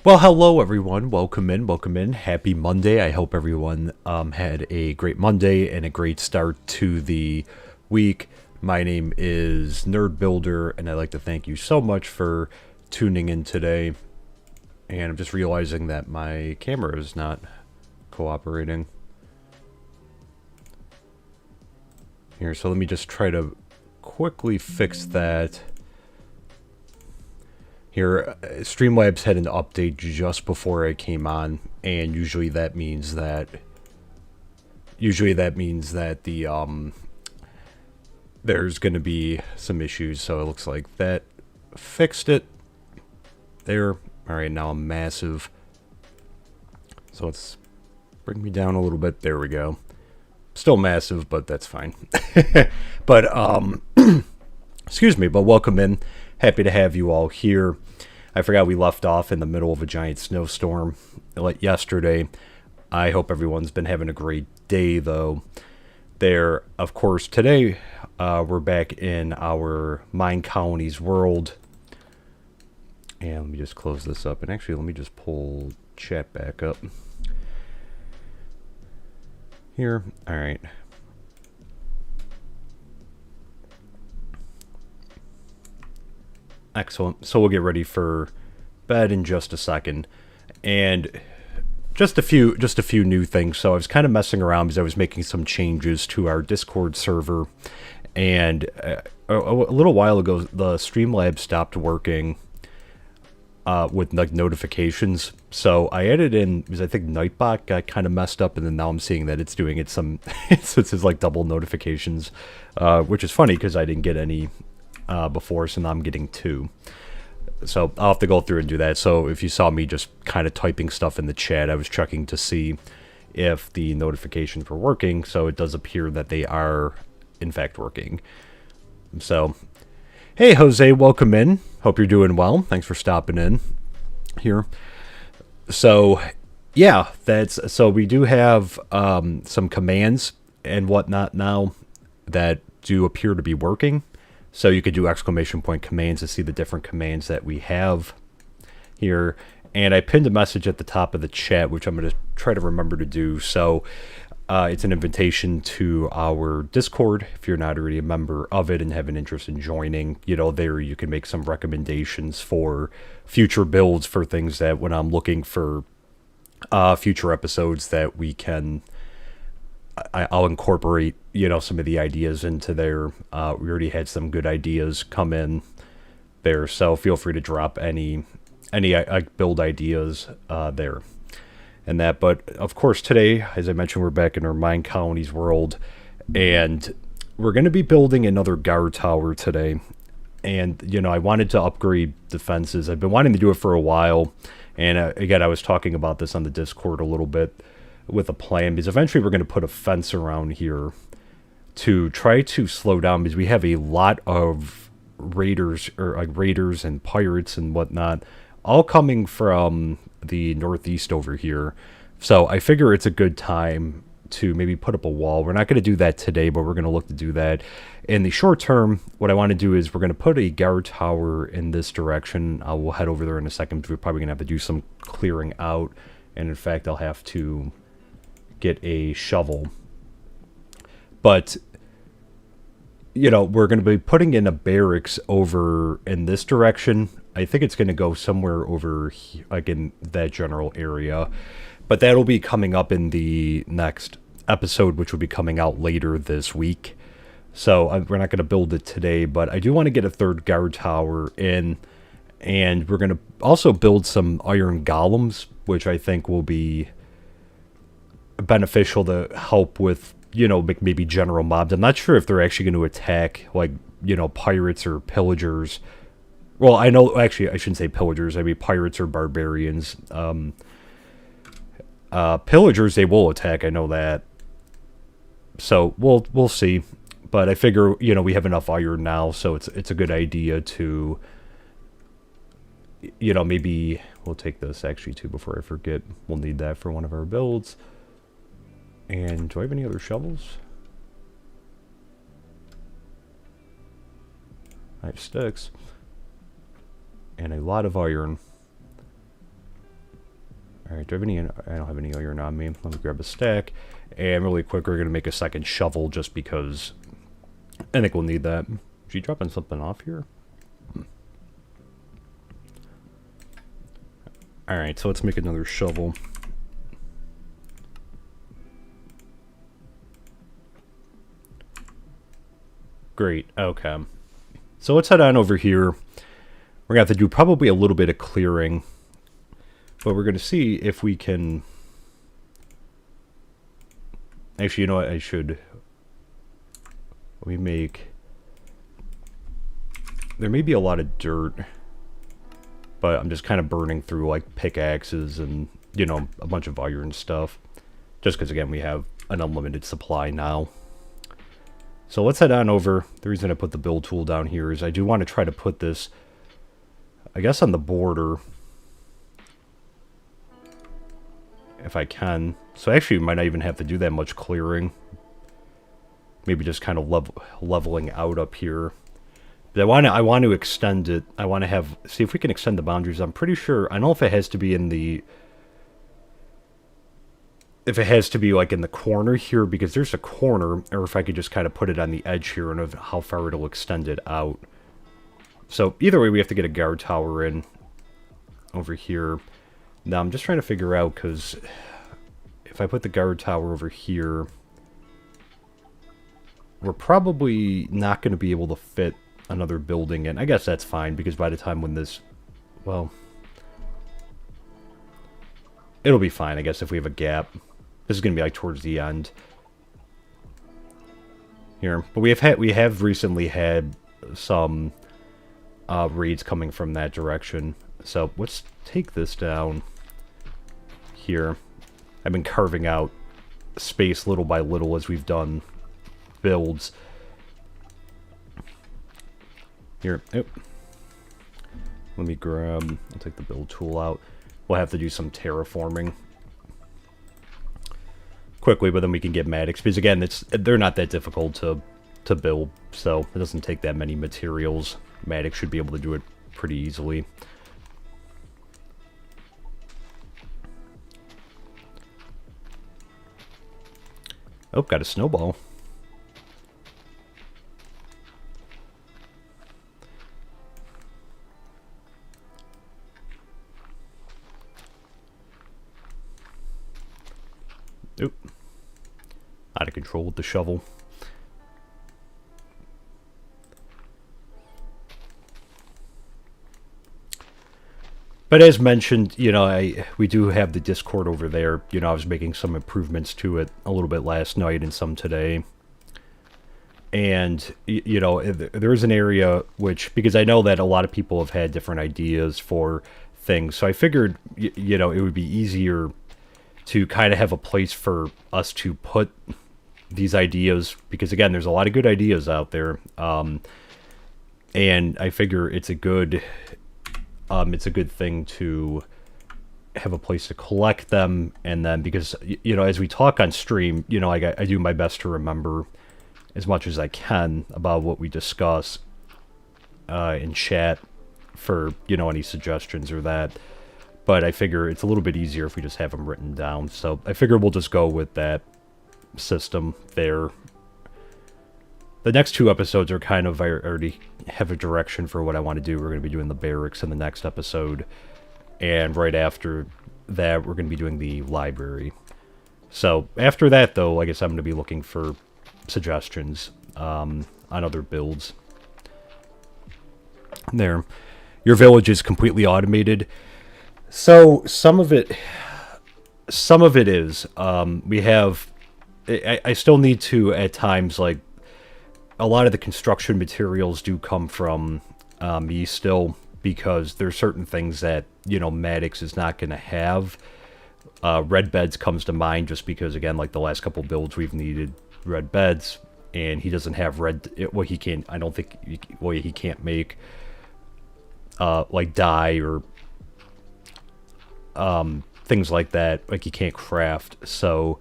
Well, hello everyone. Welcome in. Welcome in. Happy Monday. I hope everyone had a great Monday and a great start to the week. My name is Nerd Builder, and I'd like to thank you so much for tuning in today. And I'm just realizing that my camera is not cooperating. Here, so let me just try to quickly fix that. Here, Streamlabs had an update just before I came on, and usually that means that the there's going to be some issues. So it looks like that fixed it. There. All right, now I'm massive. So let's bring me down a little bit. There we go. Still massive, but that's fine. But excuse me, but welcome in. Happy to have you all here. I forgot we left off in the middle of a giant snowstorm like yesterday. I hope everyone's been having a great day, though. There, of course, today we're back in our MineColonies world. And let me just close this up. And actually, let me just pull chat back up. Here. All right. Excellent. So we'll get ready for bed in just a second. And just a few new things. So I was kind of messing around because I was making some changes to our Discord server. And a little while ago, the Streamlabs stopped working with like notifications. So I added in, because I think Nightbot got kind of messed up, and then now I'm seeing that it's doing it some, it's like double notifications, which is funny because I didn't get any before, so now I'm getting two. So I'll have to go through and do that. So if you saw me just kind of typing stuff in the chat, I was checking to see if the notifications were working. So it does appear that they are, in fact, working. So, hey, Jose, welcome in. Hope you're doing well. Thanks for stopping in here. So, yeah, so we do have some commands and whatnot now that do appear to be working. So you could do exclamation point commands to see the different commands that we have here. And I pinned a message at the top of the chat, which I'm going to try to remember to do. So it's an invitation to our Discord. If you're not already a member of it and have an interest in joining, there you can make some recommendations for future builds for things that when I'm looking for future episodes that we can... I'll incorporate, some of the ideas into there. We already had some good ideas come in there, so feel free to drop any build ideas there. And that, but of course today, as I mentioned, we're back in our MineColonies world, and we're going to be building another guard tower today. And I wanted to upgrade defenses. I've been wanting to do it for a while, and again, I was talking about this on the Discord a little bit with a plan, because eventually we're going to put a fence around here to try to slow down, because we have a lot of raiders and pirates and whatnot all coming from the northeast over here. So I figure it's a good time to maybe put up a wall. We're not going to do that today, but we're going to look to do that in the short term. What I want to do is we're going to put a guard tower in this direction. We'll head over there in a second, because we're probably going to have to do some clearing out, and in fact I'll have to get a shovel. But we're going to be putting in a barracks over in this direction. I think it's going to go somewhere over like in that general area, but that'll be coming up in the next episode, which will be coming out later this week. So we're not going to build it today, but I do want to get a third guard tower in, and we're going to also build some iron golems, which I think will be beneficial to help with, maybe general mobs. I'm not sure if they're actually going to attack, like, pirates or pillagers. Well, I know, actually, I shouldn't say pillagers. I mean, pirates or barbarians. Pillagers, they will attack. I know that. So, we'll see. But I figure, we have enough iron now, so it's a good idea to, maybe we'll take this, actually, too, before I forget. We'll need that for one of our builds. And do I have any other shovels? I have sticks. And a lot of iron. All right, do I have any? I don't have any iron on me. Let me grab a stack. And really quick, we're going to make a second shovel just because I think we'll need that. Is she dropping something off here? All right, so let's make another shovel. Great, okay. So let's head on over here. We're going to have to do probably a little bit of clearing. But we're going to see if we can... Actually, you know what? I should... We make... There may be a lot of dirt. But I'm just kind of burning through, like, pickaxes and, you know, a bunch of iron stuff. Just because, again, we have an unlimited supply now. So let's head on over. The reason I put the build tool down here is I do want to try to put this, I guess, on the border. If I can. So actually, we might not even have to do that much clearing. Maybe just kind of leveling out up here. But I want to extend it. I want to have... See if we can extend the boundaries. I'm pretty sure... I don't know if it has to be in the... If it has to be like in the corner here, because there's a corner, or if I could just kind of put it on the edge here and of how far it'll extend it out. So either way, we have to get a guard tower in over here. Now I'm just trying to figure out, because if I put the guard tower over here, we're probably not going to be able to fit another building in. I guess that's fine, because by the time when this... Well... It'll be fine, I guess, if we have a gap. This is going to be like towards the end. Here. But we have recently had some raids coming from that direction. So let's take this down here. I've been carving out space little by little as we've done builds. Here. Oh. Let me grab... I'll take the build tool out. We'll have to do some terraforming quickly, but then we can get Maddox. Because again, they're not that difficult to build, so it doesn't take that many materials. Maddox should be able to do it pretty easily. Oh, got a snowball. Oop. Out of control with the shovel. But as mentioned, you know, we do have the Discord over there. You know, I was making some improvements to it a little bit last night and some today. And, you know, there is an area which, because I know that a lot of people have had different ideas for things. So I figured, you know, it would be easier to kind of have a place for us to put these ideas, because again, there's a lot of good ideas out there, and I figure it's a good thing to have a place to collect them. And then, because you know, as we talk on stream, you know, I do my best to remember as much as I can about what we discuss in chat for, you know, any suggestions or that. But I figure it's a little bit easier if we just have them written down. So I figure we'll just go with that system there. The next two episodes are kind of... I already have a direction for what I want to do. We're going to be doing the barracks in the next episode. And right after that, we're going to be doing the library. So after that, though, I guess I'm going to be looking for suggestions on other builds. There. Your village is completely automated. So some of it is. We have... I still need to, at times, like, a lot of the construction materials do come from me still, because there's certain things that, you know, Maddox is not going to have. Red beds comes to mind just because, again, like the last couple builds we've needed red beds, and he doesn't have red... Well, he can't... I don't think... Well, he can't make, like, dye or... things like that. Like, he can't craft, so...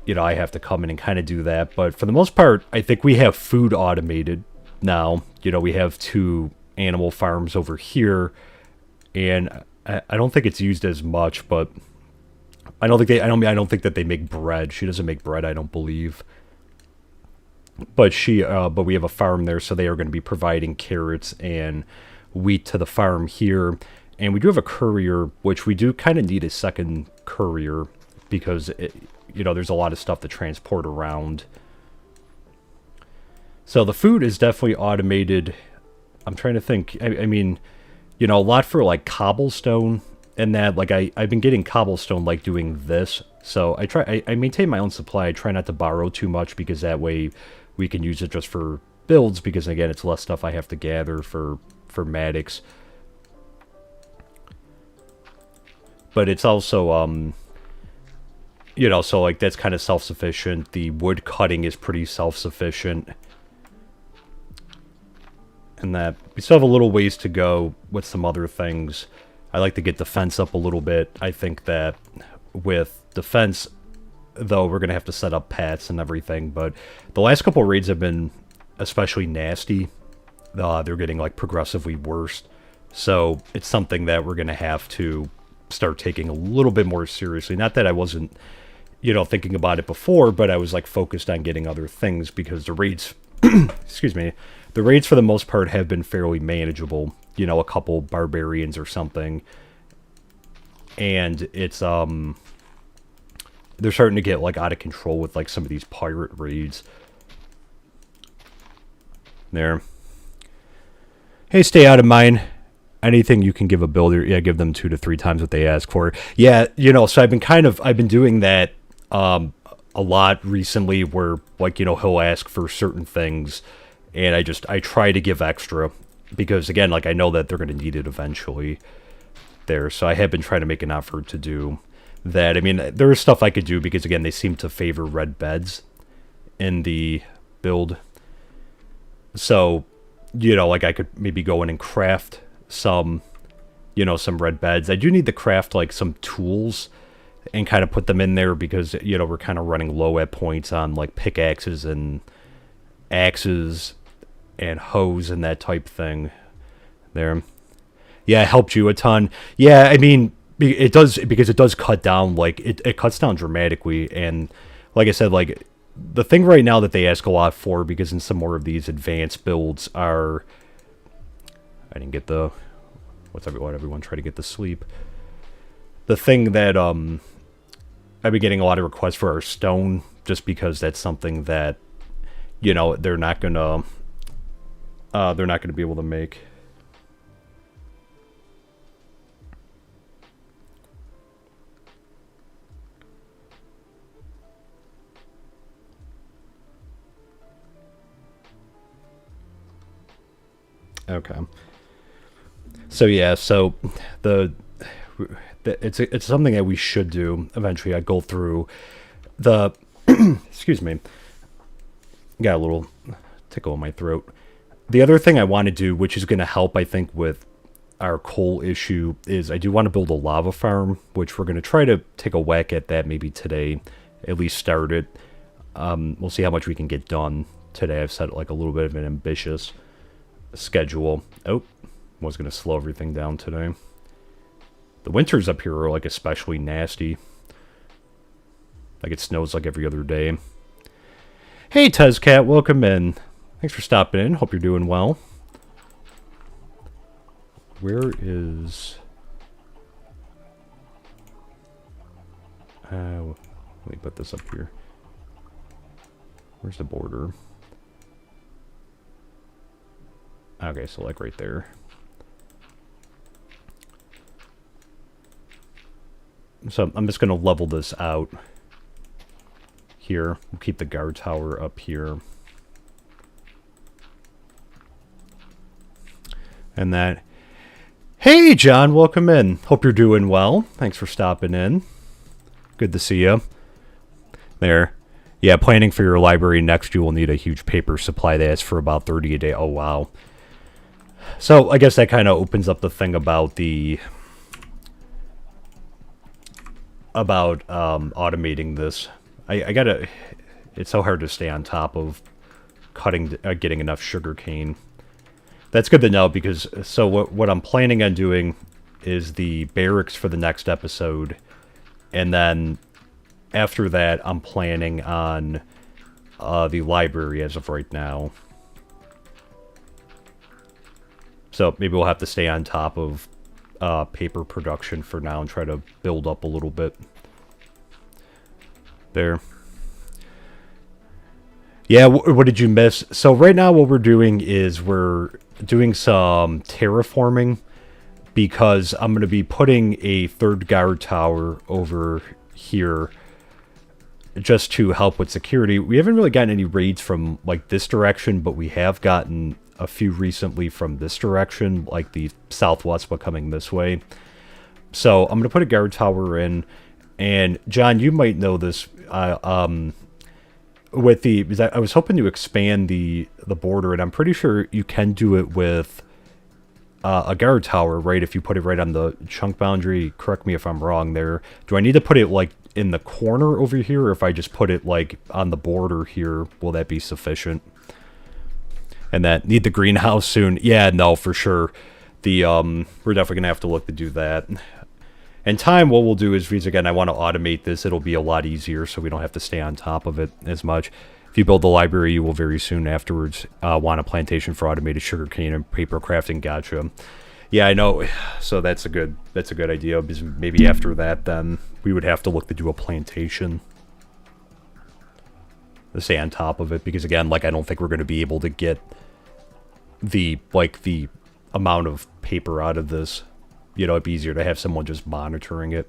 You know, I have to come in and kind of do that. But for the most part, I think we have food automated now. You know, we have 2 animal farms over here. And I don't think it's used as much, but I don't think they. I don't think that they make bread. She doesn't make bread. I don't believe. But but we have a farm there, so they are going to be providing carrots and wheat to the farm here. And we do have a courier, which we do kind of need a second courier because there's a lot of stuff to transport around. So the food is definitely automated. I'm trying to think. I mean, a lot for like cobblestone and that. Like I've been getting cobblestone like doing this. So I maintain my own supply. I try not to borrow too much because that way we can use it just for builds. Because again, it's less stuff I have to gather for Maddox. But it's also so like that's kind of self-sufficient. The wood cutting is pretty self-sufficient. And that we still have a little ways to go with some other things. I like to get defense up a little bit. I think that with defense, though, we're going to have to set up pats and everything. But the last couple of raids have been especially nasty. They're getting like progressively worse. So it's something that we're going to have to start taking a little bit more seriously. Not that I wasn't, thinking about it before, but I was like focused on getting other things because the raids, excuse me, the raids for the most part have been fairly manageable. A couple barbarians or something. And it's, they're starting to get like out of control with like some of these pirate raids. There. Hey, stay out of mine. Anything you can give a builder, give them 2 to 3 times what they ask for. Yeah, so I've been doing that a lot recently where like, he'll ask for certain things and I try to give extra because again, like I know that they're going to need it eventually there. So I have been trying to make an effort to do that. I mean, there is stuff I could do because again, they seem to favor red beds in the build. So, like I could maybe go in and craft some red beds. I do need to craft like some tools and kind of put them in there because we're kind of running low at points on like pickaxes and axes and hoes and that type thing there. Yeah, it helped you a ton. Yeah, I mean it does because it does cut down like it cuts down dramatically. And like I said, like the thing right now that they ask a lot for, because in some more of these advanced builds are, I didn't get the, what's everyone try to get to sleep. The thing that I've been getting a lot of requests for are stone, just because that's something that they're not gonna be able to make. Okay. So yeah, so it's something that we should do eventually. I go through the excuse me. Got a little tickle in my throat. The other thing I want to do, which is going to help, I think, with our coal issue, is I do want to build a lava farm, which we're going to try to take a whack at that maybe today, at least start it. We'll see how much we can get done today. I've set like a little bit of an ambitious schedule. Oh, was going to slow everything down today. The winters up here are like especially nasty. Like it snows like every other day. Hey Tezcat, welcome in. Thanks for stopping in. Hope you're doing well. Where is... let me put this up here. Where's the border? Okay, so like right there. So I'm just going to level this out here. We'll keep the guard tower up here. And that... Hey, John, welcome in. Hope you're doing well. Thanks for stopping in. Good to see you. There. Yeah, planning for your library next, you will need a huge paper supply that is for about 30 a day. Oh, wow. So, I guess that kind of opens up the thing about the... automating this. I gotta... It's so hard to stay on top of getting enough sugar cane. That's good to know, because so what I'm planning on doing is the barracks for the next episode And then after that, I'm planning on the library as of right now. So maybe we'll have to stay on top of paper production for now and try to build up a little bit. There. Yeah, what did you miss? So right now what we're doing is we're doing some terraforming because I'm going to be putting a third guard tower over here just to help with security. We haven't really gotten any raids from like this direction, but we have gotten a few recently from this direction, like the southwest, but coming this way. So I'm going to put a guard tower in, and John, you might know this. With the, I was hoping to expand the border, and I'm pretty sure you can do it with a guard tower, right? If you put it right on the chunk boundary. Correct me if I'm wrong there. Do I need to put it like in the corner over here, or if I just put it like on the border here, will that be sufficient? And that need the greenhouse soon? Yeah, no, for sure. The we're definitely gonna have to look to do that. And time, what we'll do is, because again, I want to automate this. It'll be a lot easier, so we don't have to stay on top of it as much. If you build the library, you will very soon afterwards want a plantation for automated sugarcane and paper crafting. Gotcha. Yeah, I know. So that's a good idea. Because maybe after that, then we would have to look to do a plantation to stay on top of it. Because again, like I don't think we're going to be able to get the amount of paper out of this. You know, it'd be easier to have someone just monitoring it.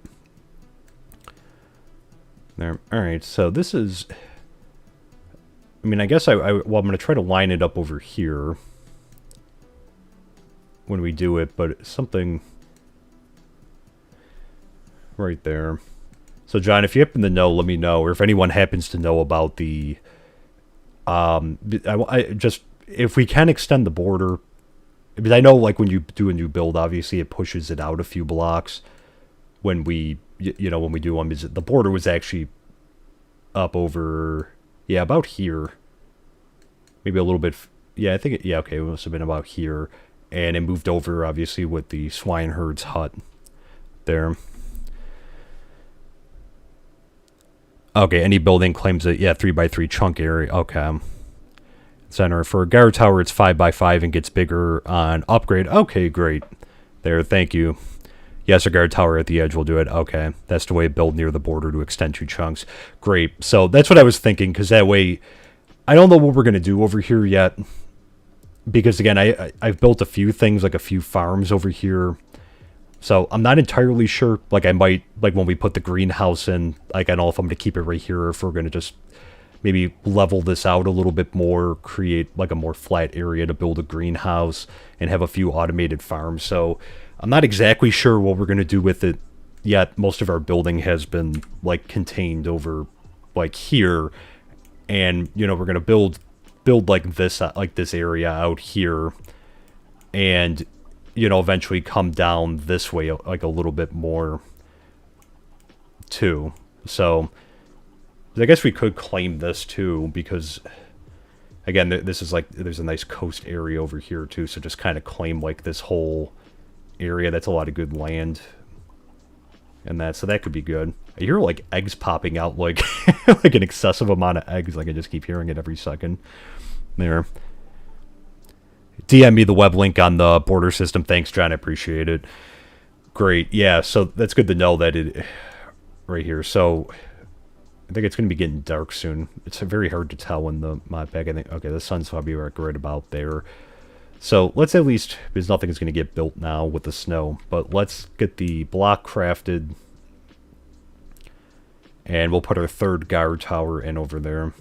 There. All right. So this is. I mean, I guess well, I'm going to try to line it up over here when we do it, but something right there. So, John, if you happen to know, let me know, or if anyone happens to know about the, I just if we can extend the border. Because I know, like, when you do a new build, obviously it pushes it out a few blocks. When we, when we do one, the border was actually up over, yeah, about here. Maybe a little bit, yeah, I think, okay, it must have been about here. And it moved over, obviously, with the swineherd's hut there. Okay, any building claims it, yeah, 3x3 chunk area, okay. Center. For a guard tower, it's 5x5 and gets bigger on upgrade. Okay, great. There, thank you. Yes, a guard tower at the edge will do it. Okay, that's the way to build near the border to extend 2 chunks. Great. So that's what I was thinking, because that way, I don't know what we're going to do over here yet. Because again, I've built a few things, like a few farms over here. So I'm not entirely sure. Like I might, like when we put the greenhouse in, like I don't know if I'm going to keep it right here or if we're going to just maybe level this out a little bit more, create like a more flat area to build a greenhouse and have a few automated farms. So I'm not exactly sure what we're going to do with it yet. Most of our building has been like contained over like here, and we're going to build like this area out here, and eventually come down this way like a little bit more too. So I guess we could claim this too, because again, this is like, there's a nice coast area over here too, so just kind of claim like this whole area. That's a lot of good land, and so that could be good. I hear like eggs popping out, like like an excessive amount of eggs. Like I just keep hearing it every second. There. DM me the web link on the border system. Thanks, John. I appreciate it. Great. Yeah, so that's good to know that it right here. So I think it's going to be getting dark soon. It's very hard to tell in the mod pack. I think, okay, the sun's probably right about there. So let's at least, because nothing is going to get built now with the snow, but let's get the block crafted. And we'll put our third guard tower in over there.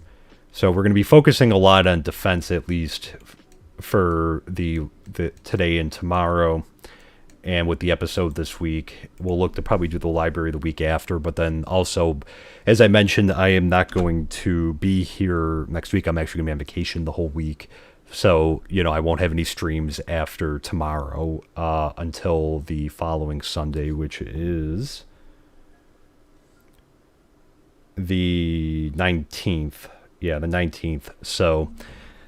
So we're going to be focusing a lot on defense, at least for the today and tomorrow. And with the episode this week, we'll look to probably do the library the week after. But then also, as I mentioned, I am not going to be here next week. I'm actually going to be on vacation the whole week. So, I won't have any streams after tomorrow until the following Sunday, which is the 19th. Yeah, the 19th. So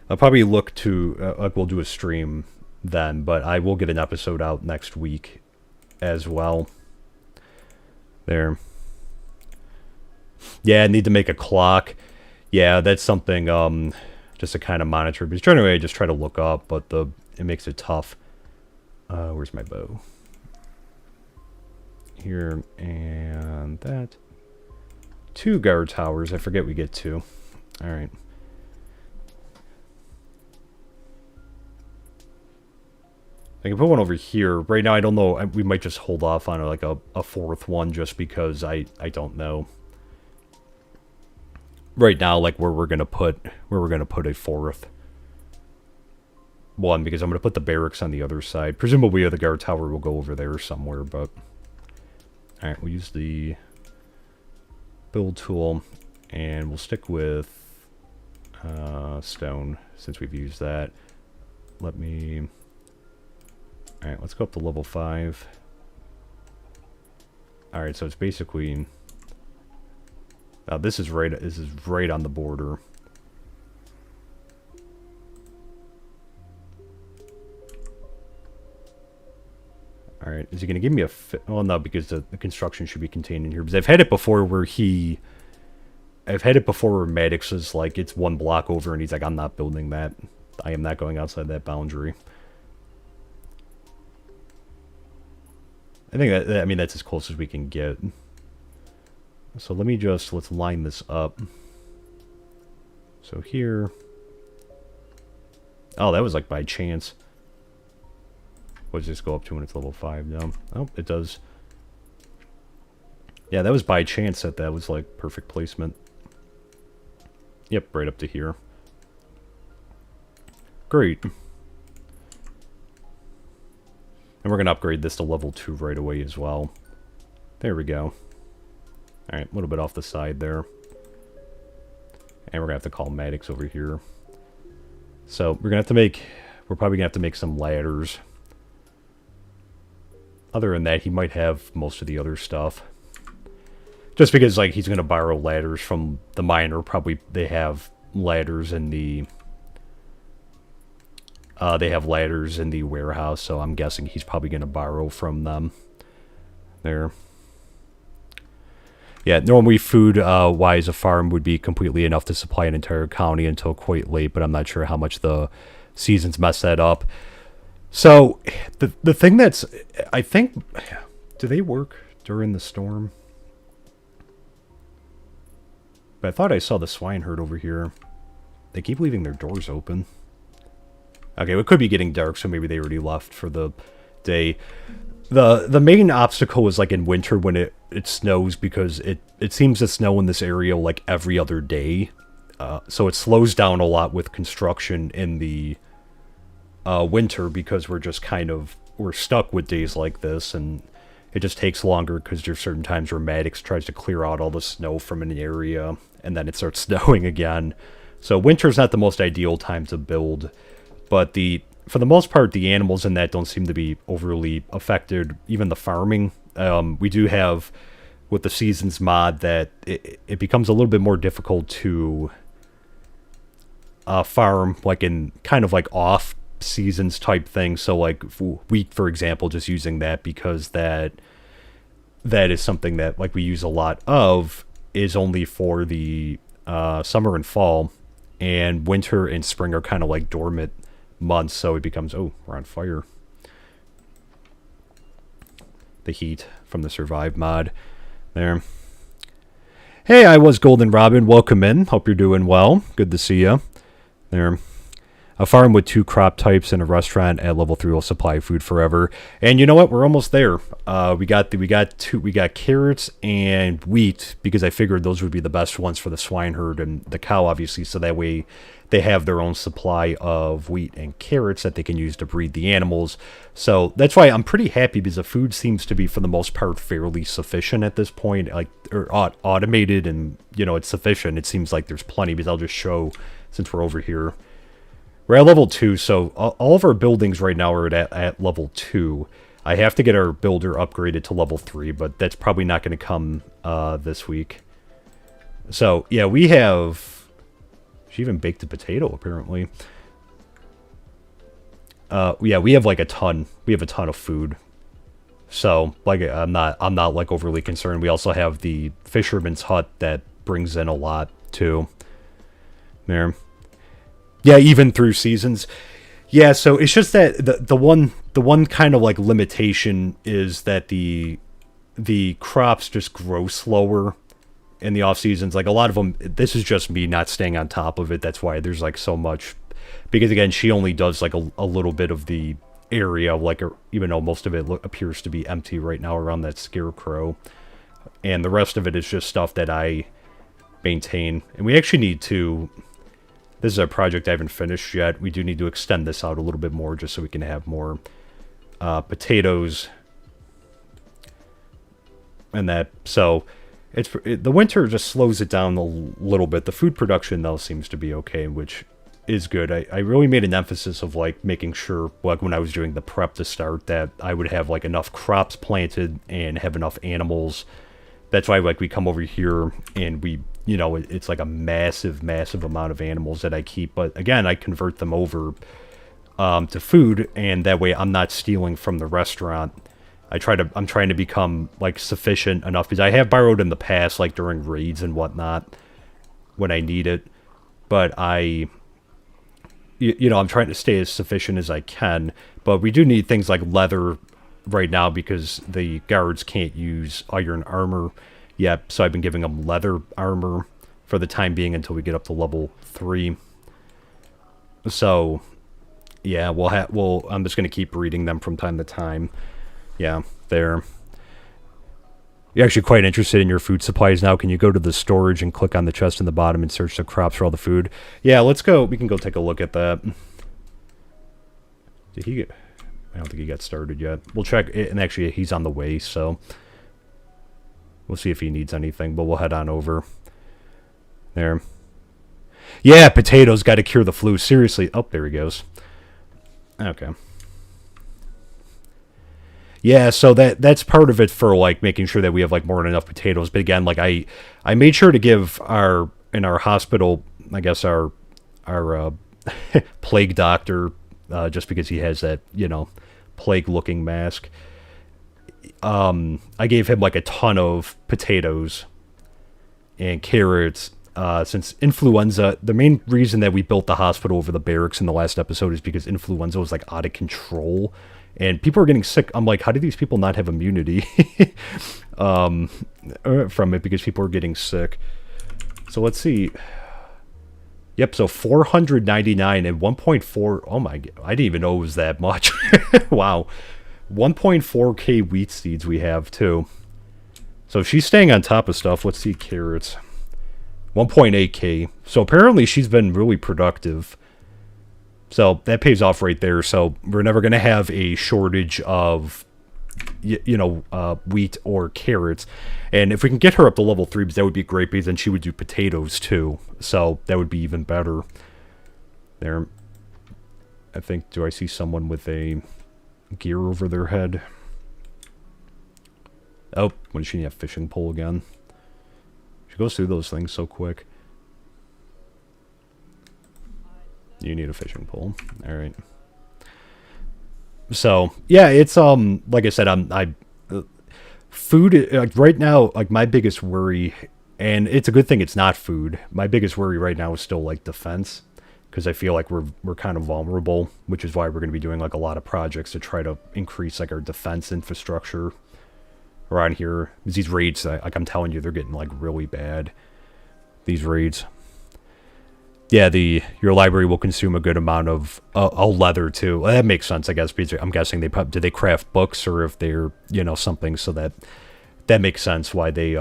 I'll probably look to, like, we'll do a stream then, but I will get an episode out next week as well. There. Yeah, I need to make a clock. Yeah, that's something just to kind of monitor. Because generally I just try to look up, but it makes it tough. Where's my bow? Here, and that. 2 guard towers. I forget we get 2. Alright. I can put one over here. Right now, I don't know. We might just hold off on like a 4th one just because I don't know. Right now, like where we're gonna put a 4th one, because I'm gonna put the barracks on the other side. Presumably the guard tower will go over there somewhere, but alright, we'll use the build tool and we'll stick with stone since we've used that. Alright, let's go up to level 5. Alright, so it's basically... this is right on the border. Alright, is he going to give me a... Well, no, because the construction should be contained in here. Because I've had it before where Maddox is like, it's 1 block over and he's like, I'm not building that. I am not going outside that boundary. I think I mean, that's as close as we can get. So let's line this up. So here. Oh, that was like by chance. What does this go up to when it's level 5? No. Oh, it does. Yeah, that was by chance that was like perfect placement. Yep, right up to here. Great. And we're going to upgrade this to level 2 right away as well. There we go. Alright, a little bit off the side there. And we're going to have to call Maddox over here. So, we're probably going to have to make some ladders. Other than that, he might have most of the other stuff. Just because, like, he's going to borrow ladders from the miner. Probably they have ladders in the... they have ladders in the warehouse, so I'm guessing he's probably going to borrow from them. There. Yeah, normally food-wise, a farm would be completely enough to supply an entire county until quite late, but I'm not sure how much the seasons mess that up. So, the thing that's... I think... Do they work during the storm? But I thought I saw the swine herd over here. They keep leaving their doors open. Okay, well, it could be getting dark, so maybe they already left for the day. The main obstacle is like in winter when it snows, because it seems to snow in this area like every other day. So it slows down a lot with construction in the winter, because we're stuck with days like this, and it just takes longer because there's certain times where Maddox tries to clear out all the snow from an area, and then it starts snowing again. So winter's not the most ideal time to build. But for the most part, the animals in that don't seem to be overly affected. Even the farming. We do have, with the seasons mod, that it becomes a little bit more difficult to farm, like in kind of like off seasons type thing. So like wheat, for example, just using that because that is something that like we use a lot of, is only for the summer and fall, and winter and spring are kind of like dormant months, so it becomes, oh, we're on fire. The heat from the survive mod there. Hey, I was Golden Robin. Welcome in. Hope you're doing well. Good to see you. There. A farm with 2 crop types and a restaurant at level 3 will supply food forever. And you know what? We're almost there. We got carrots and wheat, because I figured those would be the best ones for the swine herd and the cow, obviously, so that way they have their own supply of wheat and carrots that they can use to breed the animals. So that's why I'm pretty happy, because the food seems to be, for the most part, fairly sufficient at this point, like, or automated, and, you know, it's sufficient. It seems like there's plenty, because I'll just show, since we're over here. We're at level 2, so all of our buildings right now are at level 2. I have to get our builder upgraded to level 3, but that's probably not going to come this week. So, yeah, we have... She even baked a potato, apparently. Yeah, we have like a ton. We have a ton of food. So, like, I'm not like overly concerned. We also have the fisherman's hut that brings in a lot too. There. Yeah, even through seasons. Yeah, so it's just that the one kind of like limitation is that the crops just grow slower in the off seasons. Like a lot of them, this is just me not staying on top of it. That's why there's like so much, because again, she only does like a little bit of the area, like even though most of it appears to be empty right now around that scarecrow, and the rest of it is just stuff that I maintain. And we actually need to, this is a project I haven't finished yet. We do need to extend this out a little bit more just so we can have more potatoes and that. So the winter just slows it down a little bit. The food production though seems to be okay, which is good. I really made an emphasis of like making sure, like when I was doing the prep to start, that I would have like enough crops planted and have enough animals. That's why like we come over here and we, you know, it's like a massive amount of animals that I keep. But again, I convert them over to food, and that way I'm not stealing from the restaurant. I'm trying to become like sufficient enough, because I have borrowed in the past, like during raids and whatnot, when I need it. But I'm trying to stay as sufficient as I can. But we do need things like leather right now because the guards can't use iron armor yet. So I've been giving them leather armor for the time being until we get up to level 3. So yeah, I'm just going to keep reading them from time to time. Yeah, there. You're actually quite interested in your food supplies now. Can you go to the storage and click on the chest in the bottom and search the crops for all the food? Yeah, let's go. We can go take a look at that. Did he get... I don't think he got started yet. We'll check it, and actually he's on the way, so we'll see if he needs anything, but we'll head on over. There. Yeah, potatoes, got to cure the flu. Seriously. Oh, there he goes. Okay. Yeah, so that's part of it for like making sure that we have like more than enough potatoes. But again, like I made sure to give in our hospital, I guess our plague doctor, just because he has that, you know, plague looking mask. I gave him like a ton of potatoes and carrots. Since influenza, the main reason that we built the hospital over the barracks in the last episode is because influenza was like out of control. And people are getting sick. I'm like, how do these people not have immunity from it? Because people are getting sick. So let's see. Yep, so 499 and 1.4. Oh my god, I didn't even know it was that much. Wow. 1.4k wheat seeds we have too. So she's staying on top of stuff. Let's see, carrots. 1.8k. So apparently she's been really productive. So that pays off right there. So we're never going to have a shortage of, wheat or carrots. And if we can get her up to level 3, that would be great, because then she would do potatoes too. So that would be even better. There. I think, do I see someone with a gear over their head? Oh, when she need a fishing pole again. She goes through those things so quick. You need a fishing pole. All right. So yeah, it's like I said, food, like right now, like my biggest worry, and it's a good thing it's not food. My biggest worry right now is still like defense, because I feel like we're kind of vulnerable, which is why we're going to be doing like a lot of projects to try to increase like our defense infrastructure around here. Because these raids, like I'm telling you, they're getting like really bad. These raids. Yeah, your library will consume a good amount of leather too. Well, that makes sense, I guess, because I'm guessing did they craft books, or if they're something, so that makes sense why they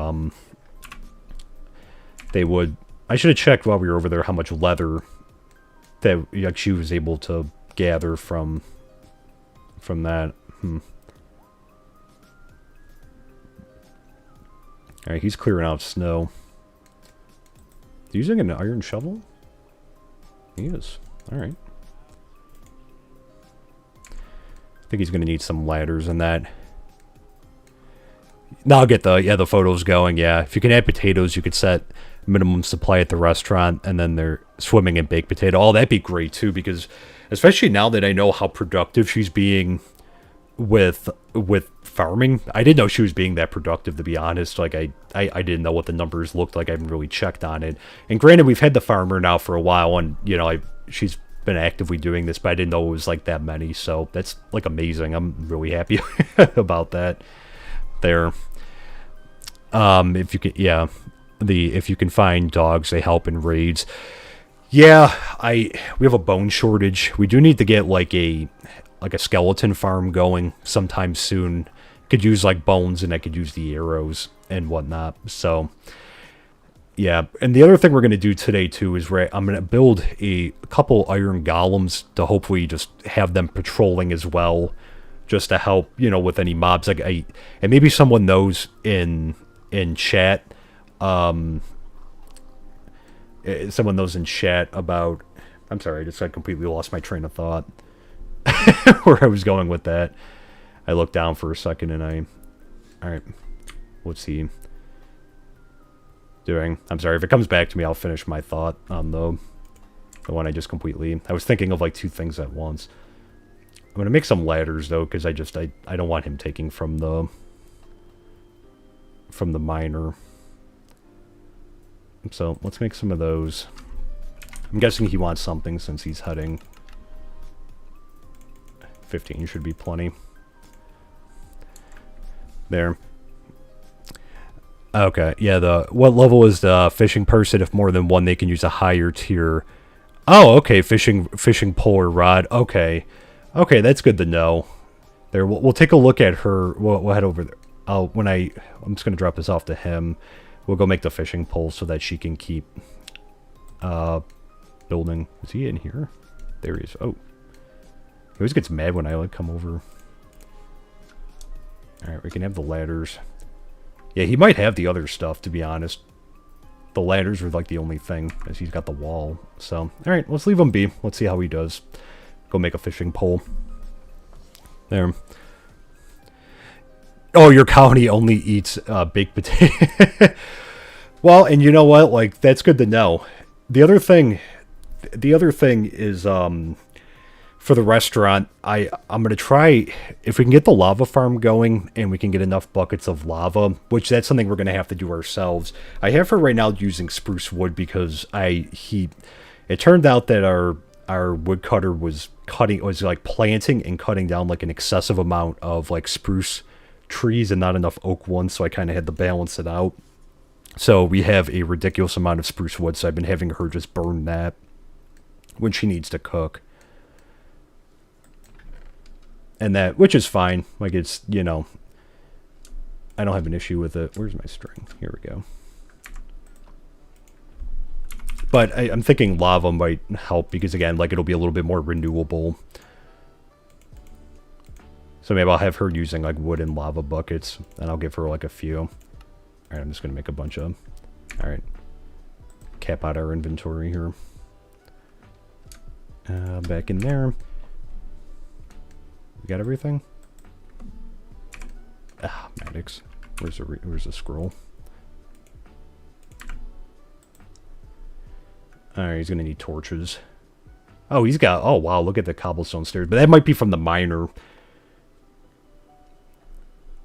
would. I should have checked while we were over there how much leather that like she was able to gather from that. All right, he's clearing out snow. Using an iron shovel? He is. Alright. I think he's going to need some ladders and that. Now I'll get the photos going, yeah. If you can add potatoes, you could set minimum supply at the restaurant, and then they're swimming in baked potato. Oh, that'd be great, too, because especially now that I know how productive she's being with farming. I didn't know she was being that productive, to be honest. Like I didn't know what the numbers looked like. I haven't really checked on it. And granted, we've had the farmer now for a while, and you know, she's been actively doing this, but I didn't know it was like that many. So that's like amazing. I'm really happy about that. There. If you can, yeah, if you can find dogs, they help in raids. Yeah, we have a bone shortage. We do need to get like a skeleton farm going sometime soon. Could use like bones, and I could use the arrows and whatnot. So yeah, and the other thing we're gonna do today too is I'm gonna build a couple iron golems to hopefully just have them patrolling as well, just to help, you know, with any mobs. Like and maybe someone knows in chat, someone knows in chat about. I'm sorry, I completely lost my train of thought. Where I was going with that. I looked down for a second and alright, what's he doing? I'm sorry, if it comes back to me, I'll finish my thought on the one I just completely... I was thinking of like two things at once. I'm gonna make some ladders though, because I don't want him taking from the miner. So let's make some of those. I'm guessing he wants something since he's heading. 15 should be plenty. There. Okay, yeah, what level is the fishing person? If more than one, they can use a higher tier. Oh, okay, fishing pole or rod. Okay. Okay, that's good to know. There, we'll take a look at her. We'll head over there. I'm just going to drop this off to him. We'll go make the fishing pole so that she can keep building. Is he in here? There he is. Oh. He always gets mad when I like come over. Alright, we can have the ladders. Yeah, he might have the other stuff, to be honest. The ladders are like the only thing, as he's got the wall. So, alright, let's leave him be. Let's see how he does. Go make a fishing pole. There. Oh, your colony only eats baked potato. Well, and you know what? Like, that's good to know. The other thing is, for the restaurant, I'm going to try, if we can get the lava farm going and we can get enough buckets of lava, which that's something we're going to have to do ourselves. I have her right now using spruce wood because it turned out that our woodcutter was like planting and cutting down like an excessive amount of like spruce trees and not enough oak ones, so I kind of had to balance it out. So we have a ridiculous amount of spruce wood, so I've been having her just burn that when she needs to cook. And that, which is fine. Like, it's, you know, I don't have an issue with it. Where's my string? Here we go. But I'm thinking lava might help because, again, like, it'll be a little bit more renewable. So maybe I'll have her using, like, wood and lava buckets, and I'll give her, like, a few. Alright, I'm just going to make a bunch of... Alright. Cap out our inventory here. Back in there. We got everything? Ah, Maddox. Where's the scroll? Alright, he's gonna need torches. Oh, he's got... Oh, wow, look at the cobblestone stairs. But that might be from the miner.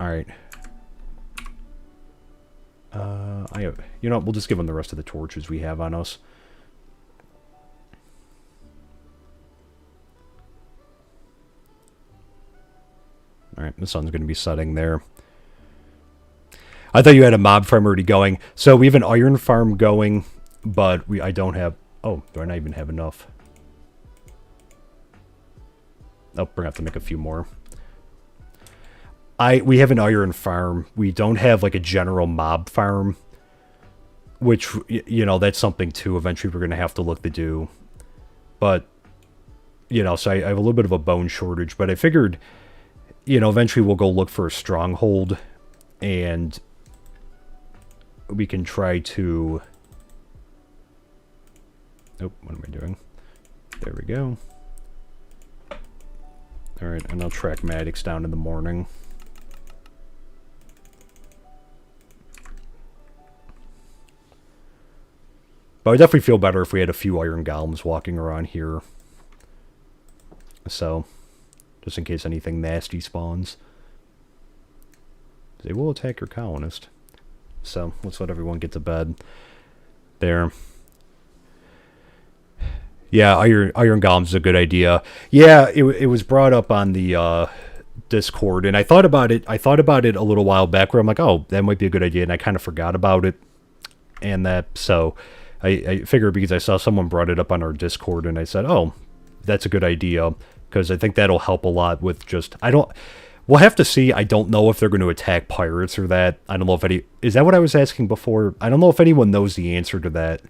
Alright. You know what? We'll just give him the rest of the torches we have on us. Alright, the sun's going to be setting there. I thought you had a mob farm already going. So we have an iron farm going, but I don't have... Oh, do I not even have enough? Oh, we're going to have to make a few more. We have an iron farm. We don't have like a general mob farm, which, you know, that's something too eventually we're going to have to look to do. But, you know, so I have a little bit of a bone shortage, but I figured, you know, eventually we'll go look for a stronghold and we can try to... Oh, what am I doing? There we go. Alright, and I'll track Maddox down in the morning. But I would definitely feel better if we had a few iron golems walking around here. So, just in case anything nasty spawns. They will attack your colonist. So let's let everyone get to bed. There. Yeah, iron golems is a good idea. Yeah, it was brought up on the Discord, and I thought about it. I thought about it a little while back, where I'm like, oh, that might be a good idea, and I kind of forgot about it. And that, so I figured because I saw someone brought it up on our Discord, and I said, oh, that's a good idea, because I think that'll help a lot with just, we'll have to see. I don't know if they're going to attack pirates or that. I don't know if is that what I was asking before? I don't know if anyone knows the answer to that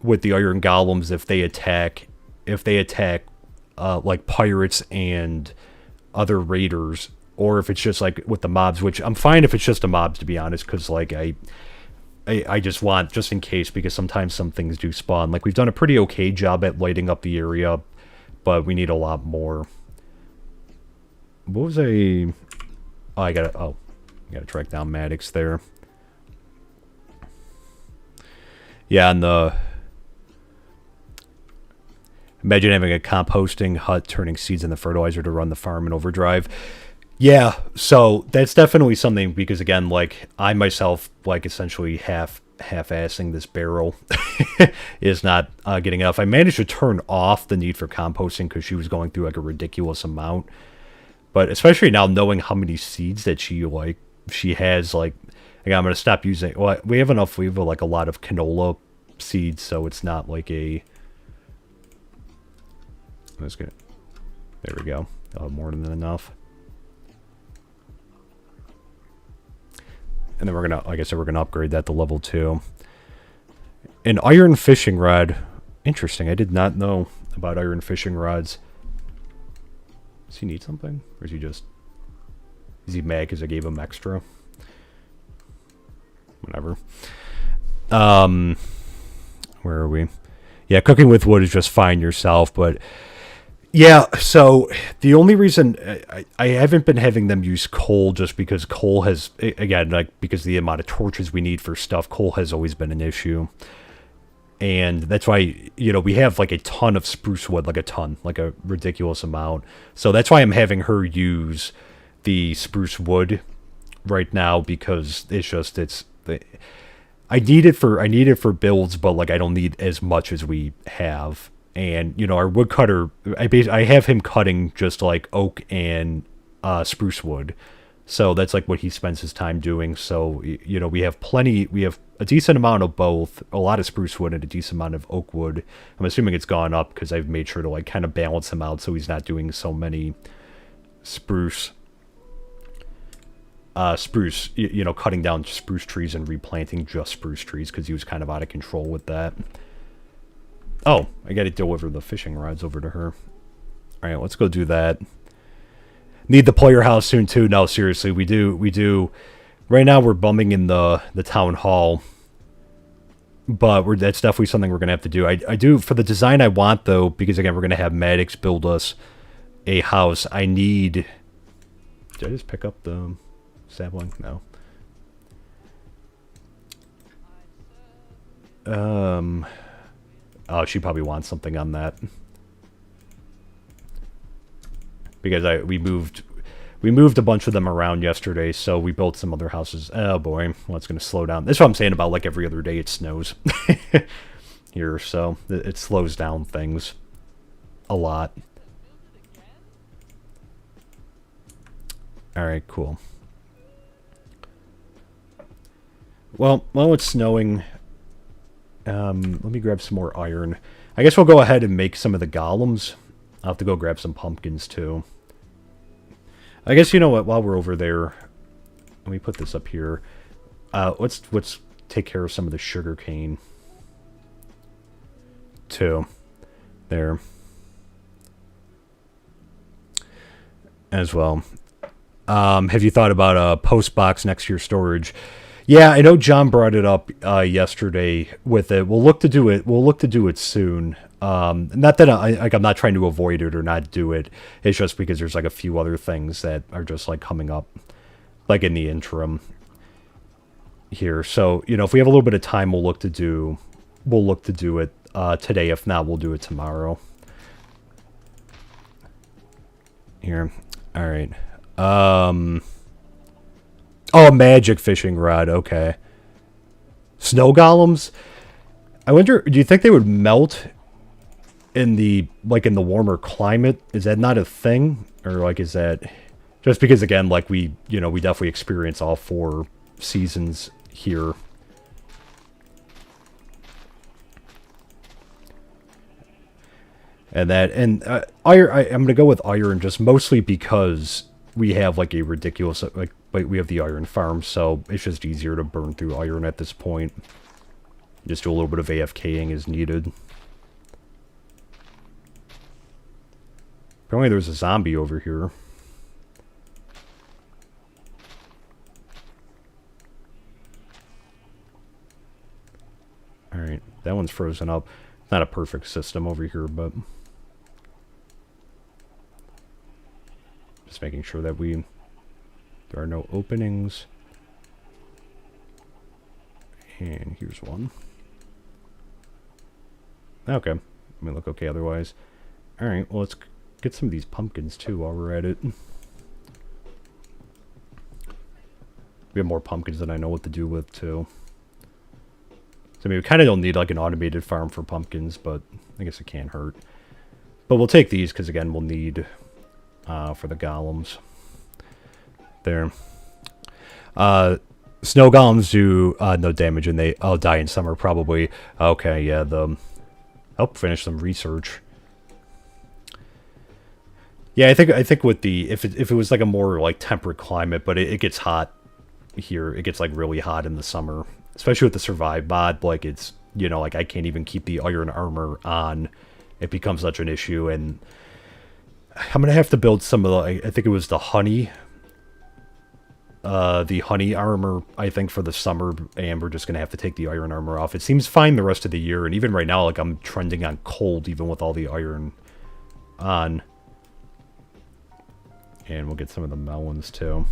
with the iron golems, if they attack like pirates and other raiders, or if it's just like with the mobs, which I'm fine if it's just the mobs, to be honest, because like I just want, just in case, because sometimes some things do spawn. Like, we've done a pretty okay job at lighting up the area, but we need a lot more. What was I gotta track down Maddox there. Yeah, and imagine having a composting hut, turning seeds into fertilizer to run the farm in overdrive. Yeah, so that's definitely something, because again, like, I myself, like, essentially half-assing this barrel is not getting enough. I managed to turn off the need for composting because she was going through like a ridiculous amount. But especially now, knowing how many seeds that she has, like, again, I'm gonna stop using. Well, we have like a lot of canola seeds, so it's not like a. That's good. There we go. More than enough. And then we're gonna, like I said, we're gonna upgrade that to level 2. An iron fishing rod. Interesting. I did not know about iron fishing rods. Does he need something? Or is he mad because I gave him extra? Whatever. Where are we? Yeah, cooking with wood is just fine yourself, but yeah, so the only reason I haven't been having them use coal, just because coal has, again, like, because of the amount of torches we need for stuff, coal has always been an issue. And that's why, you know, we have like a ton of spruce wood, like a ridiculous amount. So that's why I'm having her use the spruce wood right now, because I need it for builds, but like I don't need as much as we have. And, you know, our woodcutter, I have him cutting just like oak and spruce wood. So that's like what he spends his time doing. So, you know, we have a decent amount of both, a lot of spruce wood and a decent amount of oak wood. I'm assuming it's gone up because I've made sure to like kind of balance him out so he's not doing so many spruce, you know, cutting down spruce trees and replanting just spruce trees, because he was kind of out of control with that. Oh, I got to deliver the fishing rods over to her. All right, let's go do that. Need the player house soon too. No, seriously, we do. Right now we're bumming in the town hall, but that's definitely something we're gonna have to do. I do, for the design I want though, because again we're gonna have Maddox build us a house. I need. Did I just pick up the sapling? No. Oh, she probably wants something on that. Because we moved a bunch of them around yesterday, so we built some other houses. Oh boy, well, it's going to slow down. That's what I'm saying about like every other day it snows here, so it slows down things a lot. All right, cool. Well, while it's snowing, let me grab some more iron. I guess we'll go ahead and make some of the golems. I'll have to go grab some pumpkins too. I guess, you know what, while we're over there, let me put this up here. Let's take care of some of the sugar cane too. There. As well. Have you thought about a post box next to your storage? Yeah, I know John brought it up yesterday with it. We'll look to do it. We'll look to do it soon. Not that I'm not trying to avoid it or not do it. It's just because there's like a few other things that are just like coming up, like in the interim here. So, you know, if we have a little bit of time, we'll look to do it today. If not, we'll do it tomorrow. Here, All right. Oh, a magic fishing rod. Okay. Snow golems. I wonder. Do you think they would melt in the in the warmer climate? Is that not a thing, or like is that just because again we we definitely experience all 4 seasons here. And iron, I'm gonna go with iron just mostly because we have like a ridiculous we have the iron farm, so it's just easier to burn through iron at this point. Just do a little bit of AFKing as needed. Apparently there's a zombie over here. Alright, that one's frozen up. Not a perfect system over here, but just making sure that there are no openings. And here's one. Okay. I mean, look okay otherwise. Alright, well, let's get some of these pumpkins, too, while we're at it. We have more pumpkins than I know what to do with, too. So, I mean, we kind of don't need, like, an automated farm for pumpkins, but I guess it can't hurt. But we'll take these, because, again, we'll need for the golems. There. Snow golems do no damage, and they'll die in summer, probably. Okay, yeah, finish some research. Yeah, I think with the if it was like a more like temperate climate, but it gets hot here. It gets like really hot in the summer, especially with the survive mod. Like it's like I can't even keep the iron armor on. It becomes such an issue, and I'm gonna have to build some of the. I think it was the honey armor, I think, for the summer, and we're just gonna have to take the iron armor off. It seems fine the rest of the year, and even right now, like I'm trending on cold, even with all the iron on. And we'll get some of the melons too.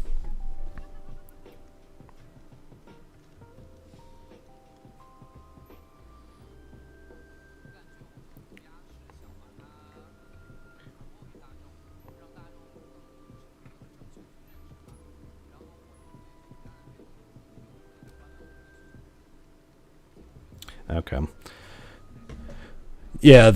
Okay. Yeah,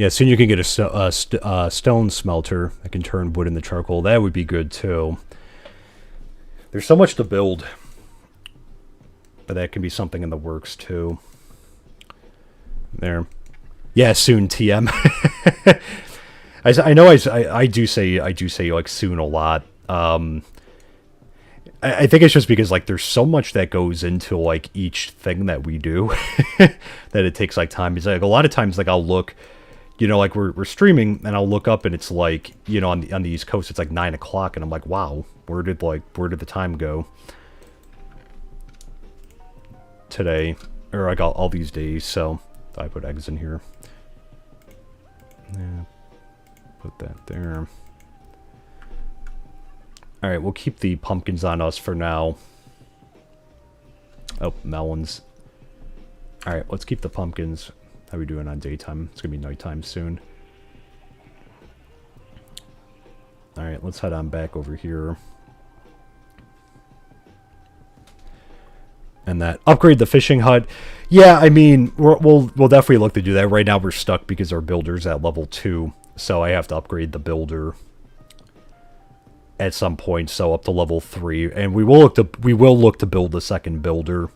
soon you can get a stone smelter that can turn wood into charcoal. That would be good, too. There's so much to build. But that can be something in the works, too. There. Yeah, soon, TM. I know I do say, like, soon a lot. I think it's just because, like, there's so much that goes into, like, each thing that we do that it takes, like, time. It's like, a lot of times, like, I'll look... like we're streaming, and I'll look up, and it's like, on the East Coast, it's like 9 o'clock, and I'm like, wow, where did the time go today, or like all these days? So I put eggs in here. Yeah, put that there. All right, we'll keep the pumpkins on us for now. Oh, melons. All right, let's keep the pumpkins. How are we doing on daytime? It's going to be nighttime soon. Alright, let's head on back over here. And that upgrade the fishing hut. Yeah, I mean, we'll definitely look to do that. Right now we're stuck because our builder's at level 2. So I have to upgrade the builder at some point, so up to level 3. And we will look to build the second builder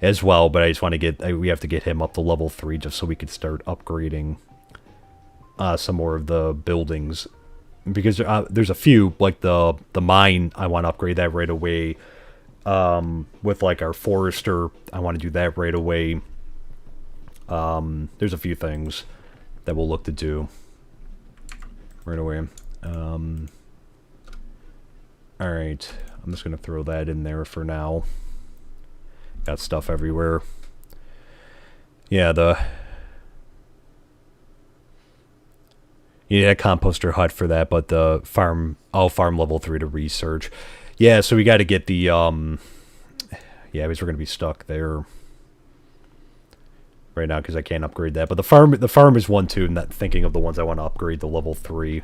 as well, but I just want to we have to get him up to level 3 just so we could start upgrading some more of the buildings, because there's a few, like the mine, I want to upgrade that right away. With like our forester, I want to do that right away. There's a few things that we'll look to do right away. Alright, I'm just going to throw that in there for now. Got stuff everywhere. Yeah, you need a composter hut for that, but the farm, I'll farm level 3 to research. Yeah, so we got to get the, yeah, because we're going to be stuck there right now because I can't upgrade that. But the farm is one too, and not thinking of the ones I want to upgrade to level 3.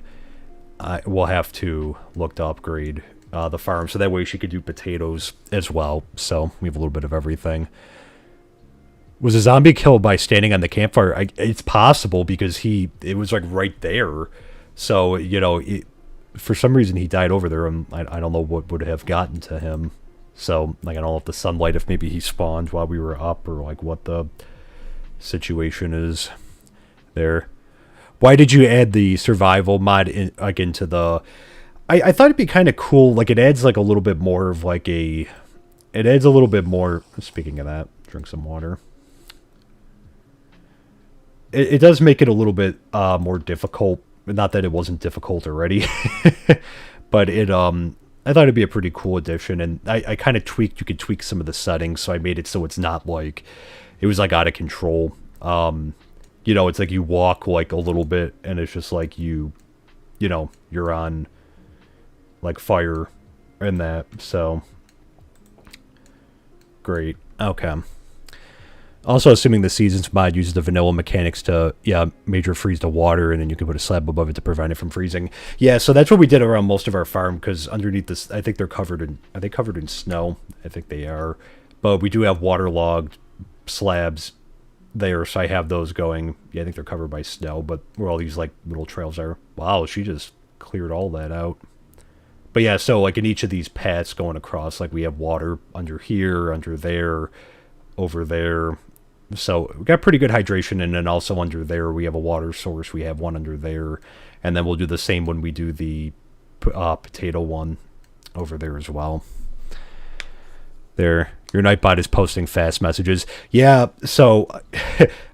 I will have to look to upgrade the farm, so that way she could do potatoes as well. So we have a little bit of everything. Was a zombie killed by standing on the campfire? It's possible because it was like right there. So, you know, for some reason he died over there, and I don't know what would have gotten to him. So, like, I don't know if the sunlight, if maybe he spawned while we were up, or like what the situation is there. Why did you add the survival mod into the... I thought it'd be kind of cool. Like, it adds like a little bit more of like a... It adds a little bit more... Speaking of that, drink some water. It does make it a little bit more difficult. Not that it wasn't difficult already. But it... I thought it'd be a pretty cool addition. And I kind of tweaked... You could tweak some of the settings. So I made it so it's not like... It was like out of control. You know, it's like you walk like a little bit, and it's just like you know, you're on like fire and that. So great. Okay. Also, assuming the Seasons mod uses the vanilla mechanics to, major freeze the water, and then you can put a slab above it to prevent it from freezing. Yeah, so that's what we did around most of our farm, because underneath this, I think they're covered in, are they covered in snow? I think they are. But we do have waterlogged slabs there, so I have those going. Yeah, I think they're covered by snow, but where all these like little trails are. Wow, she just cleared all that out. But yeah, so like in each of these paths going across, like we have water under here, under there, over there. So we got pretty good hydration, and then also under there we have a water source. We have one under there, and then we'll do the same when we do the potato one over there as well. There, your Nightbot is posting fast messages. Yeah, so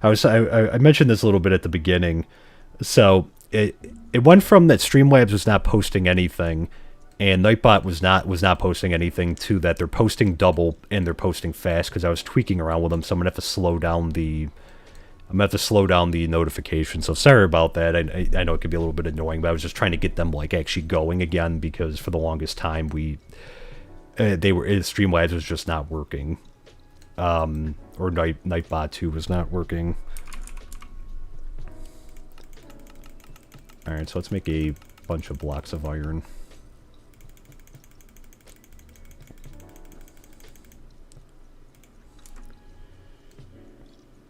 I mentioned this a little bit at the beginning. So it went from that Streamlabs was not posting anything, and Nightbot was not posting anything, to that they're posting double and they're posting fast, because I was tweaking around with them, so I'm gonna have to slow down the notification. So sorry about that. I know it could be a little bit annoying, but I was just trying to get them like actually going again, because for the longest time Streamlabs was just not working, or Nightbot 2 was not working. All right, so let's make a bunch of blocks of iron.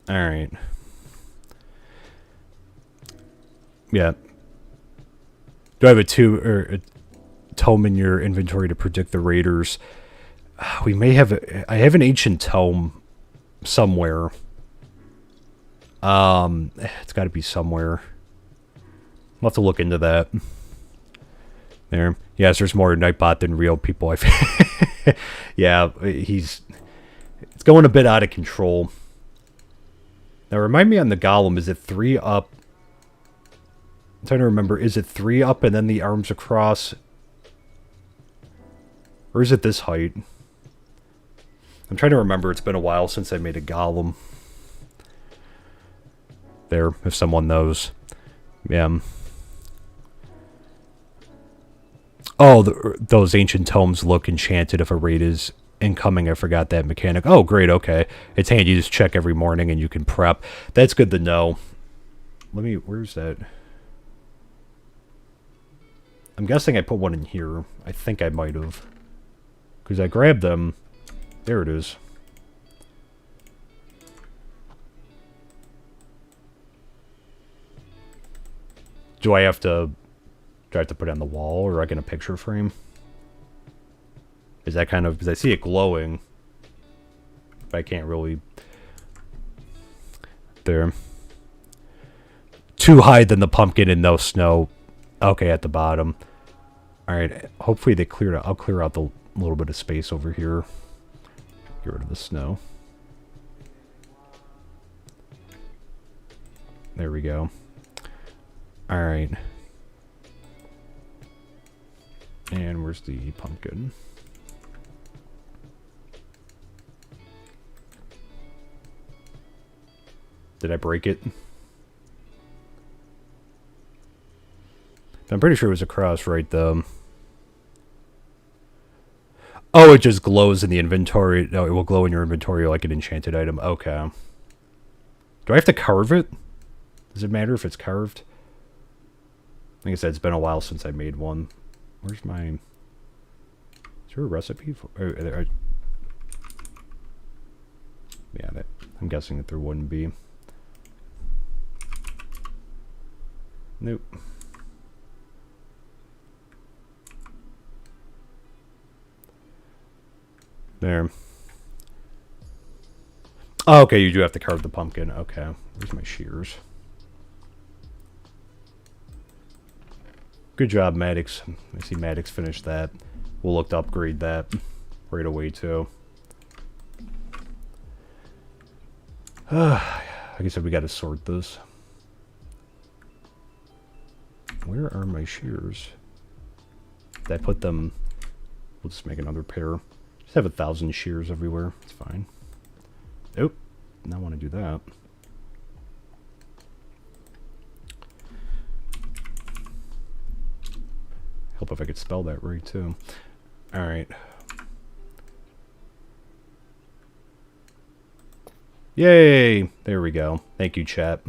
All right. Yeah. Do I have a tome in your inventory to predict the raiders? We may have I have an ancient tome somewhere. It's got to be somewhere. I'll have to look into that. There. Yes, there's more Nightbot than real people. Yeah, it's going a bit out of control. Now, remind me on the golem, is it 3 up? I'm trying to remember. Is it 3 up and then the arms across? Or is it this height? I'm trying to remember. It's been a while since I made a golem. There, if someone knows. Yeah. Oh, those ancient tomes look enchanted if a raid is incoming. I forgot that mechanic. Oh, great, okay. It's handy. You just check every morning and you can prep. That's good to know. Where's that? I'm guessing I put one in here. I think I might have. Because I grabbed them. There it is. Do I have to put it on the wall, or like in a picture frame? Is that kind of... Because I see it glowing. But I can't really... There. Too high than the pumpkin and no snow. Okay, at the bottom. Alright, hopefully they cleared out... I'll clear out the little bit of space over here. Get rid of the snow. There we go. Alright. And where's the pumpkin? Did I break it? I'm pretty sure it was across right though. Oh, it just glows in the inventory. No, it will glow in your inventory like an enchanted item. Okay. Do I have to carve it? Does it matter if it's carved? Like I said, it's been a while since I made one. Where's my... Is there a recipe for... yeah, I'm guessing that there wouldn't be. Nope. There. Oh, okay, you do have to carve the pumpkin. Okay. Where's my shears? Good job, Maddox. I see Maddox finished that. We'll look to upgrade that right away, too. Like I said, we got to sort this. Where are my shears? Did I put them... We'll just make another pair. Just have 1,000 shears everywhere. It's fine. Nope. Not want to do that. Help if I could spell that right, too. Alright. Yay! There we go. Thank you, chat.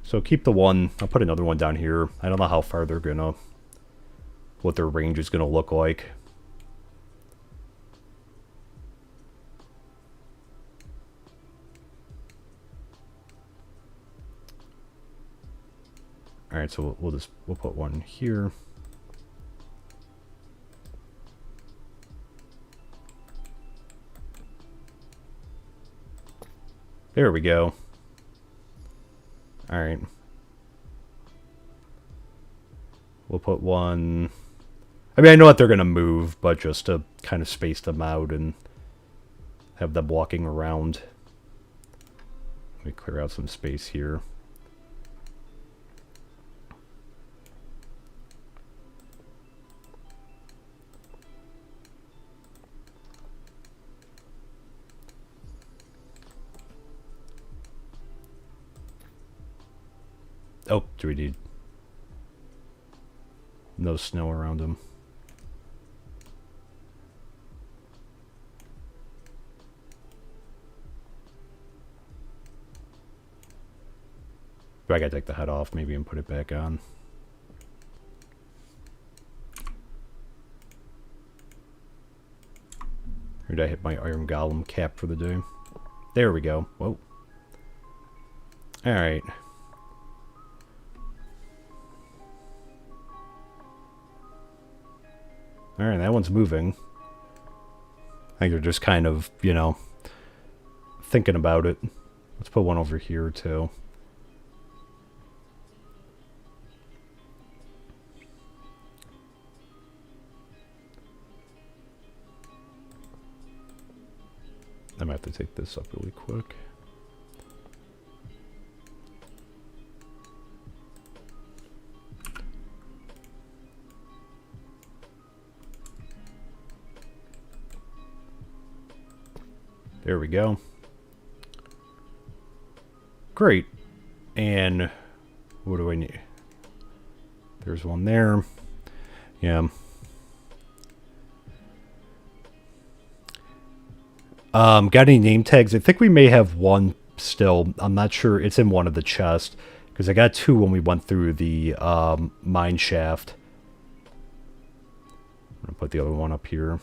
So keep the one. I'll put another one down here. I don't know how far they're gonna... what their range is gonna look like. Alright, so we'll put one here. There we go. Alright. We'll put one... I mean, I know that they're going to move, but just to kind of space them out and have them walking around. Let me clear out some space here. Oh, do we need no snow around them? Do I gotta take the head off maybe and put it back on? Or did I hit my iron golem cap for the day? There we go. Whoa. Alright. Alright, that one's moving. I think they're just kind of, you know, thinking about it. Let's put one over here, too. I might have to take this up really quick. There we go. Great. And what do I need? There's one there. Yeah. Got any name tags? I think we may have one still. I'm not sure. It's in one of the chests. Because I got two when we went through the mine shaft. I'm going to put the other one up here.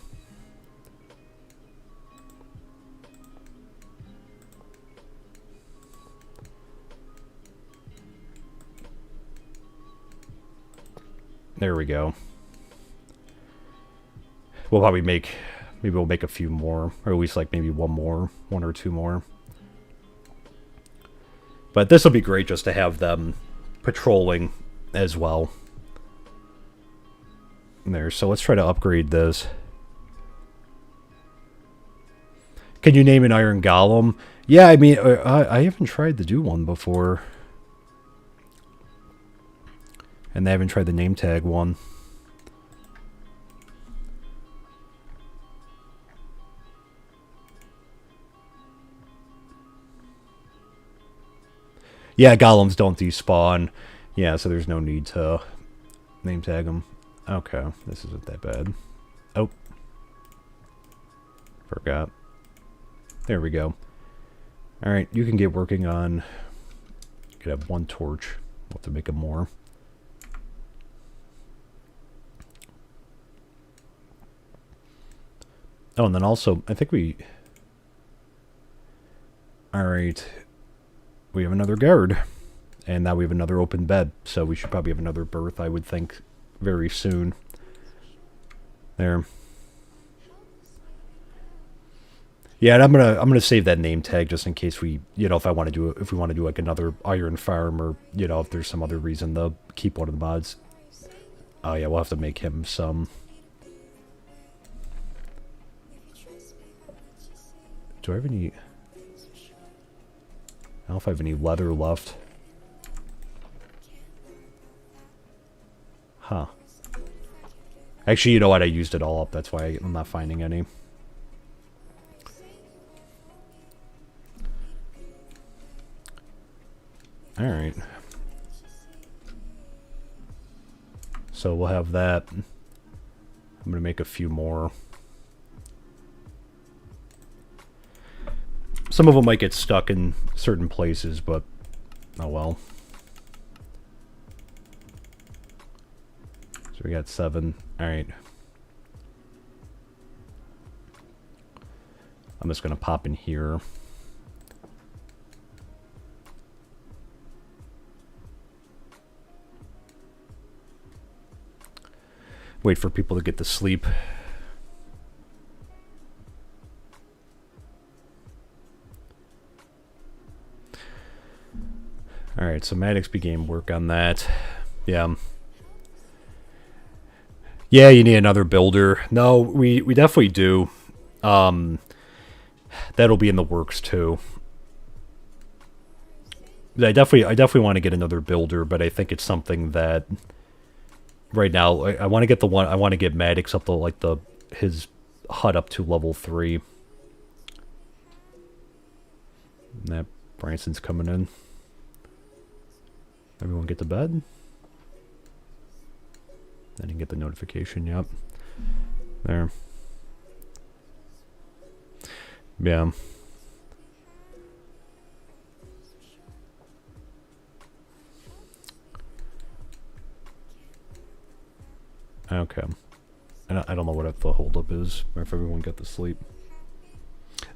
There we go. We'll probably make... Maybe we'll make a few more. Or at least like maybe one more. One or two more. But this will be great just to have them patrolling as well. There. So let's try to upgrade this. Can you name an iron golem? Yeah, I mean, I haven't tried to do one before. And they haven't tried the name tag one. Yeah, golems don't despawn. Yeah, so there's no need to name tag them. Okay, this isn't that bad. Oh. Forgot. There we go. Alright, you can get working on... You could have one torch. have to make it more. Oh, and then also, I think we... Alright. We have another guard. And now we have another open bed. So we should probably have another berth, I would think, very soon. There. Yeah, and I'm gonna save that name tag just in case we, you know, if we want to do like another iron farm, or, you know, if there's some other reason to keep one of the mods. Oh yeah, we'll have to make him some. Do I have any? I don't know if I have any leather left. Huh. Actually, you know what? I used it all up. That's why I'm not finding any. Alright. So we'll have that. I'm going to make a few more. Some of them might get stuck in certain places, but oh well. So we got 7. Alright. I'm just going to pop in here. Wait for people to get to sleep. Alright, so Maddox began work on that. Yeah. Yeah, you need another builder. No, we definitely do. That'll be in the works too. I definitely want to get another builder, but I think it's something that right now I want to get I want to get Maddox up to like his hut up to level 3. And that Branson's coming in. Everyone get to bed? I didn't get the notification, yep. There. Yeah. Okay. I don't know what the holdup is, or if everyone got to sleep.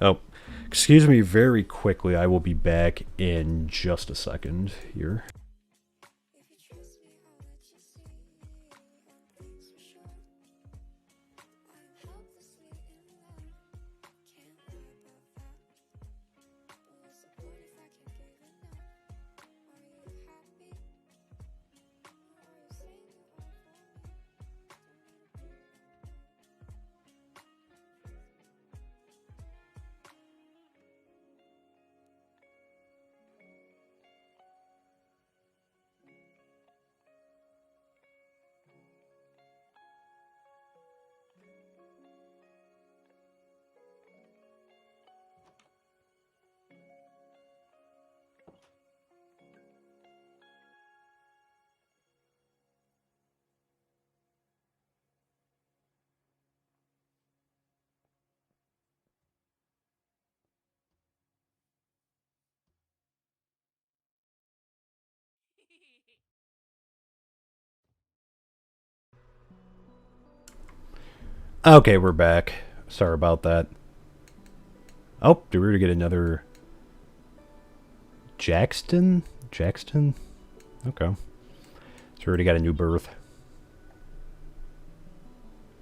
Oh, excuse me very quickly. I will be back in just a second here. Okay, we're back. Sorry about that. Oh, do we get another Jackson? Jackson? Okay. So we already got a new berth.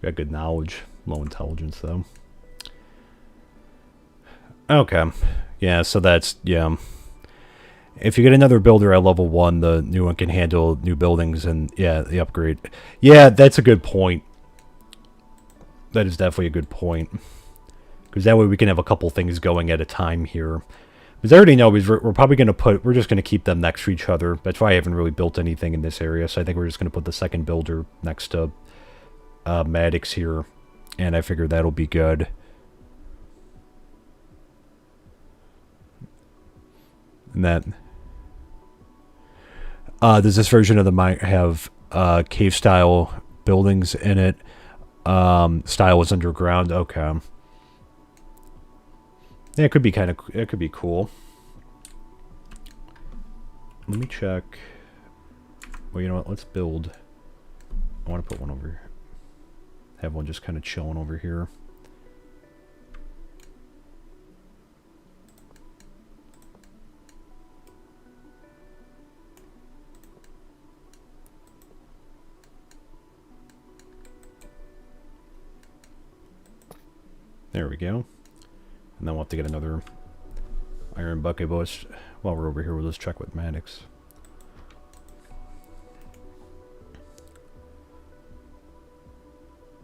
Got good knowledge. Low intelligence, though. Okay. Yeah, so that's... Yeah. If you get another builder at level 1, the new one can handle new buildings and, yeah, the upgrade. Yeah, that's a good point. That is definitely a good point. Because that way we can have a couple things going at a time here. Because I already know we're probably going to we're just going to keep them next to each other. That's why I haven't really built anything in this area. So I think we're just going to put the second builder next to Maddox here. And I figure that'll be good. And that... does this version of the mine have cave-style buildings in it? Style is underground. Okay. Yeah, it could be kind of... It could be cool. Let me check. Well, you know what? Let's build. I want to put one over here. Have one just kind of chilling over here. There we go. And then we'll have to get another iron bucket. But while we're over here, we'll just check with Maddox.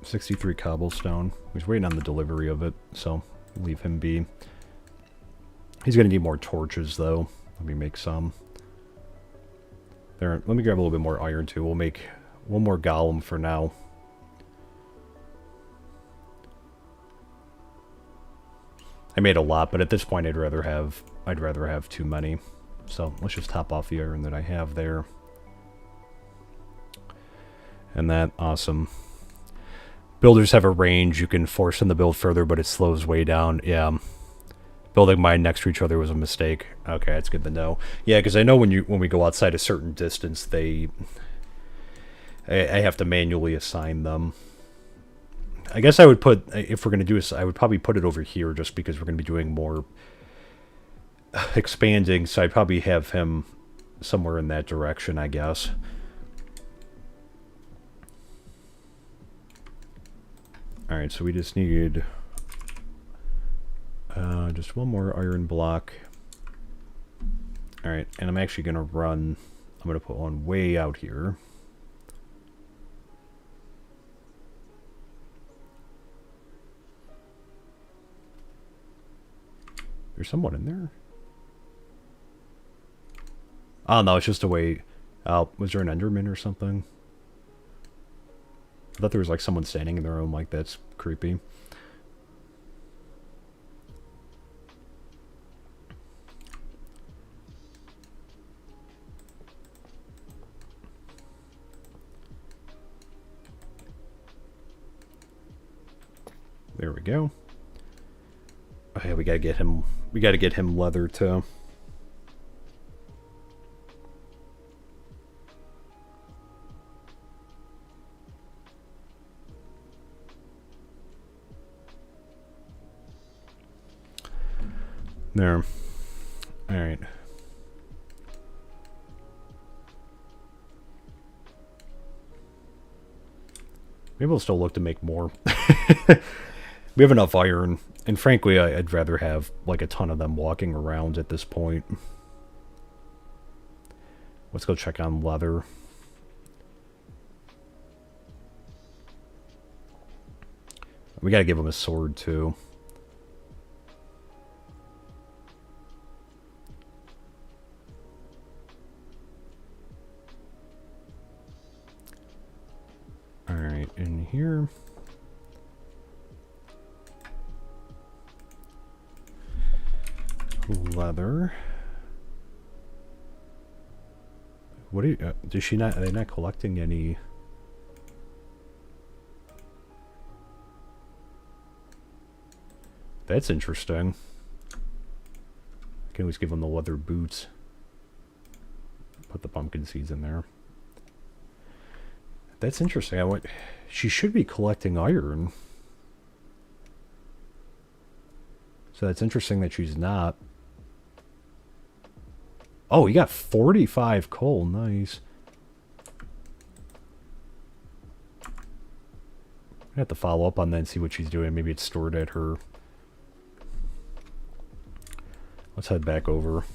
$63 cobblestone. He's waiting on the delivery of it, so leave him be. He's going to need more torches, though. Let me make some. There. Let me grab a little bit more iron, too. We'll make one more golem for now. I made a lot, but at this point I'd rather have too many. So let's just top off the iron that I have there. And that, awesome. Builders have a range. You can force them to build further, but it slows way down. Yeah. Building mine next to each other was a mistake. Okay, that's good to know. Yeah, because I know when we go outside a certain distance, I have to manually assign them. I guess I would put, if we're going to do this, I would probably put it over here just because we're going to be doing more expanding, so I'd probably have him somewhere in that direction, I guess. Alright, so we just need just one more iron block. Alright, and I'm actually going to run, I'm going to put one way out here. There's someone in there? Oh, no, it's just a way out. Was there an Enderman or something? I thought there was like someone standing in their own, like, that's creepy. There we go. Oh yeah, we gotta get him leather too. There. Alright. Maybe we'll still look to make more. We have enough iron. And frankly, I'd rather have like a ton of them walking around at this point. Let's go check on leather. We gotta give him a sword too. Alright, in here. Leather. What are you, does she not, are they not collecting any? That's interesting. I can always give them the leather boots. Put the pumpkin seeds in there. That's interesting. She should be collecting iron. So that's interesting that she's not. Oh, you got 45 coal. Nice. I have to follow up on that and see what she's doing. Maybe it's stored at her. Let's head back over.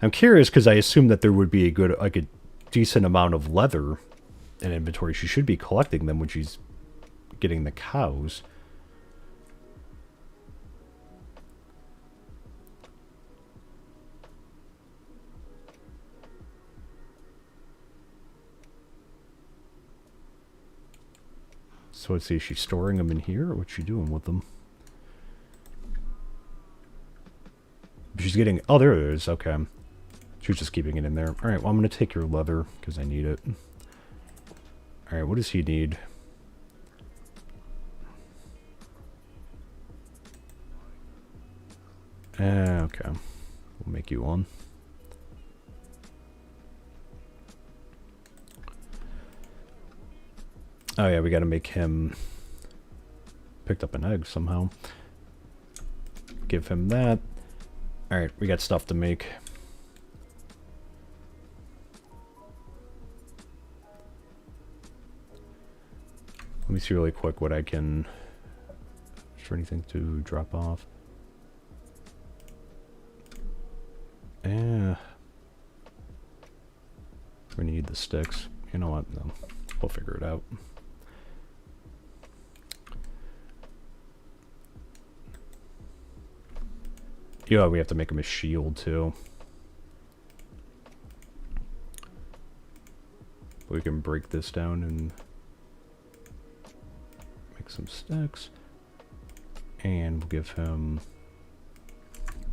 I'm curious because I assume that there would be a good, like a decent amount of leather in inventory. She should be collecting them when she's getting the cows. So let's see, is she storing them in here, or what's she doing with them? She's getting, oh, there it is, okay. She was just keeping it in there. Alright, well, I'm going to take your leather, because I need it. Alright, what does he need? Okay. We'll make you one. Oh yeah, we gotta make him... Picked up an egg somehow. Give him that. Alright, we got stuff to make. Let me see really quick what I can... Is there anything to drop off? Yeah. We need the sticks. You know what? No. We'll figure it out. Yeah, we have to make him a shield too. We can break this down and make some sticks. And we'll give him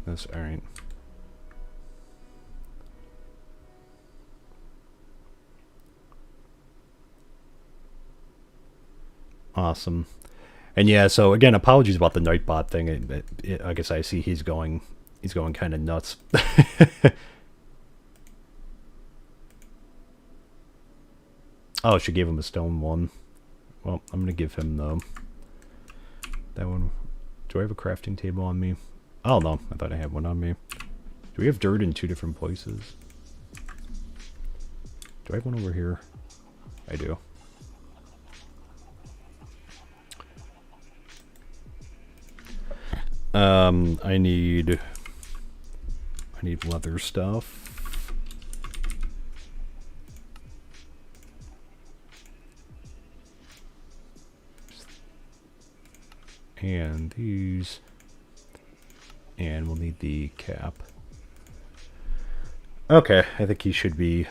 this. Alright. Awesome. And yeah, so again, apologies about the Nightbot thing. I guess I see he's going kind of nuts. Oh, she gave him a stone one. Well, I'm gonna give him that one. Do I have a crafting table on me? Oh no, I thought I had one on me. Do we have dirt in 2 different places? Do I have one over here? I do. I need leather stuff. And these. And we'll need the cap. Okay, I think he should be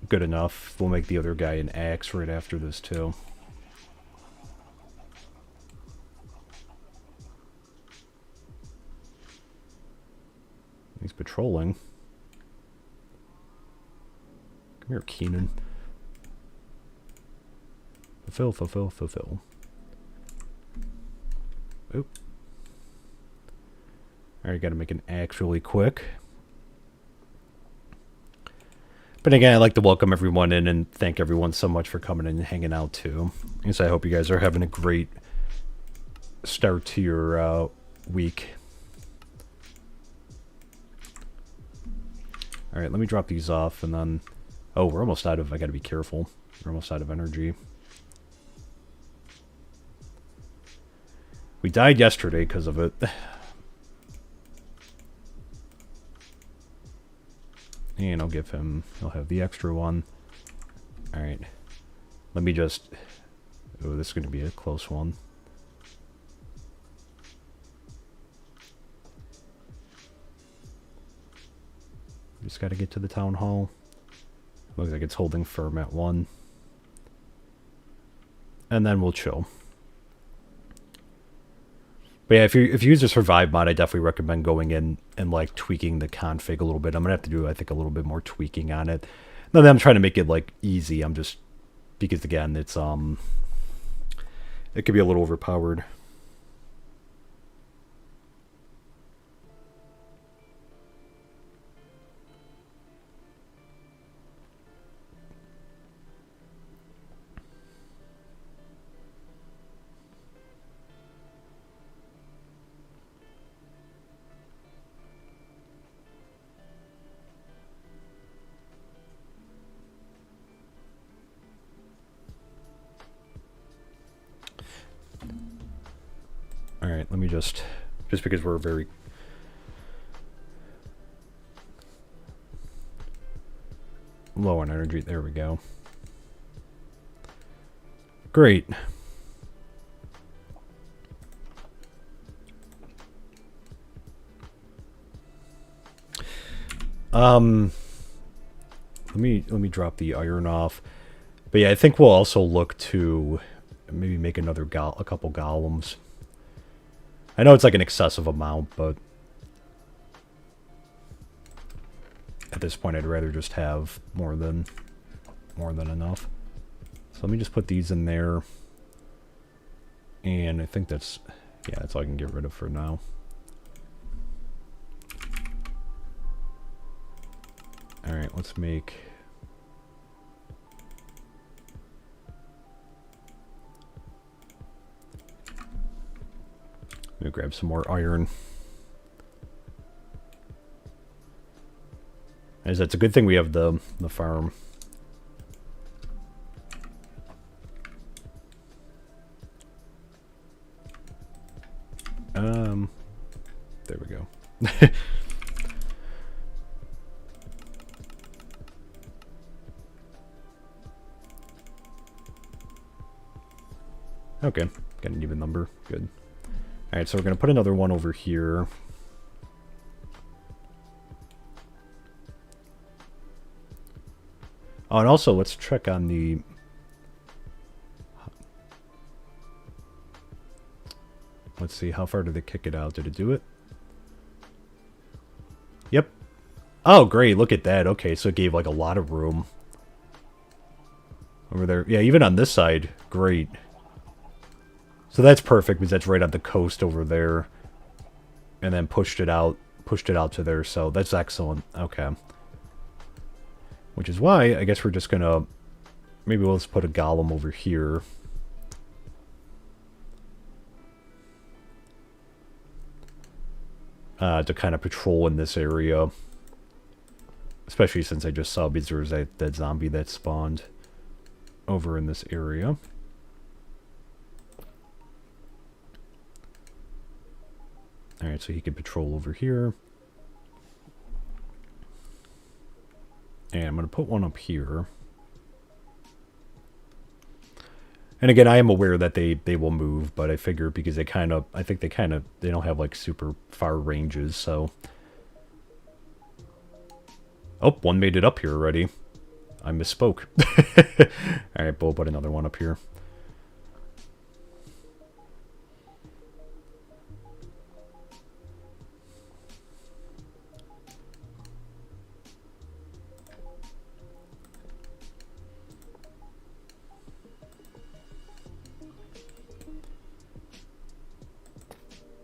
good enough. We'll make the other guy an axe right after this too. He's patrolling. Come here, Keenan. Fulfill. Oop. Alright, gotta make an axe really quick. But again, I'd like to welcome everyone in and thank everyone so much for coming in and hanging out too. So I hope you guys are having a great start to your week. Alright, let me drop these off and then... Oh, we're almost out of... I gotta be careful. We're almost out of energy. We died yesterday because of it. And I'll give him... He'll have the extra one. Alright. Let me just... Oh, this is going to be a close one. Just got to get to the town hall. Looks like it's holding firm at 1. And then we'll chill. But yeah, if you use a survive mod, I definitely recommend going in and like tweaking the config a little bit. I'm gonna have to do, I think, a little bit more tweaking on it. Not that I'm trying to make it like easy. I'm just, because again, it's it could be a little overpowered. Alright, let me just because we're very... low on energy, there we go. Great. Let me drop the iron off. But yeah, I think we'll also look to maybe make a couple golems. I know it's like an excessive amount, but at this point I'd rather just have more than enough. So let me just put these in there. And I think that's all I can get rid of for now. Alright, let's make... gonna grab some more iron. As it's a good thing we have the farm. There we go. Okay, got an even number. Good. Alright, so we're going to put another one over here. Oh, and also, let's check on the... Let's see, how far did they kick it out? Did it do it? Yep. Oh, great, look at that. Okay, so it gave, like, a lot of room. Over there. Yeah, even on this side. Great. So that's perfect, because that's right on the coast over there. And then pushed it out to there, so that's excellent. Okay. Which is why, I guess we're just gonna... Maybe we'll just put a golem over here. To kind of patrol in this area. Especially since I just saw because there was that zombie that spawned over in this area. Alright, so he can patrol over here. And I'm going to put one up here. And again, I am aware that they will move, but I figure because they kind of, I think they don't have like super far ranges, so. Oh, one made it up here already. I misspoke. Alright, we'll put another one up here.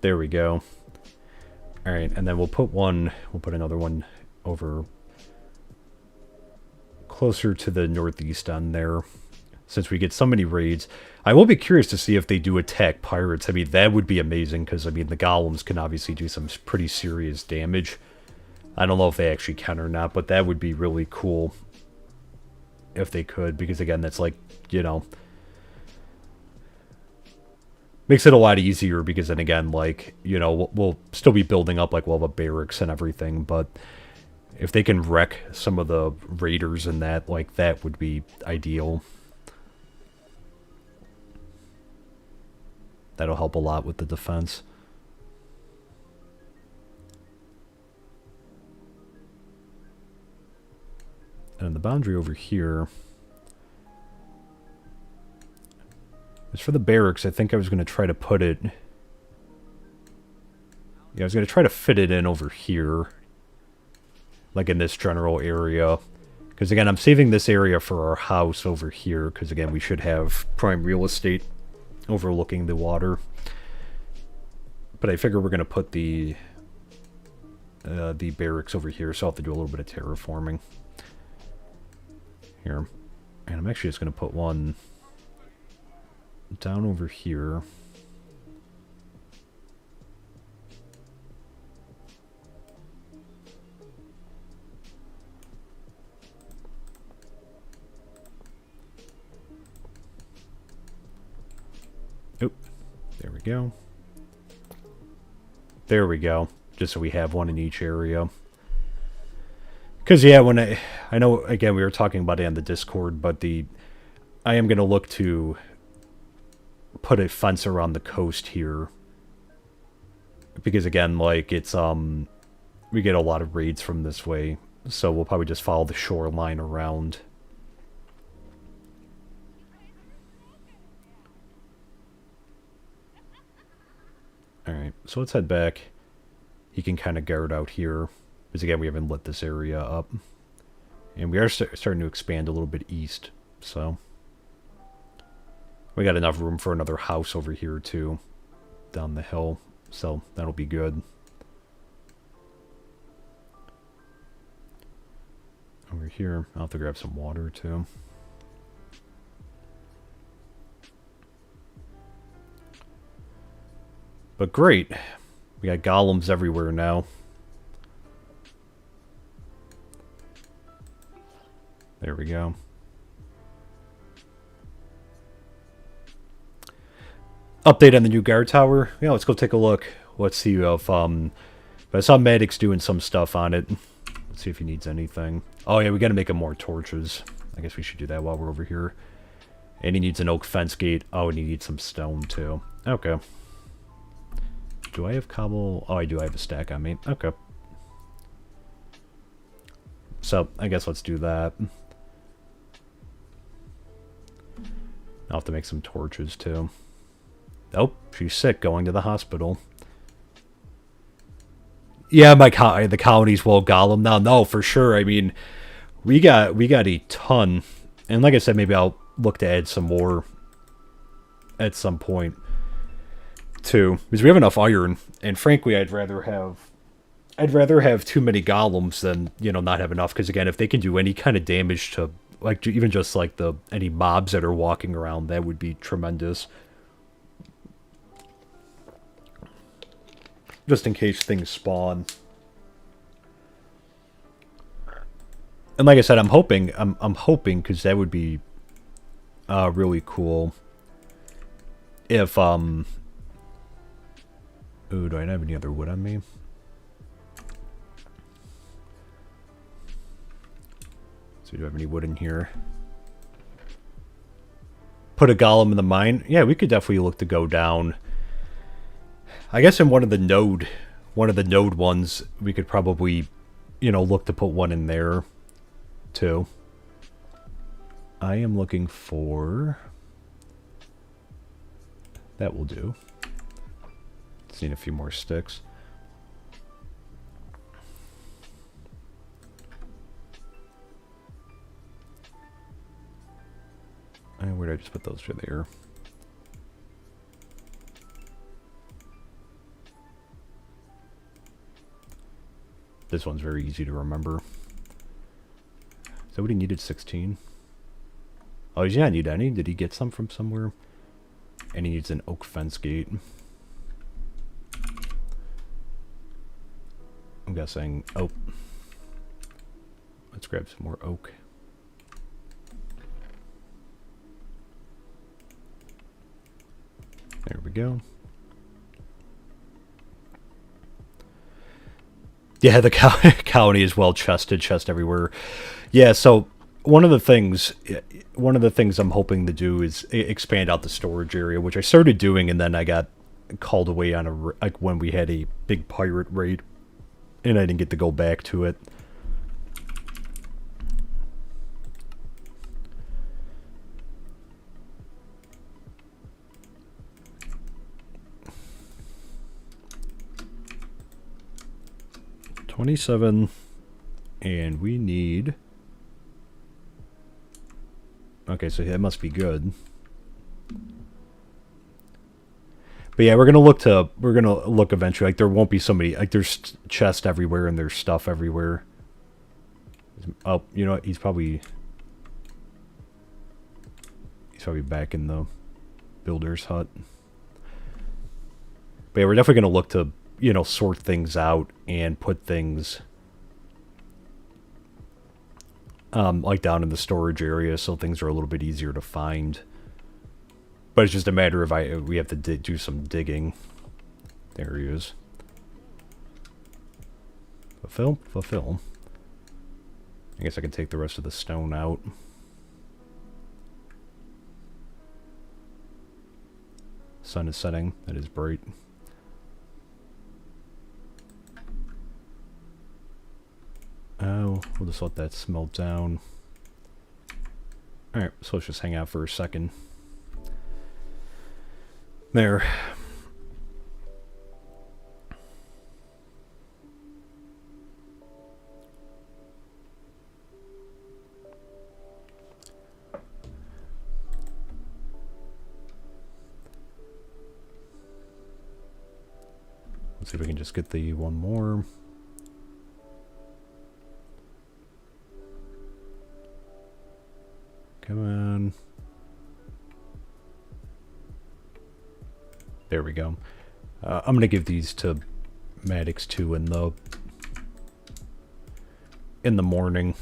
There we go. Alright, and then we'll put another one over closer to the northeast on there. Since we get so many raids. I will be curious to see if they do attack pirates. I mean, that would be amazing, because, I mean, the golems can obviously do some pretty serious damage. I don't know if they actually can or not, but that would be really cool if they could, because, again, that's like, you know... Makes it a lot easier because then again, like, you know, we'll still be building up, like, we'll have a barracks and everything, but if they can wreck some of the raiders and that, like, that would be ideal. That'll help a lot with the defense. And the boundary over here... As for the barracks, I think I was going to try to put it... Yeah, I was going to try to fit it in over here. Like in this general area. Because again, I'm saving this area for our house over here. Because again, we should have prime real estate overlooking the water. But I figure we're going to put the barracks over here. So I'll have to do a little bit of terraforming. Here. And I'm actually just going to put one... down over here. Oh, there we go. There we go. Just so we have one in each area. Because, yeah, when I know, again, we were talking about it on the Discord, but I am going to look to put a fence around the coast here. Because, again, like, it's, we get a lot of raids from this way. So we'll probably just follow the shoreline around. Alright, so let's head back. He can kind of guard out here. Because, again, we haven't lit this area up. And we are starting to expand a little bit east, so... We got enough room for another house over here, too. Down the hill, so that'll be good. Over here, I'll have to grab some water, too. But great. We got golems everywhere now. There we go. Update on the new guard tower. Yeah, let's go take a look. Let's see if but I saw Maddox doing some stuff on it. Let's see if he needs anything. Oh yeah, we gotta make him more torches. I guess we should do that while we're over here. And he needs an oak fence gate. Oh, and he needs some stone too. Okay. Do I have cobble? Oh, I do. I have a stack on me. Okay. So, I guess let's do that. I'll have to make some torches too. Oh, she's sick, going to the hospital. Yeah, the colonies will golem now. No, for sure. I mean, we got a ton. And like I said, maybe I'll look to add some more at some point too, because we have enough iron, and frankly I'd rather have too many golems than, you know, not have enough, because again, if they can do any kind of damage to, like, even just like any mobs that are walking around, that would be tremendous. Just in case things spawn. And like I said, I'm hoping because that would be really cool if ooh, do I have any other wood on me? So do I have any wood in here? Put a golem in the mine? Yeah, we could definitely look to go down. I guess in one of the node ones, we could probably, you know, look to put one in there too. I am looking for... That will do. Just need a few more sticks. And where did I just put those for there? This one's very easy to remember. Is that what he needed? 16? Oh, he did not need any. Did he get some from somewhere? And he needs an oak fence gate. I'm guessing... Oh. Let's grab some more oak. There we go. Yeah, the colony is well chested, chest everywhere. Yeah, so one of the things I'm hoping to do is expand out the storage area, which I started doing, and then I got called away on like when we had a big pirate raid, and I didn't get to go back to it. $27, and we need... Okay, so that must be good. But yeah, we're gonna look eventually. Like, there won't be so many. Like, there's chests everywhere and there's stuff everywhere. Oh, you know what? He's probably back in the builder's hut. But yeah, we're definitely gonna look to, you know, sort things out and put things like down in the storage area, so things are a little bit easier to find. But it's just a matter of we have to do some digging. There he is. Fulfill. I guess I can take the rest of the stone out. Sun is setting. That is bright. Oh, we'll just let that smelt down. Alright, so let's just hang out for a second. There. Let's see if we can just get the one more. Come on. There we go. I'm gonna give these to Maddox too in the morning.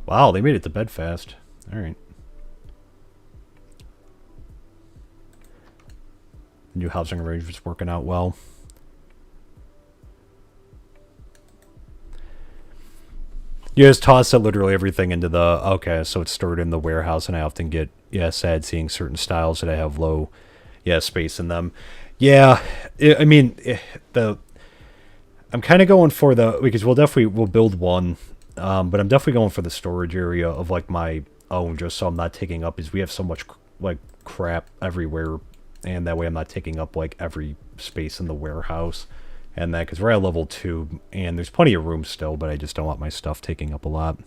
Wow, they made it to bed fast. All right. New housing arrangements working out well. You just toss it literally everything into the... Okay, so it's stored in the warehouse, and I often get, sad seeing certain styles that I have low, space in them. Yeah, I mean, I'm kind of going for the... Because we'll build one, but I'm definitely going for the storage area of, like, my own, just so I'm not taking up... Because we have so much, like, crap everywhere, and that way I'm not taking up, like, every space in the warehouse. And that, because we're at level 2, and there's plenty of room still, but I just don't want my stuff taking up a lot.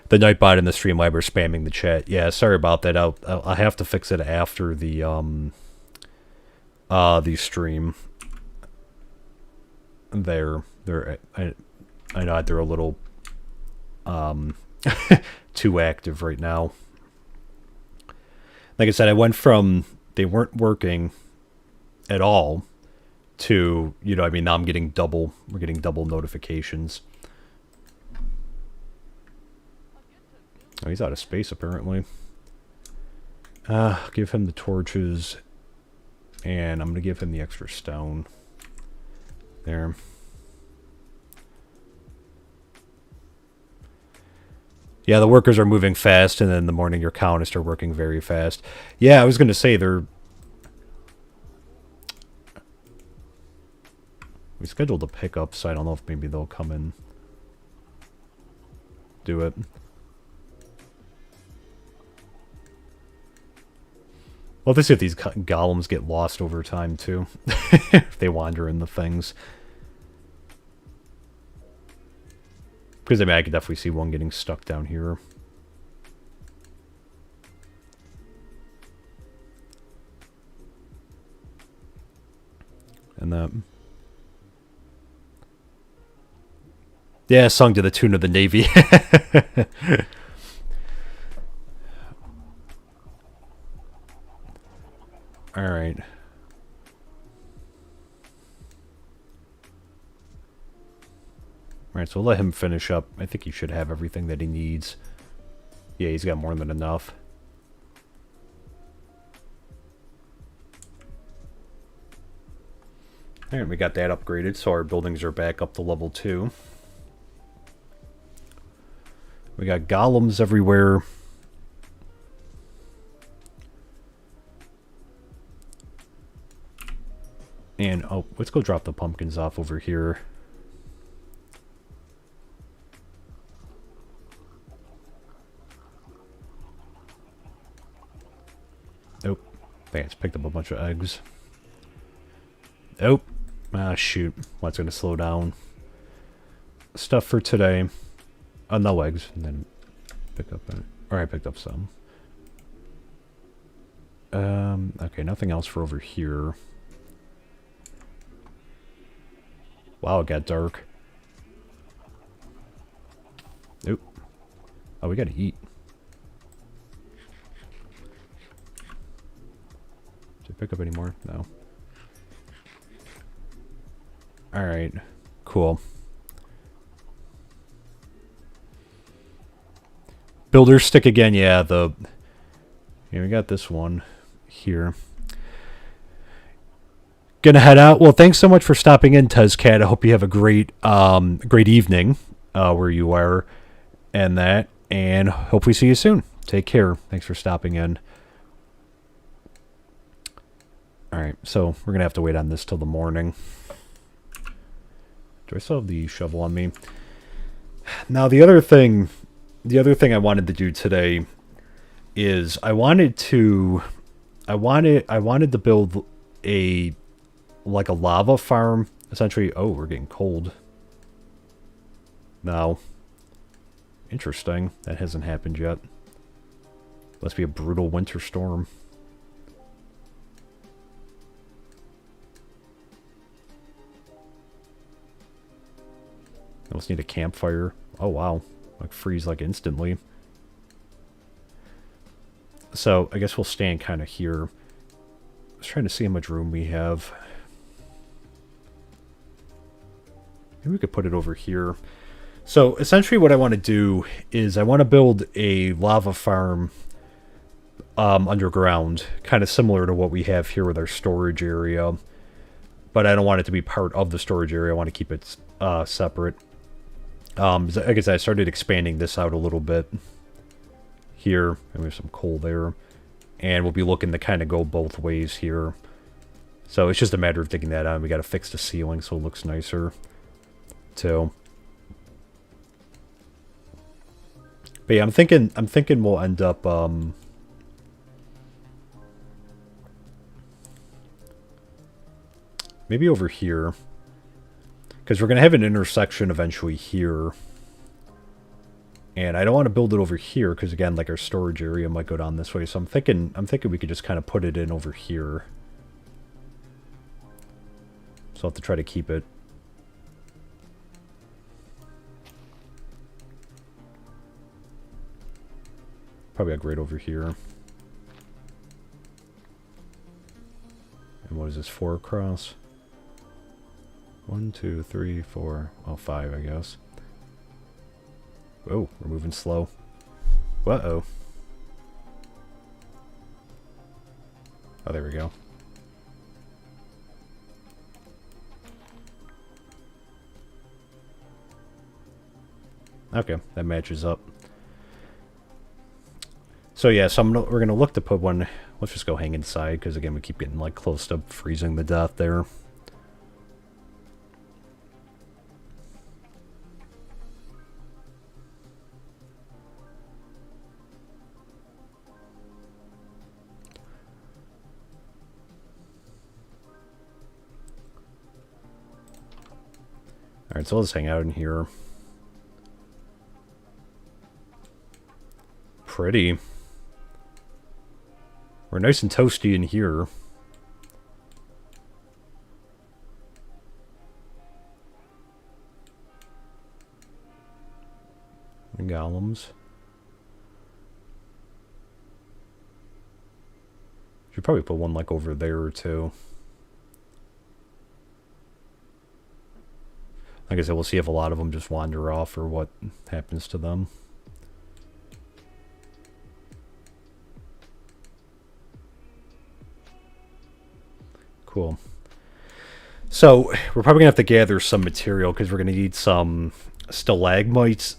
The Nightbot and the Streamlab are spamming the chat. Yeah, sorry about that. I'll have to fix it after the stream. They're I know they're a little too active right now. Like I said, I went from they weren't working at all to, now I'm getting we're getting double notifications. Oh, he's out of space apparently. Give him the torches, and I'm gonna give him the extra stone. There. Yeah, the workers are moving fast, and then in the morning your colonists are working very fast. Yeah, I was gonna say we scheduled a pickup, so I don't know if maybe they'll come and do it. Well, let's see if these golems get lost over time, too. If they wander in the things. Because, I could definitely see one getting stuck down here. And that... Yeah, sung to the tune of the Navy. Alright. Alright, so we'll let him finish up. I think he should have everything that he needs. Yeah, he's got more than enough. Alright, we got that upgraded, so our buildings are back up to level 2. We got golems everywhere. And, oh, let's go drop the pumpkins off over here. Nope. I think I just picked up a bunch of eggs. Nope. Ah, shoot. What's going to slow down? Stuff for today. No eggs. And then pick up... Or I picked up some. Okay, nothing else for over here. Wow, it got dark. Nope. Oh, we gotta eat. Did I pick up any more? No. Alright. Cool. Builder stick again, yeah, we got this one here. Gonna head out. Well, thanks so much for stopping in, Tezcat. I hope you have a great great evening where you are and that, and hope we see you soon. Take care. Thanks for stopping in. Alright, so we're gonna have to wait on this till the morning. Do I still have the shovel on me? Now the other thing I wanted to do today is I wanted to build a lava farm, essentially. Oh, we're getting cold now. Interesting. That hasn't happened yet. Must be a brutal winter storm. I just need a campfire. Oh wow, like freeze like instantly. So I guess we'll stand kind of here. I was trying to see how much room we have. Maybe we could put it over here. So essentially what I want to do is I want to build a lava farm underground, kind of similar to what we have here with our storage area. But I don't want it to be part of the storage area. I want to keep it separate. Like I said, I started expanding this out a little bit here. And we have some coal there. And we'll be looking to kind of go both ways here. So it's just a matter of digging that out. We got to fix the ceiling so it looks nicer too. But yeah, I'm thinking we'll end up maybe over here. Because we're going to have an intersection eventually here. And I don't want to build it over here because again, like our storage area might go down this way. So I'm thinking we could just kind of put it in over here. So I'll have to try to keep it. Probably like right over here. And what is this, 4 across? 1, 2, 3, 4, well, 5, I guess. Oh, we're moving slow. Uh-oh. Oh, there we go. Okay, that matches up. So yeah, so we're going to look to put one... Let's just go hang inside, because again, we keep getting like close to freezing to death there. Alright, so let's hang out in here. Pretty. We're nice and toasty in here. And golems. Should probably put one like over there or two. Like I said, we'll see if a lot of them just wander off or what happens to them. Cool. So, we're probably going to have to gather some material because we're going to need some stalagmites.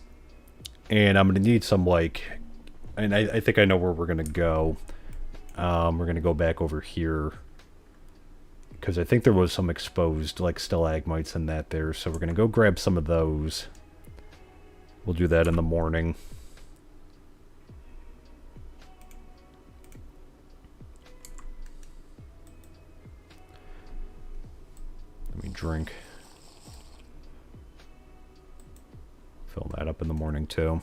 And I'm going to need some, like... And I think I know where we're going to go. We're going to go back over here. Because I think there was some exposed, like, stalagmites and that there. So we're going to go grab some of those. We'll do that in the morning. Let me drink. Fill that up in the morning, too.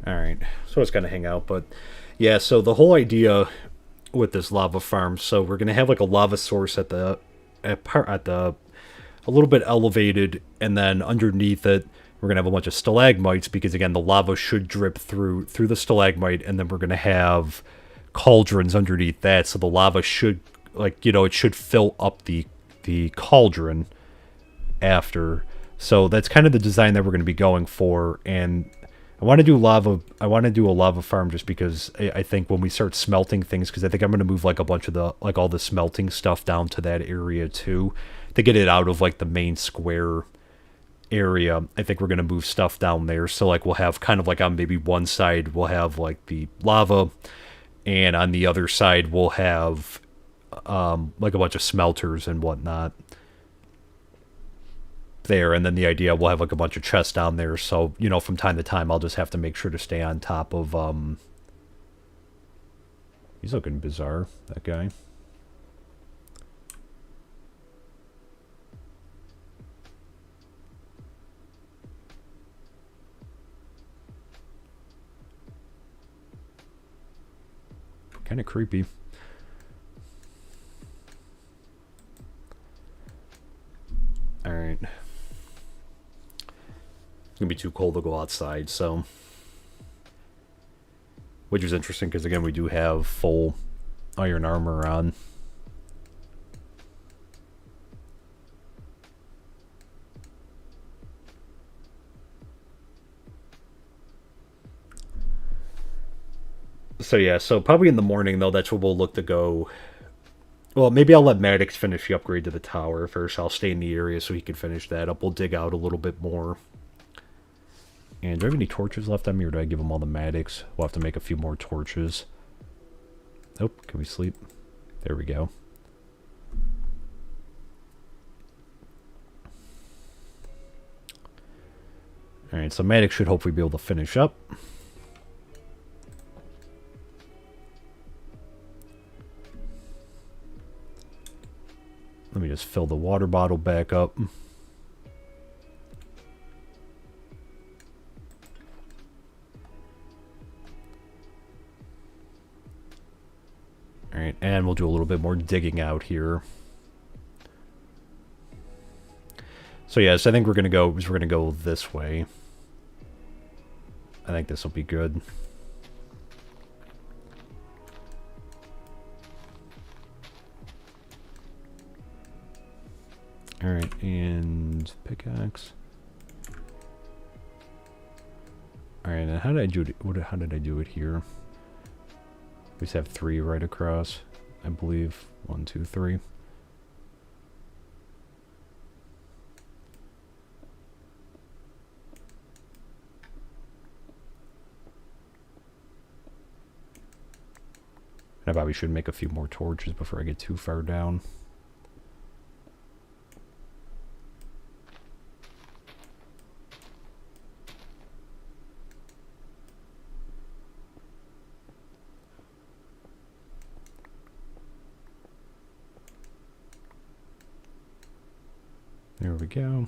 Alright, so it's going to hang out, but yeah, so the whole idea with this lava farm, so we're going to have like a lava source at the a little bit elevated, and then underneath it we're going to have a bunch of stalagmites because again the lava should drip through the stalagmite, and then we're going to have cauldrons underneath that, so the lava should, like, you know, it should fill up the cauldron after. So that's kind of the design that we're going to be going for. And I want to do a lava farm just because I think when we start smelting things, because I think I'm going to move like a bunch of all the smelting stuff down to that area too, to get it out of like the main square area. I think we're going to move stuff down there. So like we'll have kind of like on maybe one side we'll have like the lava, and on the other side we'll have like a bunch of smelters and whatnot there, and then the idea we'll have like a bunch of chests down there, so you know from time to time I'll just have to make sure to stay on top of he's looking bizarre, that guy. Kind of creepy. gonna be too cold to go outside, so. Which is interesting because, again, we do have full iron armor on. So yeah, so probably in the morning, though, that's where we'll look to go. Well, maybe I'll let Maddox finish the upgrade to the tower first. I'll stay in the area so he can finish that up. We'll dig out a little bit more. And do I have any torches left on me, or do I give them all to Maddox? We'll have to make a few more torches. Oh, can we sleep? There we go. Alright, so Maddox should hopefully be able to finish up. Let me just fill the water bottle back up. Alright, and we'll do a little bit more digging out here. So yes, I think we're gonna go this way. I think this will be good. Alright, and pickaxe. Alright, and how did I do it? How did I do it here? We just have 3 right across, I believe. 1, 2, 3. I probably should make a few more torches before I get too far down. There we go.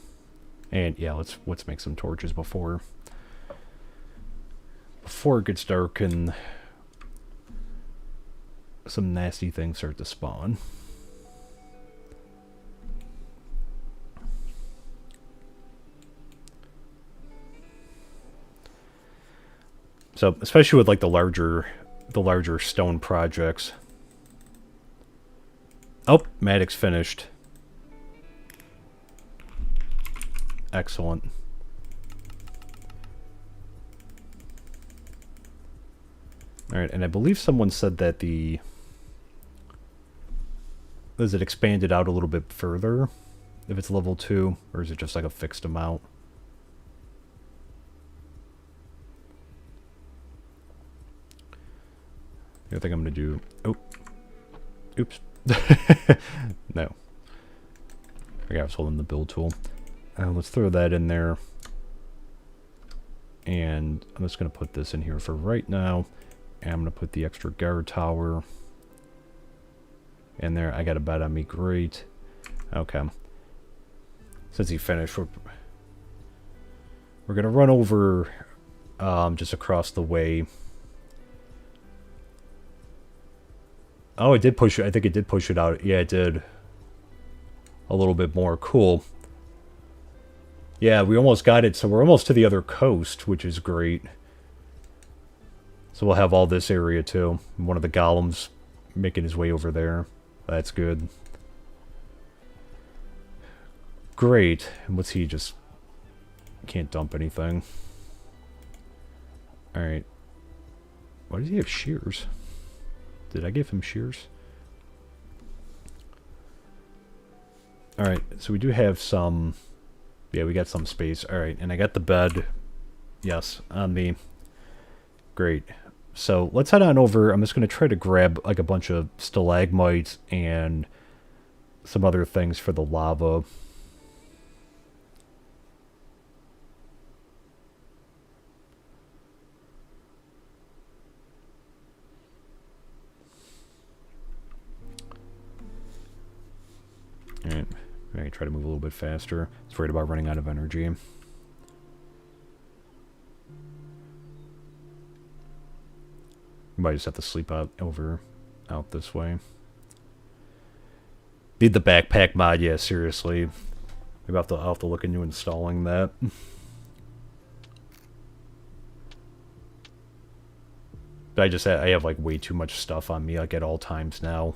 And yeah, let's make some torches before it gets dark and some nasty things start to spawn. So, especially with like the larger stone projects. Oh, Maddox finished. Excellent. Alright, and I believe someone said that is it expanded out a little bit further if it's level 2, or is it just like a fixed amount? I think I'm gonna do... Oh. Oops. No. I was holding the build tool. Let's throw that in there. And I'm just going to put this in here for right now. And I'm going to put the extra guard tower in there. I got a bed on me. Great. Okay. Since he finished, we're going to run over just across the way. Oh, it did push it. I think it did push it out. Yeah, it did. A little bit more. Cool. Yeah, we almost got it, so we're almost to the other coast, which is great. So we'll have all this area too. One of the golems making his way over there. That's good. Great. And what's he just... Can't dump anything. Alright. Why does he have shears? Did I give him shears? Alright, so we do have some... Yeah, we got some space. Alright, and I got the bed. Yes, on me. Great. So, let's head on over. I'm just going to try to grab, like, a bunch of stalagmites and some other things for the lava. Alright. I try to move a little bit faster. I was worried about running out of energy. We might just have to sleep out this way. Need the backpack mod, yeah, seriously. Maybe I'll have to look into installing that. But I have like way too much stuff on me like at all times now.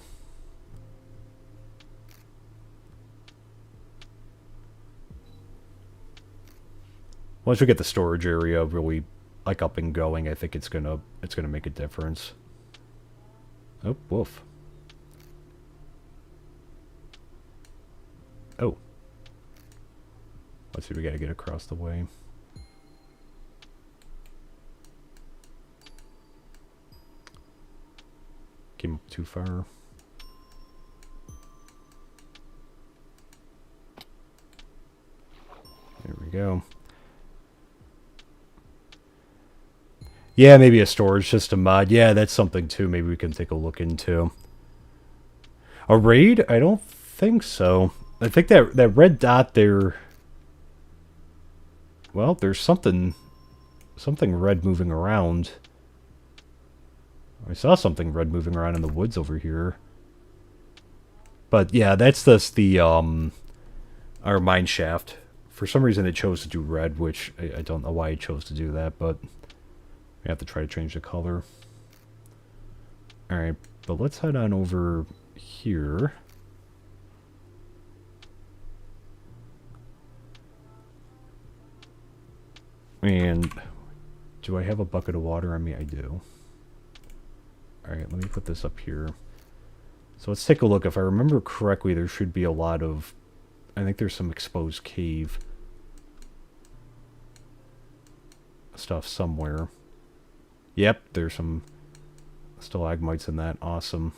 Once we get the storage area really like up and going, I think it's gonna make a difference. Oh, woof. Oh. Let's see, we gotta get across the way. Came up too far. There we go. Yeah, maybe a storage system mod. Yeah, that's something too. Maybe we can take a look into. A raid? I don't think so. I think that red dot there. Well, there's something red moving around. I saw something red moving around in the woods over here. But yeah, that's our mine shaft. For some reason it chose to do red, which I don't know why it chose to do that, but we have to try to change the color. Alright, but let's head on over here. And do I have a bucket of water on me? I do. Alright, let me put this up here. So let's take a look. If I remember correctly, there should be a lot of... I think there's some exposed cave stuff somewhere. Yep, there's some stalagmites in that. Awesome.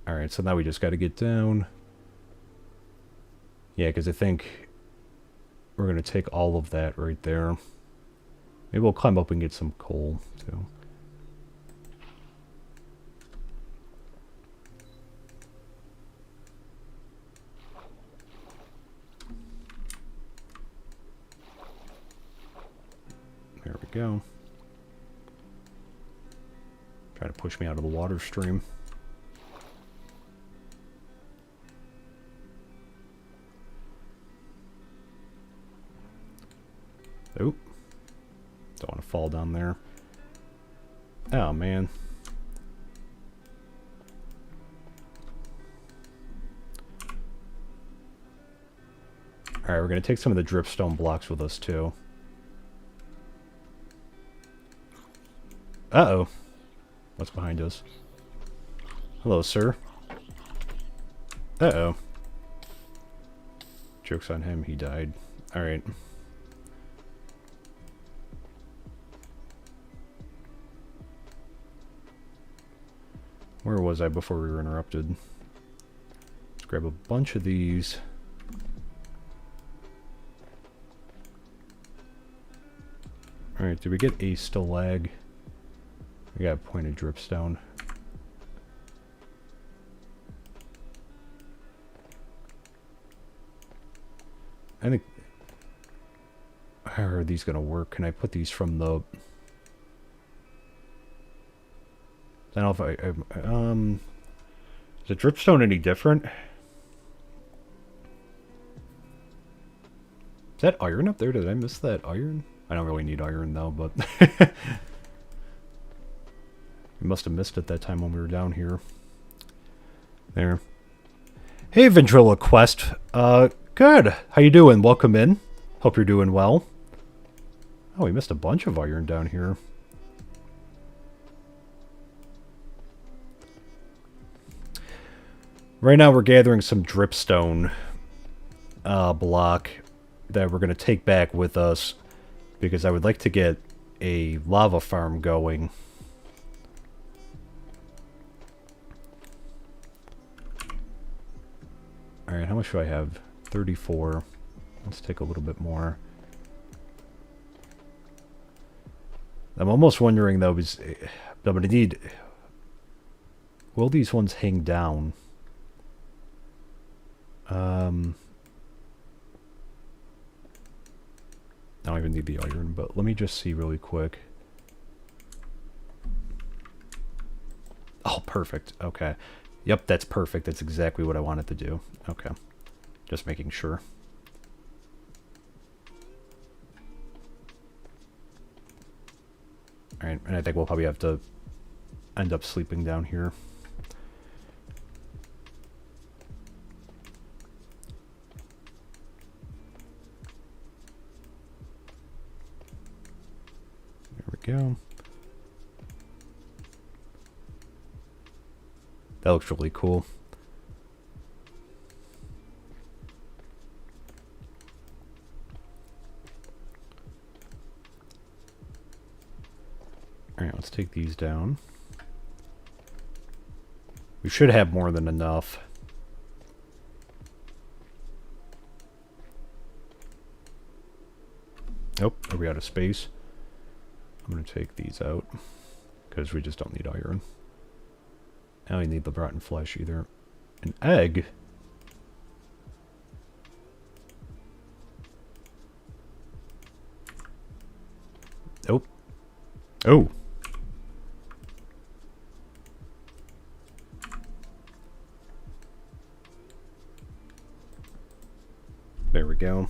Alright, so now we just got to get down. Yeah, because I think we're going to take all of that right there. Maybe we'll climb up and get some coal, too. There we go. Try to push me out of the water stream. Oop. Don't want to fall down there. Oh, man. Alright, we're going to take some of the dripstone blocks with us, too. Uh-oh. What's behind us? Hello, sir. Uh-oh. Joke's on him, he died. Alright. Where was I before we were interrupted? Let's grab a bunch of these. Alright, did we get a stalag? We got a pointed dripstone. I think... How are these going to work? Can I put these from the... I don't know if is the dripstone any different? Is that iron up there? Did I miss that iron? I don't really need iron though, but we must have missed it that time when we were down here. There. Hey, Ventriloquist. Good. How you doing? Welcome in. Hope you're doing well. Oh, we missed a bunch of iron down here. Right now we're gathering some dripstone block that we're going to take back with us because I would like to get a lava farm going. Alright, how much do I have? 34. Let's take a little bit more. I'm almost wondering though, is I'm going to need... Will these ones hang down? I don't even need the iron, but let me just see really quick. Oh, perfect. Okay. Yep, that's perfect. That's exactly what I wanted to do. Okay. Just making sure. Alright, and I think we'll probably have to end up sleeping down here. There we go. That looks really cool. Alright, let's take these down. We should have more than enough. Nope, are we out of space? I'm going to take these out, because we just don't need iron. I don't need the rotten flesh either. An egg? Nope. Oh! There we go.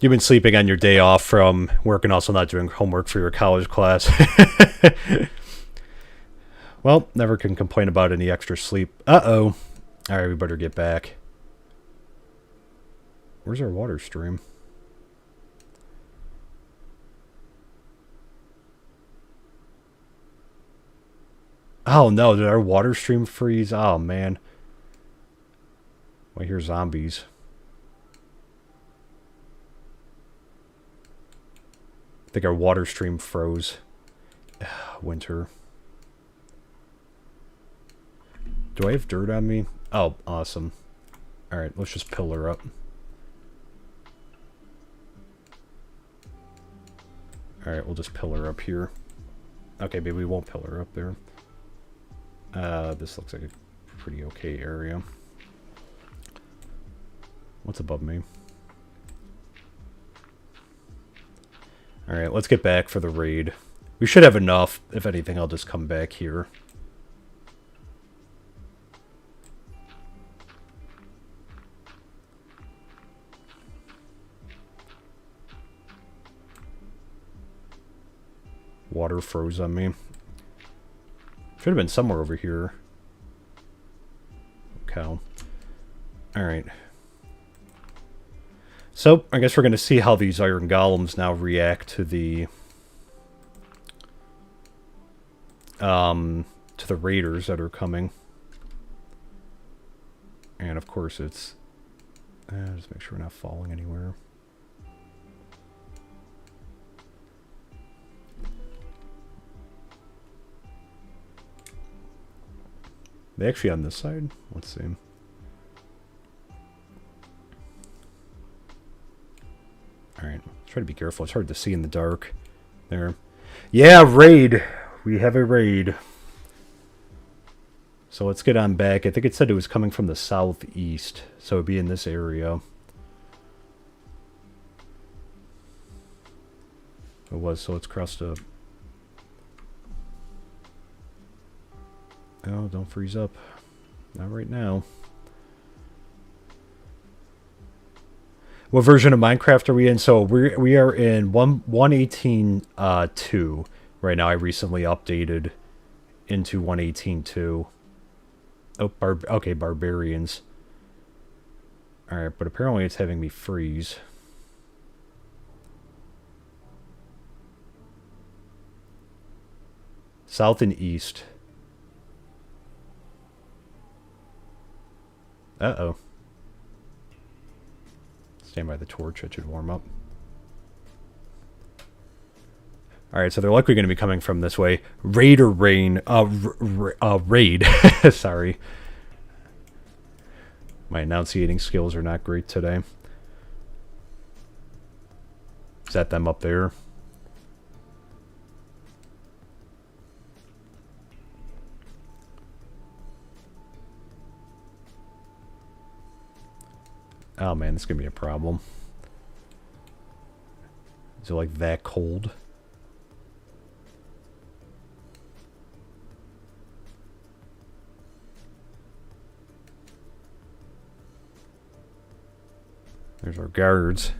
You've been sleeping on your day off from work and also not doing homework for your college class. Well, never can complain about any extra sleep. Uh-oh. Alright, we better get back. Where's our water stream? Oh no, did our water stream freeze? Oh man. I hear zombies. I think our water stream froze. Winter. Do I have dirt on me? Oh, awesome. Alright, let's just pillar up. Alright, we'll just pillar up here. Okay, maybe we won't pillar up there. This looks like a pretty okay area. What's above me? Alright, let's get back for the raid. We should have enough. If anything, I'll just come back here. Water froze on me. Should have been somewhere over here. Cow. Alright. So, I guess we're going to see how these iron golems now react to the raiders that are coming. And of course it's... just make sure we're not falling anywhere. They actually on this side? Let's see. Alright, try to be careful. It's hard to see in the dark. There. Yeah, raid! We have a raid. So let's get on back. I think it said it was coming from the southeast. So it'd be in this area. It was, so let's cross the... Oh, don't freeze up. Not right now. What version of Minecraft are we in? So we are in 1.18.2 right now. I recently updated into 1.18.2. Oh, okay, barbarians. Alright, but apparently it's having me freeze. South and east. Uh-oh. Stand by the torch, it should warm up. Alright, so they're likely going to be coming from this way. Raid or rain. Raid. Sorry. My enunciating skills are not great today. Is that them up there? Oh man, this is going to be a problem. Is it like that cold? There's our guards.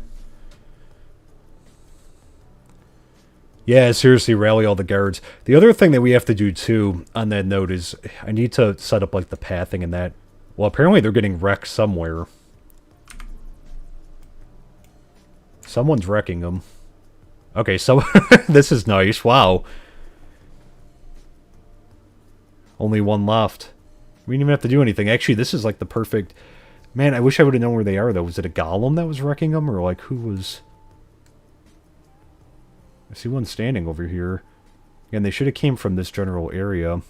Yeah, seriously, rally all the guards. The other thing that we have to do, too, on that note is I need to set up, like, the pathing and that. Well, apparently they're getting wrecked somewhere. Someone's wrecking them. Okay, so this is nice. Wow. Only one left. We didn't even have to do anything. Actually, this is, like, the perfect... Man, I wish I would have known where they are, though. Was it a golem that was wrecking them? Or, like, who was... I see one standing over here. Again, they should have came from this general area.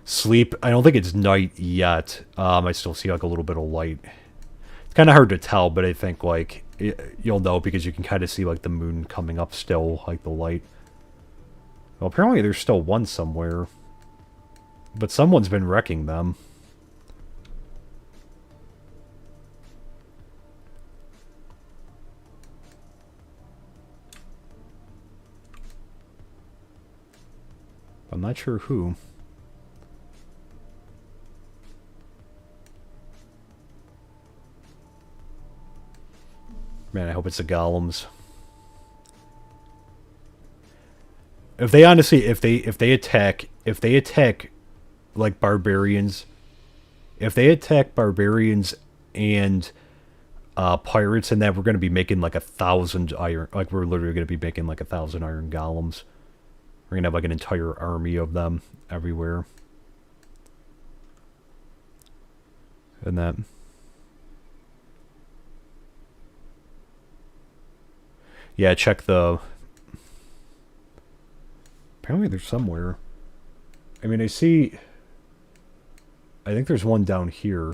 Sleep. I don't think it's night yet. I still see like a little bit of light. It's kind of hard to tell, but I think like you'll know because you can kind of see like the moon coming up still, like the light. Well, apparently there's still one somewhere. But someone's been wrecking them. I'm not sure who. Man, I hope it's the golems. If they honestly, if they attack like barbarians, if they attack barbarians and pirates and that, we're going to be making like 1,000 iron, like we're literally going to be making like 1,000 iron golems. We're going to have like an entire army of them everywhere. And that. Yeah, check the... Apparently there's somewhere. I mean, I see... I think there's one down here.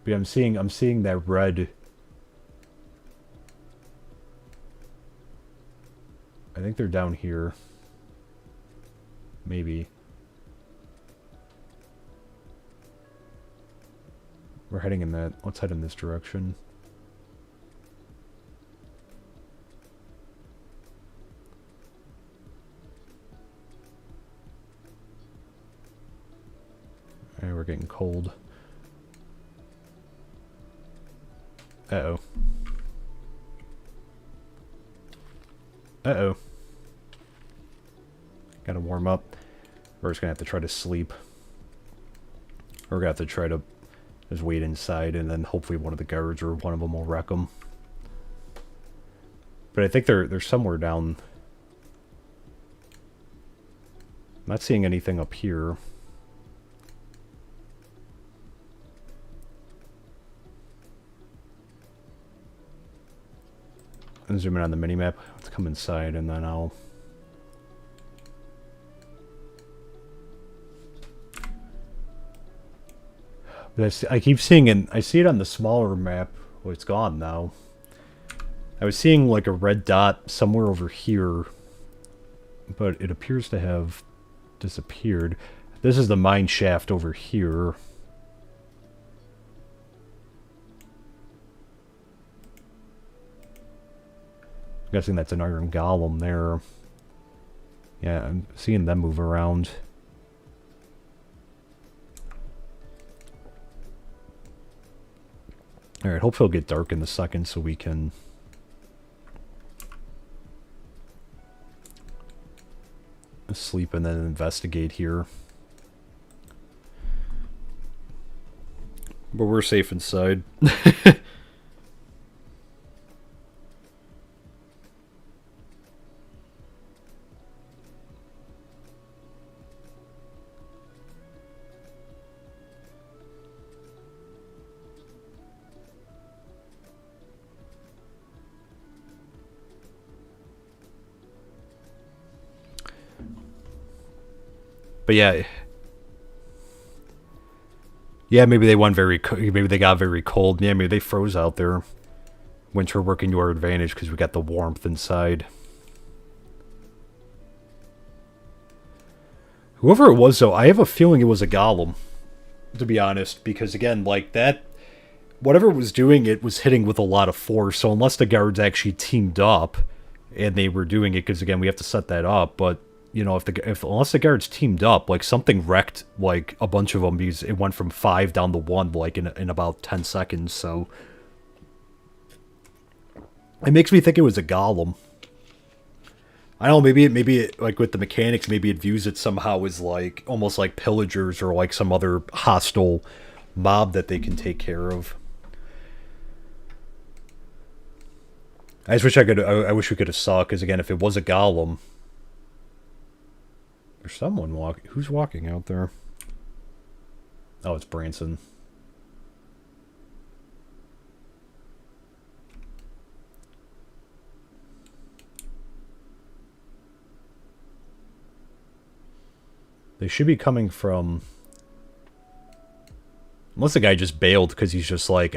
But I'm seeing that red... I think they're down here. Maybe. We're heading in that... Let's head in this direction. Alright, we're getting cold. Uh-oh. Uh-oh. Gotta warm up. We're just gonna have to try to sleep. We're gonna have to try to just wait inside, and then hopefully one of the guards or one of them will wreck them. But I think they're somewhere down. I'm not seeing anything up here. And zoom in on the minimap. Let's come inside and then I'll... But I keep seeing it. I see it on the smaller map. Oh, it's gone now. I was seeing like a red dot somewhere over here, but it appears to have disappeared. This is the mine shaft over here. I'm guessing that's an iron golem there. Yeah, I'm seeing them move around. Alright, hopefully it'll get dark in a second so we can... sleep and then investigate here. But we're safe inside. But yeah, maybe they went maybe they got very cold. Yeah, maybe they froze out there. Winter working to our advantage because we got the warmth inside. Whoever it was, though, I have a feeling it was a golem, to be honest, because again, like that, whatever it was doing, it was hitting with a lot of force. So unless the guards actually teamed up and they were doing it, because again, we have to set that up, but. You know, unless the guards teamed up, like something wrecked like a bunch of them because it went from 5 down to 1 like in about 10 seconds. So It makes me think it was a golem. I don't know, maybe it, like with the mechanics, maybe it views it somehow as like almost like pillagers or like some other hostile mob that they can take care of. I just wish I wish we could have saw, because again, if it was a golem, there's someone walking. Who's walking out there? Oh, it's Branson. They should be coming from... Unless the guy just bailed because he's just like,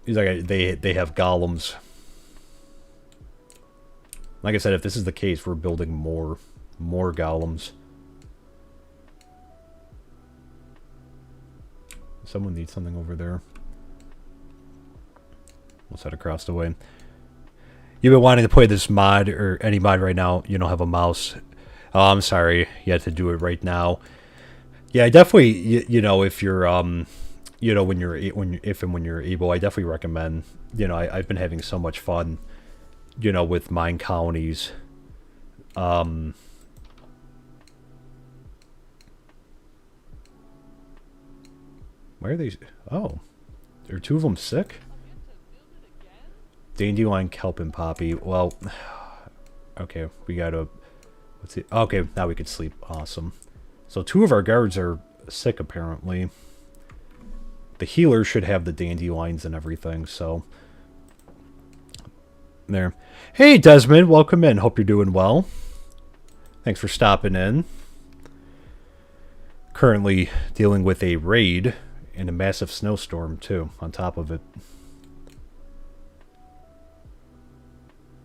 He's like, they have golems. Like I said, if this is the case, we're building more golems. Someone needs something over there. Let's head across the way. You've been wanting to play this mod, or any mod right now, you don't have a mouse. Oh, I'm sorry. You had to do it right now. Yeah, I definitely, you know, if you're, you know, when you're able, I definitely recommend, you know, I've been having so much fun, you know, with MineColonies. Why are they, oh, are two of them sick? Dandelion, kelp, and poppy. Well, okay, we gotta, let's see. Okay, now we can sleep. Awesome. So two of our guards are sick, apparently. The healer should have the dandelions and everything, so... There. Hey, Desmond, welcome in. Hope you're doing well. Thanks for stopping in. Currently dealing with a raid and a massive snowstorm, too, on top of it.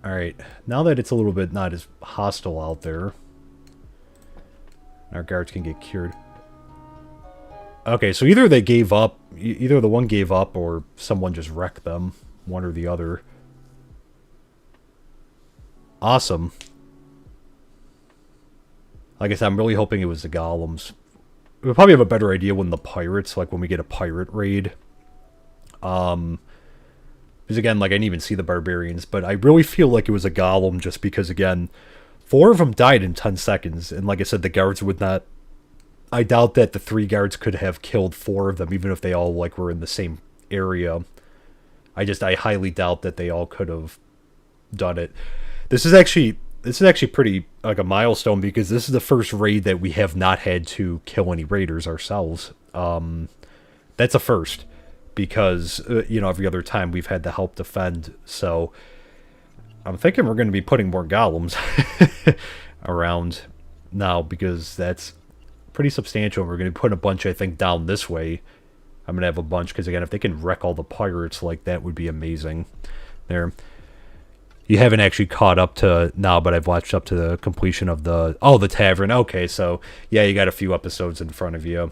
Alright, now that it's a little bit not as hostile out there, our guards can get cured. Okay, so either they gave up, either the one gave up or someone just wrecked them, one or the other. Awesome. Like I said, I'm really hoping it was the golems. We'll probably have a better idea when the pirates, like when we get a pirate raid. Because again, like I didn't even see the barbarians, but I really feel like it was a golem just because, again, 4 of them died in 10 seconds. And like I said, the guards would not... I doubt that the 3 guards could have killed 4 of them, even if they all like were in the same area. I highly doubt that they all could have done it. This is actually pretty like a milestone, because this is the first raid that we have not had to kill any raiders ourselves. That's a first, because you know, every other time we've had to help defend. So I'm thinking we're going to be putting more golems around now, because that's pretty substantial. We're going to put a bunch, I think, down this way. I'm going to have a bunch, because again, if they can wreck all the pirates, like, that would be amazing. There. You haven't actually caught up to now, but I've watched up to the completion of the tavern. Okay, so yeah, you got a few episodes in front of you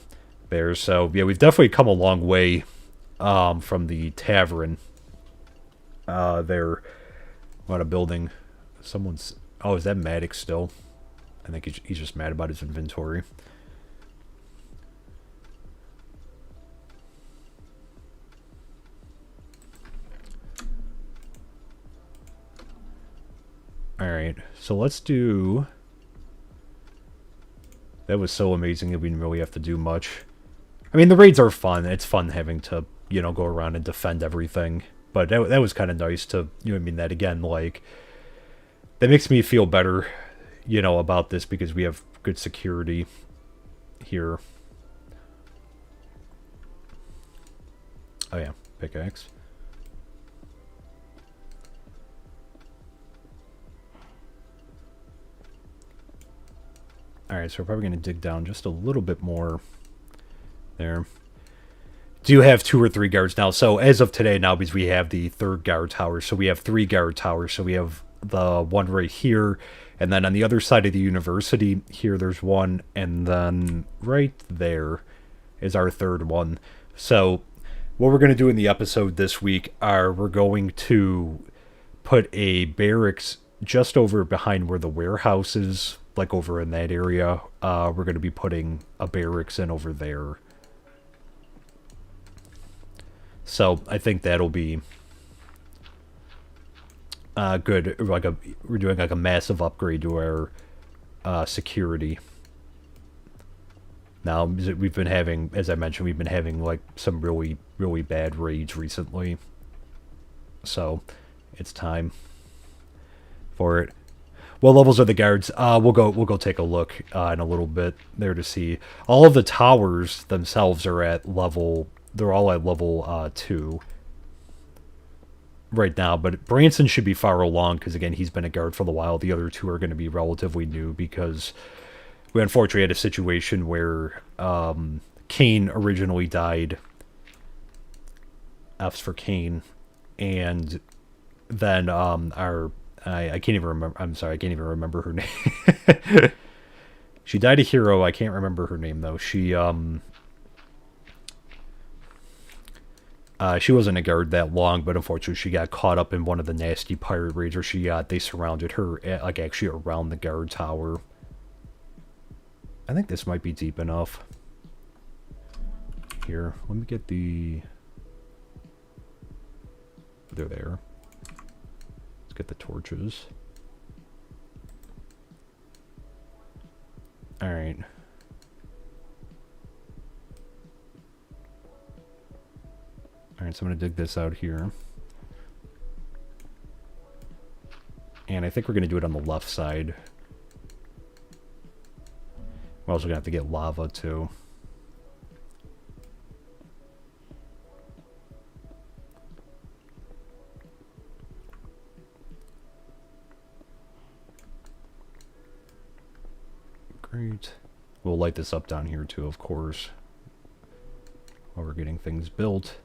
there. So yeah, we've definitely come a long way from the tavern. There, on a building. Someone's... Oh, is that Maddox still? I think he's just mad about his inventory. Alright, so let's do... That was so amazing that we didn't really have to do much. I mean, the raids are fun. It's fun having to, you know, go around and defend everything. But that was kind of nice to, you know, I mean, that again, like... That makes me feel better, you know, about this, because we have good security here. Oh yeah, pickaxe. Alright, so we're probably going to dig down just a little bit more there. Do have 2 or 3 guards now. So as of today now, because we have the 3rd guard tower, so we have 3 guard towers. So we have the one right here, and then on the other side of the university here, there's one, and then right there is our 3rd one. So what we're going to do in the episode this week are we're going to put a barracks just over behind where the warehouse is, like over in that area. We're going to be putting a barracks in over there. So I think that'll be Good. We're doing like a massive upgrade to our security. Now we've been having, as I mentioned, we've been having like some really, really bad raids recently. So it's time for it. What levels are the guards? We'll go take a look in a little bit there to see. All of the towers themselves are at level. They're all at level 2 right now. But Branson should be far along because again he's been a guard for a while. The other two are going to be relatively new because we unfortunately had a situation where Kane originally died. F's for Kane, and then I can't even remember. I'm sorry, I can't even remember her name. She died a hero. I can't remember her name though. She wasn't a guard that long, but unfortunately she got caught up in one of the nasty pirate raids where they surrounded her like actually around the guard tower. I think this might be deep enough. Here, let me get the. They're there. Let's get the torches. All right. All right, so I'm gonna dig this out here. And I think we're gonna do it on the left side. We're also gonna have to get lava too. Great. We'll light this up down here too, of course, while we're getting things built.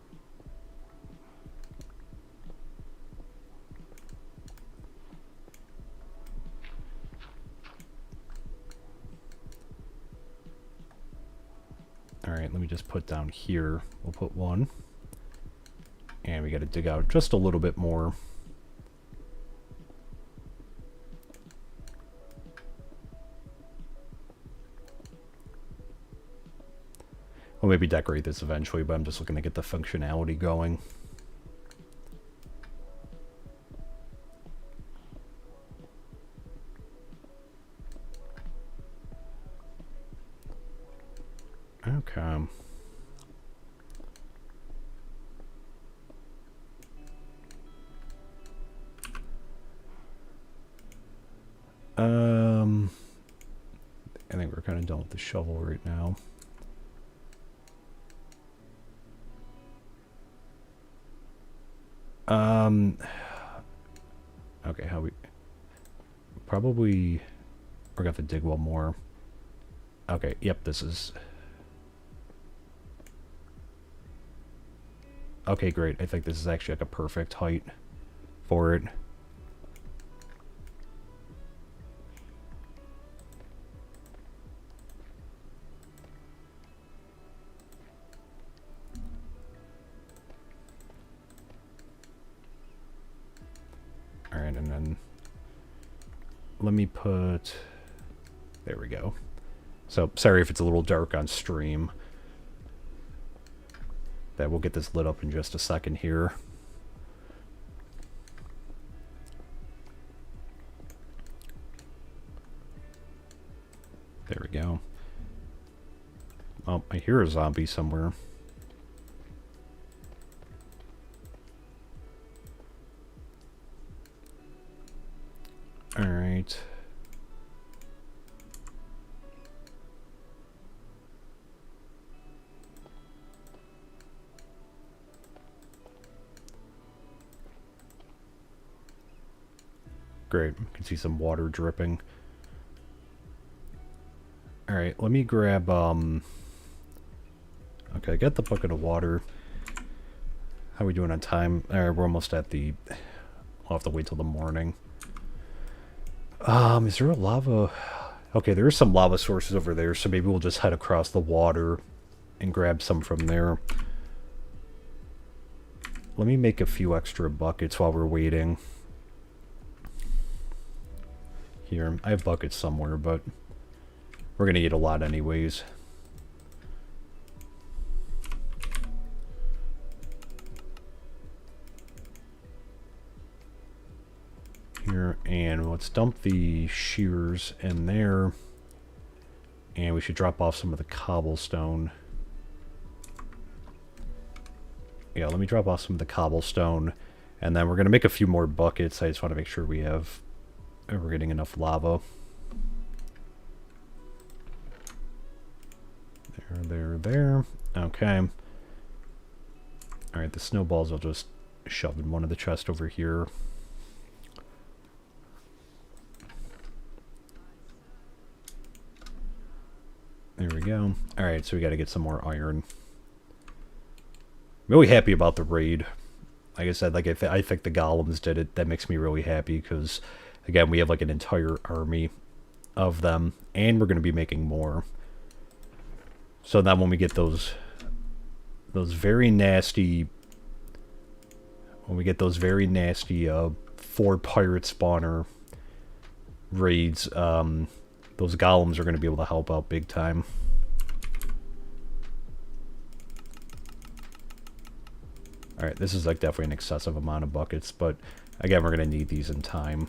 Alright, let me just put down here. We'll put one. And we got to dig out just a little bit more. We'll maybe decorate this eventually, but I'm just looking to get the functionality going. Okay. I think we're kind of done with the shovel right now. Okay, how we... Probably... We're gonna have to dig one more. Okay, yep, this is... Okay, great. I think this is actually like a perfect height for it. Alright, and then let me put... There we go. So, sorry if it's a little dark on stream. That we'll get this lit up in just a second here. There we go. Oh, I hear a zombie somewhere. All right. Great. You can see some water dripping. All right, let me grab okay, I got the bucket of water. How are we doing on time? All right, we're almost at the... We'll have to wait till the morning. Is there a lava? Okay, there are some lava sources over there, so maybe we'll just head across the water and grab some from there. Let me make a few extra buckets while we're waiting. Here, I have buckets somewhere, but we're gonna eat a lot anyways. here, and let's dump the shears in there. And we should drop off some of the cobblestone. Yeah, let me drop off some of the cobblestone. And then we're going to make a few more buckets. I just want to make sure we're getting enough lava. There. Okay. Alright, the snowballs I'll just shove in one of the chests over here. There we go. Alright, so we got to get some more iron. Really happy about the raid. Like I said, I think the golems did it. That makes me really happy because, again, we have like an entire army of them, and we're going to be making more. So then when we get those very nasty, 4 pirate spawner raids, those golems are going to be able to help out big time. Alright, this is like definitely an excessive amount of buckets, but again, we're going to need these in time.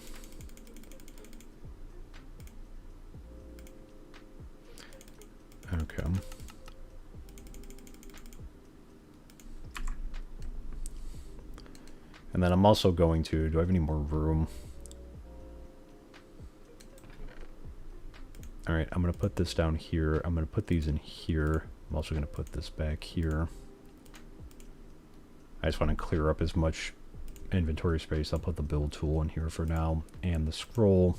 Okay. And then I'm also going to... Do I have any more room? Alright, I'm going to put this down here. I'm going to put these in here. I'm also going to put this back here. I just want to clear up as much inventory space. I'll put the build tool in here for now. And the scroll.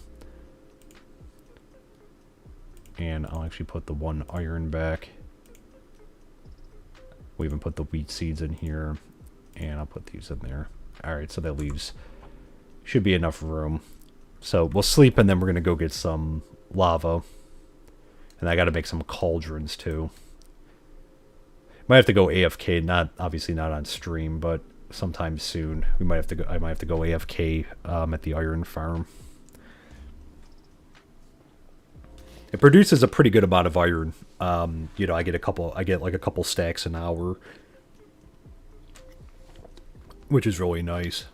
And I'll actually put the 1 iron back. We'll even put the wheat seeds in here. And I'll put these in there. Alright, so that leaves... should be enough room. So we'll sleep and then we're going to go get some lava. And I got to make some cauldrons too. Might have to go AFK, obviously not on stream, but sometime soon. I might have to go AFK at the iron farm. It produces a pretty good amount of iron. You know, I get like a couple stacks an hour, which is really nice.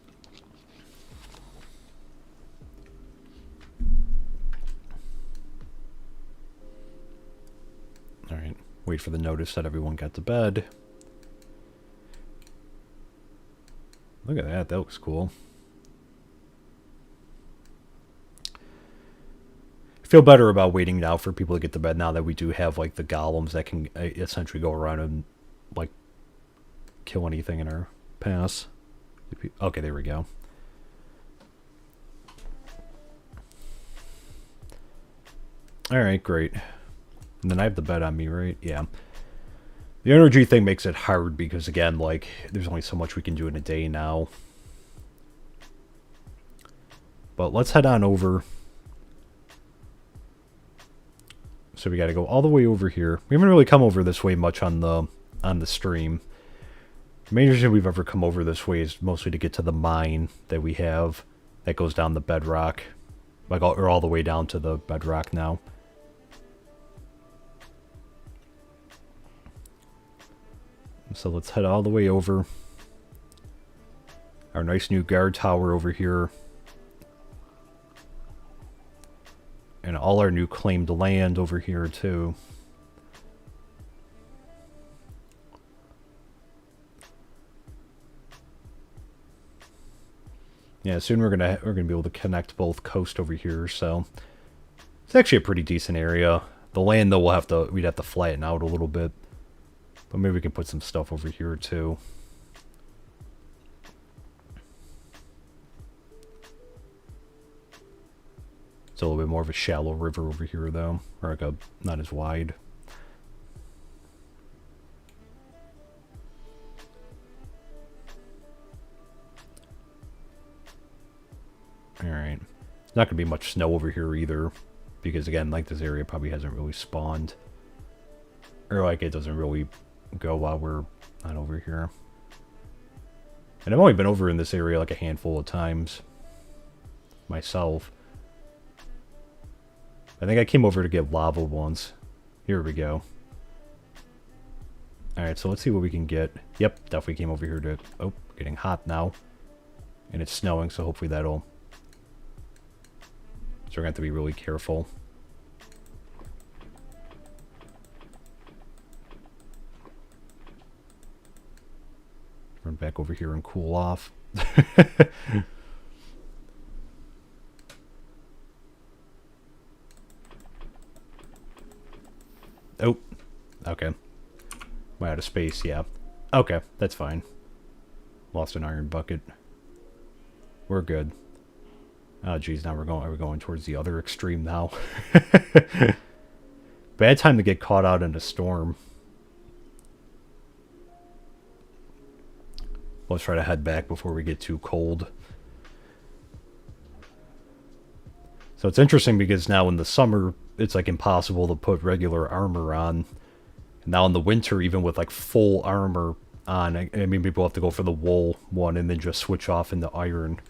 Alright, wait for the notice that everyone got to bed. Look at that, that looks cool. I feel better about waiting now for people to get to bed now that we do have like the golems that can essentially go around and like kill anything in our pass. Okay, there we go. Alright, great. And then I have the bed on me, right? Yeah. The energy thing makes it hard because, again, like, there's only so much we can do in a day now. But let's head on over. So we gotta go all the way over here. We haven't really come over this way much on the stream. The main reason we've ever come over this way is mostly to get to the mine that we have that goes down the bedrock. Like, all the way down to the bedrock now. So let's head all the way over. Our nice new guard tower over here. And all our new claimed land over here too. Yeah, soon we're gonna be able to connect both coast over here, so it's actually a pretty decent area. The land though we'd have to flatten out a little bit. But maybe we can put some stuff over here too. It's a little bit more of a shallow river over here though. Or like not as wide. Alright. There's not going to be much snow over here either. Because again, like this area probably hasn't really spawned. Or like it doesn't really go while we're not over here. And I've only been over in this area like a handful of times myself. I think I came over to get lava once. Here we go. Alright, so let's see what we can get. Yep, definitely came over here to... Oh, getting hot now. And it's snowing, so hopefully that'll we're going to have to be really careful. Run back over here and cool off. Oh, okay. Am I out of space? Yeah. Okay, that's fine. Lost an iron bucket. We're good. Oh, geez, now we're going towards the other extreme now. Bad time to get caught out in a storm. Let's try to head back before we get too cold. So it's interesting because now in the summer, it's like impossible to put regular armor on. Now in the winter, even with like full armor on, I mean, people have to go for the wool one and then just switch off into iron.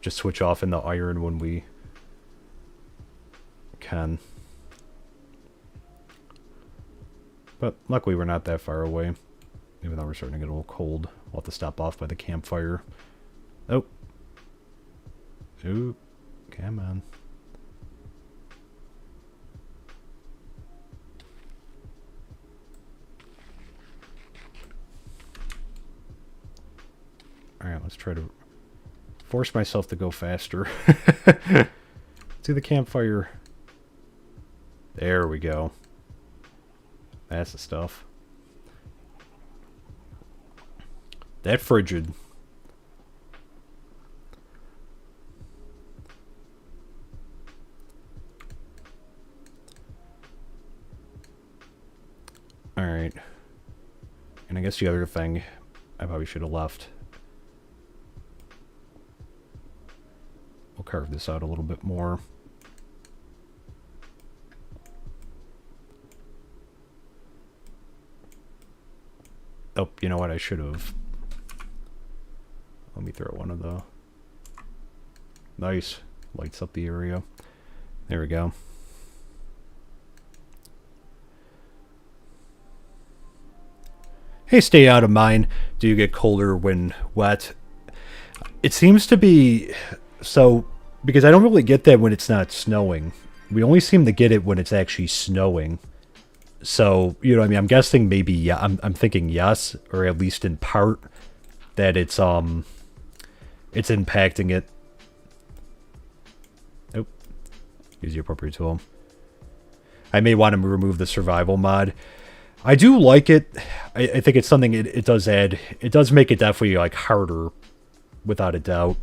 Just switch off into iron when we can. But luckily we're not that far away. Even though we're starting to get a little cold. We'll have to stop off by the campfire. Oh. Ooh. Come on. Alright, let's try to force myself to go faster. To the campfire. There we go. That's the stuff. That frigid. Alright. And I guess the other thing I probably should have left. We'll carve this out a little bit more. Oh, you know what? I should have. Let me throw one of the... Nice. Lights up the area. There we go. Hey, stay out of mine. Do you get colder when wet? It seems to be... So, because I don't really get that when it's not snowing. We only seem to get it when it's actually snowing. So, you know what I mean? I'm guessing maybe, yeah, I'm thinking yes, or at least in part, that it's impacting it. Oh, use the appropriate tool. I may want to remove the survival mod. I do like it. I think it's something it does add. It does make it definitely, like, harder, without a doubt.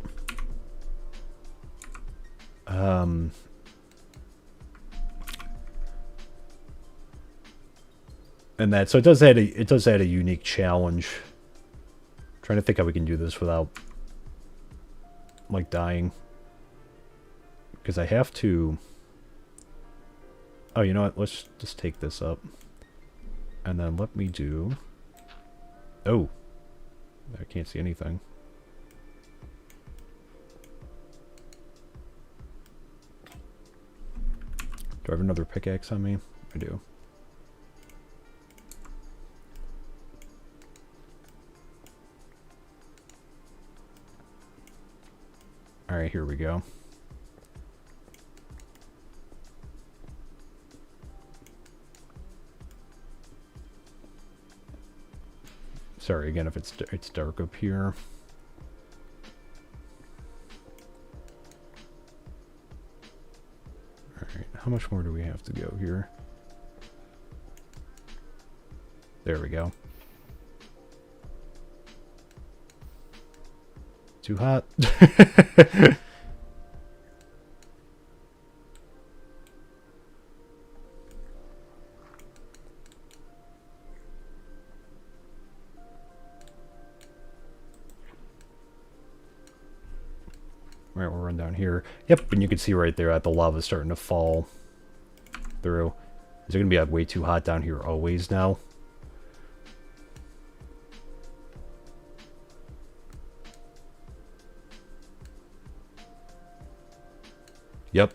And that, so it does add a unique challenge. I'm trying to think how we can do this without like dying. Because I have to... Oh, you know what? Let's just take this up. And then let me do... Oh. I can't see anything. Do I have another pickaxe on me? I do. Alright, here we go. Sorry again if it's dark up here. Alright, how much more do we have to go here? There we go. Too hot. Alright, we'll run down here. Yep, and you can see right there that the lava's starting to fall through. Is it going to be way too hot down here always now? Yep.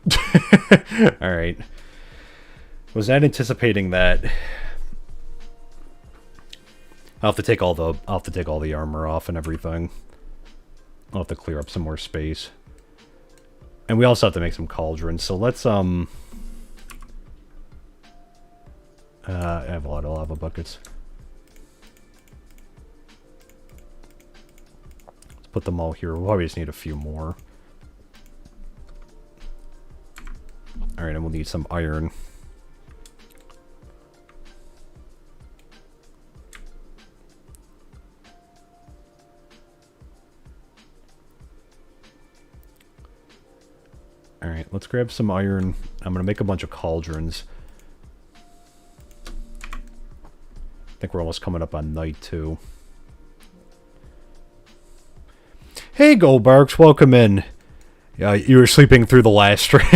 Alright. Was not anticipating that. I'll have to take all the armor off and everything. I'll have to clear up some more space. And we also have to make some cauldrons. So let's, I have a lot of lava buckets. Let's put them all here. We'll probably just need a few more. Alright, and we'll need some iron. Alright, let's grab some iron. I'm going to make a bunch of cauldrons. I think we're almost coming up on night, too. Hey, Goldbarks, welcome in. Yeah, you were sleeping through the last stream.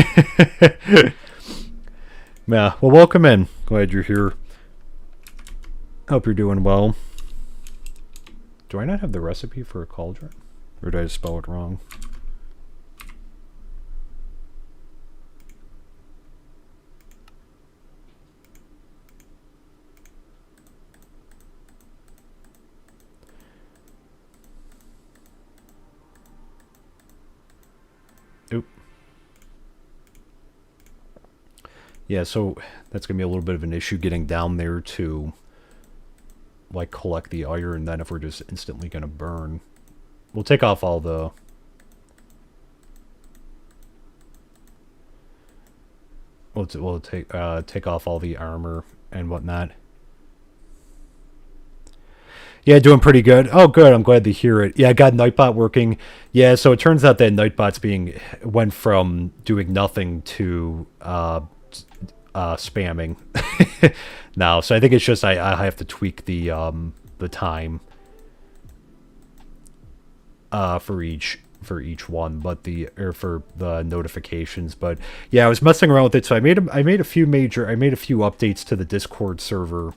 Yeah, well, welcome in. Glad you're here. Hope you're doing well. Do I not have the recipe for a cauldron? Or did I spell it wrong? Oop. Yeah, so that's going to be a little bit of an issue getting down there to, like, collect the iron, then if we're just instantly going to burn. We'll take off all the... We'll take off all the armor and whatnot. Yeah, doing pretty good. Oh, good. I'm glad to hear it. Yeah, I got Nightbot working. Yeah, so it turns out that Nightbot's went from doing nothing to spamming now. So I think it's just I have to tweak the time for each one, but for the notifications. But yeah, I was messing around with it. So I made a few updates to the Discord server,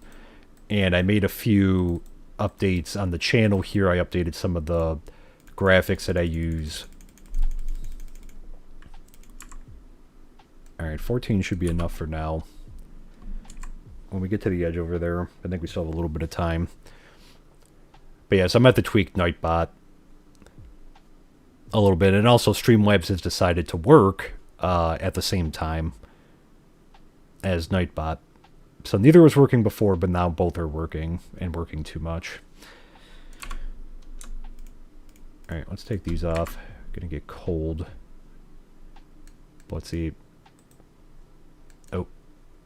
and I made a few updates on the channel here. I updated some of the graphics that I use. Alright, 14 should be enough for now. When we get to the edge over there, I think we still have a little bit of time. But yeah, so I'm going to have to tweak Nightbot a little bit. And also Streamlabs has decided to work at the same time as Nightbot. So neither was working before, but now both are working, and working too much. Alright, let's take these off. Gonna get cold. Let's see. Oh.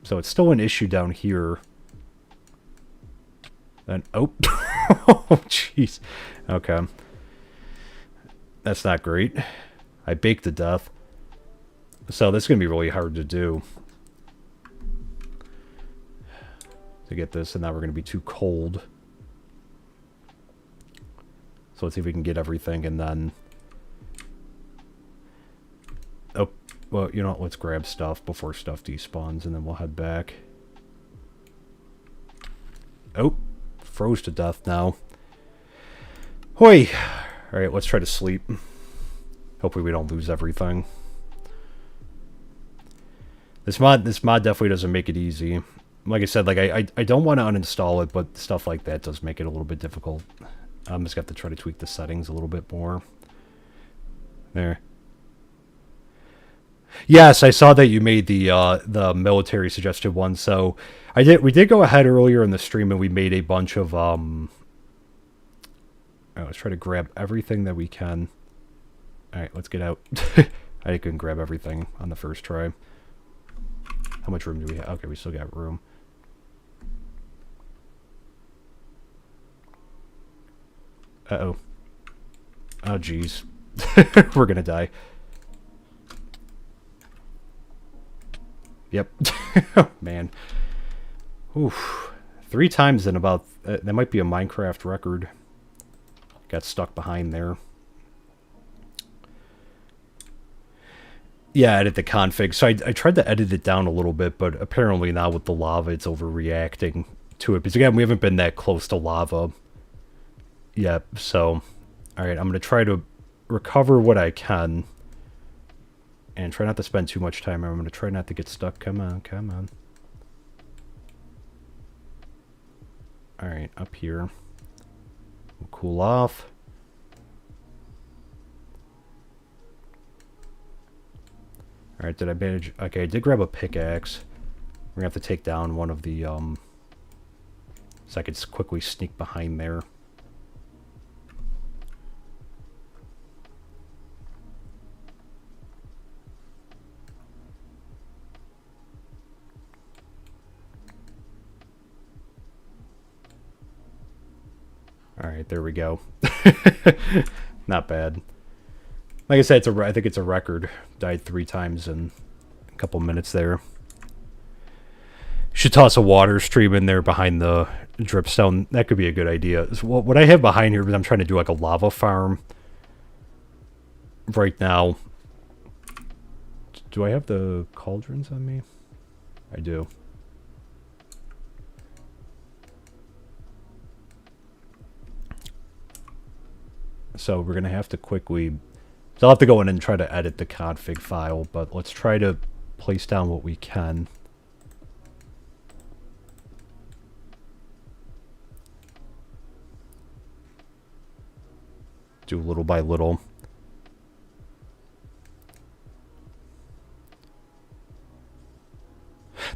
So it's still an issue down here. And, oh. Oh, jeez. Okay. That's not great. I baked to death. So this is gonna be really hard to do. To get this, and now we're going to be too cold. So let's see if we can get everything, and then... Oh, well, you know what, let's grab stuff before stuff despawns, and then we'll head back. Oh, froze to death now. Hoi! Alright, let's try to sleep. Hopefully we don't lose everything. This mod definitely doesn't make it easy. Like I said, like I don't want to uninstall it, but stuff like that does make it a little bit difficult. I'm just got to try to tweak the settings a little bit more. There. Yes, I saw that you made the military suggested one. So we did go ahead earlier in the stream and we made a bunch of let's try to grab everything that we can. All right, let's get out. I couldn't grab everything on the first try. How much room do we have? Okay, we still got room. Uh-oh. Oh, jeez. We're gonna die. Yep. Oh, man. Oof. 3 times in about... that might be a Minecraft record. Got stuck behind there. Yeah, edit the config. So I tried to edit it down a little bit, but apparently now with the lava, it's overreacting to it. Because again, we haven't been that close to lava yet. So, alright, I'm going to try to recover what I can. And try not to spend too much time. I'm going to try not to get stuck. Come on, come on. Alright, up here. We'll cool off. Alright, did I manage? Okay, I did grab a pickaxe. We're gonna have to take down one of the, so I could quickly sneak behind there. Alright, there we go. Not bad. Like I said, I think it's a record. Died 3 times in a couple minutes there. Should toss a water stream in there behind the dripstone. That could be a good idea. So what I have behind here is I'm trying to do like a lava farm right now. Do I have the cauldrons on me? I do. So we're going to have to quickly... So I'll have to go in and try to edit the config file, but let's try to place down what we can. Do little by little.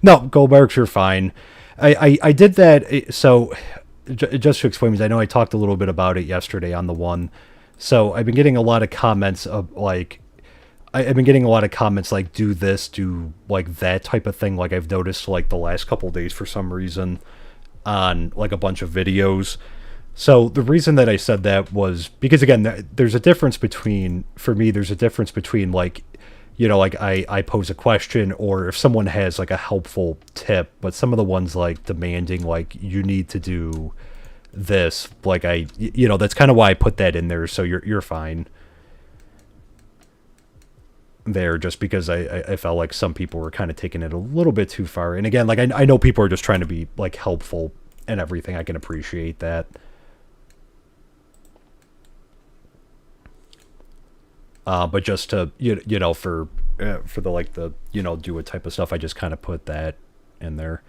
No, Goldbergs, you're fine. I did that, so just to explain, because I know I talked a little bit about it yesterday on the one. So I've been getting a lot of comments of like, I've been getting a lot of comments like, do this, do like that type of thing. Like I've noticed like the last couple days for some reason on like a bunch of videos. So the reason that I said that was because, again, there's a difference between, for me, there's a difference between like, you know, like I pose a question, or if someone has like a helpful tip, but some of the ones like demanding like you need to do this, like you know, that's kind of why I put that in there. So you're fine there, just because I felt like some people were kind of taking it a little bit too far. And again, like I know people are just trying to be like helpful and everything. I can appreciate that. But just to, you know, for the, like, the, you know, do it type of stuff, I just kind of put that in there.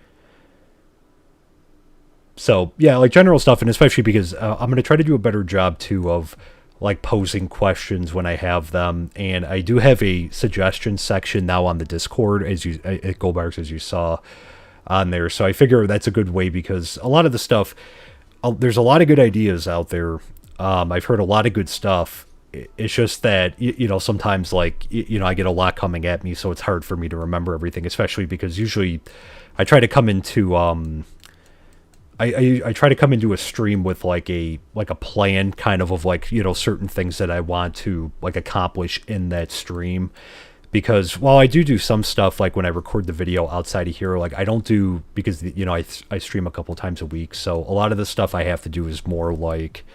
So, yeah, like, general stuff, and especially because I'm going to try to do a better job, too, of, like, posing questions when I have them. And I do have a suggestion section now on the Discord, at Goldbarks, as you saw on there. So I figure that's a good way, because a lot of the stuff, there's a lot of good ideas out there. I've heard a lot of good stuff. It's just that, you know, sometimes, like, you know, I get a lot coming at me, so it's hard for me to remember everything, especially because usually I try to come into, I try to come into a stream with, like a plan, kind of like, you know, certain things that I want to, like, accomplish in that stream. Because while I do some stuff, like when I record the video outside of here, like I don't do, because, you know, I stream a couple times a week, so a lot of the stuff I have to do is more like,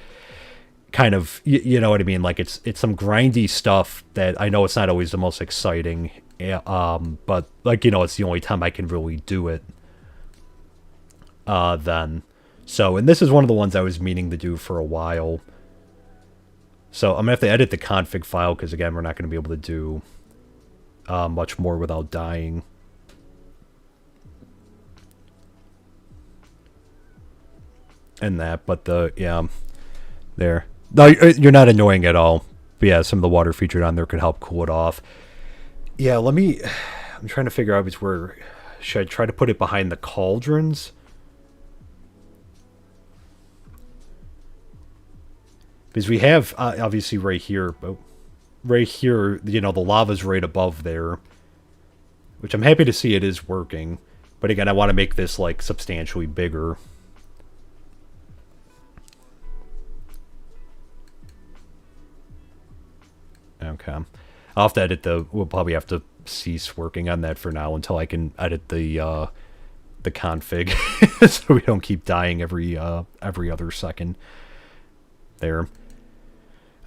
kind of, you know what I mean? Like it's some grindy stuff that I know it's not always the most exciting, but like, you know, it's the only time I can really do it. Then, so, and this is one of the ones I was meaning to do for a while. So I'm gonna have to edit the config file, because again, we're not gonna be able to do much more without dying. And that, but yeah, there. No, you're not annoying at all. But yeah, some of the water featured on there could help cool it off. Yeah, I'm trying to figure out where... Should I try to put it behind the cauldrons? Because we have, obviously, right here, but right here, you know, the lava's right above there. Which I'm happy to see it is working. But again, I want to make this, like, substantially bigger. Okay. I'll have to edit we'll probably have to cease working on that for now until I can edit the config so we don't keep dying every other second there. And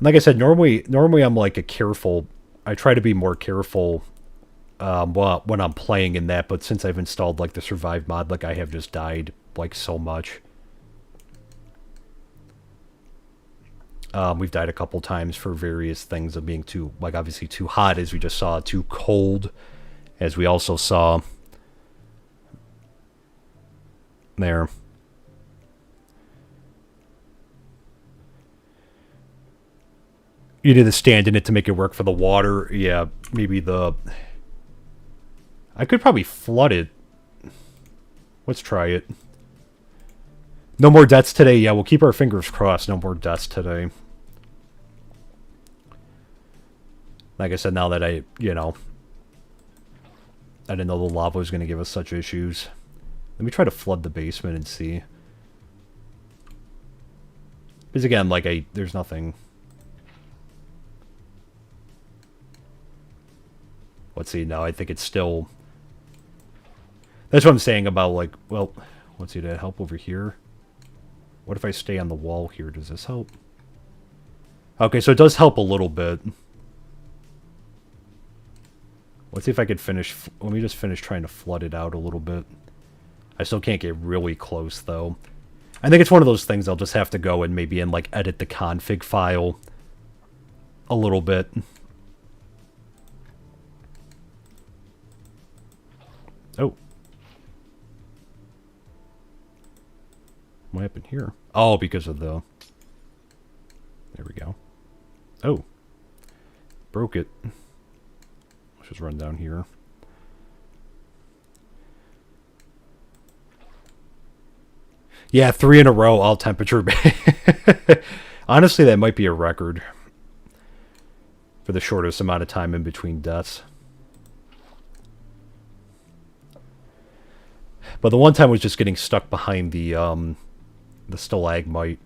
like I said, normally I'm like I try to be more careful when I'm playing in that, but since I've installed like the survive mod, like I have just died like so much. We've died a couple times for various things of being too, like, obviously too hot, as we just saw, too cold, as we also saw there. You need to stand in it to make it work for the water. Yeah, maybe I could probably flood it. Let's try it. No more deaths today. Yeah, we'll keep our fingers crossed. No more deaths today. Like I said, now that I didn't know the lava was going to give us such issues. Let me try to flood the basement and see. Because again, like, there's nothing. Let's see, no, I think it's still... That's what I'm saying about, like, well, let's see, did it help over here? What if I stay on the wall here? Does this help? Okay, so it does help a little bit. Let's see if I could finish... Let me just finish trying to flood it out a little bit. I still can't get really close, though. I think it's one of those things I'll just have to go and maybe like, edit the config file a little bit. Oh. What happened here? Oh, because of the... There we go. Oh. Broke it. Let's just run down here. Yeah, 3 in a row, all temperature. Honestly, that might be a record for the shortest amount of time in between deaths. But the one time was just getting stuck behind the stalagmite.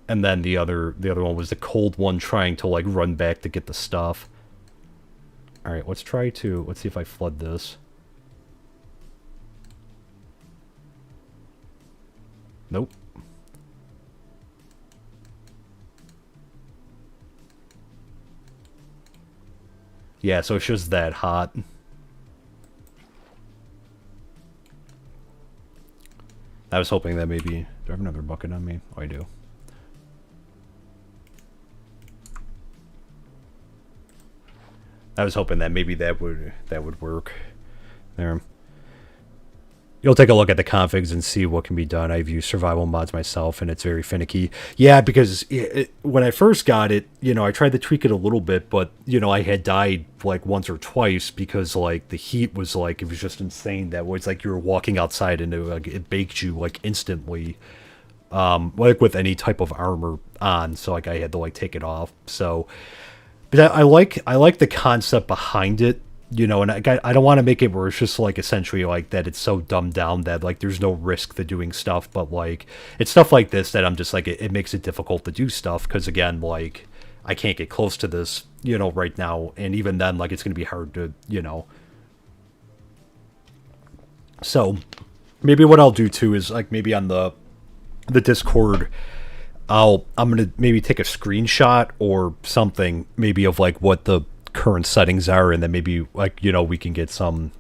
And then the other one was the cold one trying to like run back to get the stuff. Alright, let's see if I flood this. Nope. Yeah, so it's just that hot. I was hoping that maybe... Do I have another bucket on me? Oh, I do. I was hoping that maybe that would work. There. You'll take a look at the configs and see what can be done. I've used survival mods myself, and it's very finicky. Yeah, because when I first got it, I tried to tweak it a little bit, but, I had died, like, once or twice because, like, the heat was, like, it was just insane. That was, like, you were walking outside and it baked you, like, instantly, like, with any type of armor on. So, like, I had to, like, take it off. So, but I like the concept behind it. And I don't want to make it where it's just, like, essentially, like, that it's so dumbed down that, like, there's no risk to doing stuff, but, like, it's stuff like this that I'm just, like, it makes it difficult to do stuff, because, again, like, I can't get close to this, right now, and even then, like, it's going to be hard to, So, maybe what I'll do, too, is, like, maybe on the Discord, I'm going to maybe take a screenshot or something, maybe, of, like, what the current settings are, and then maybe, like, we can get some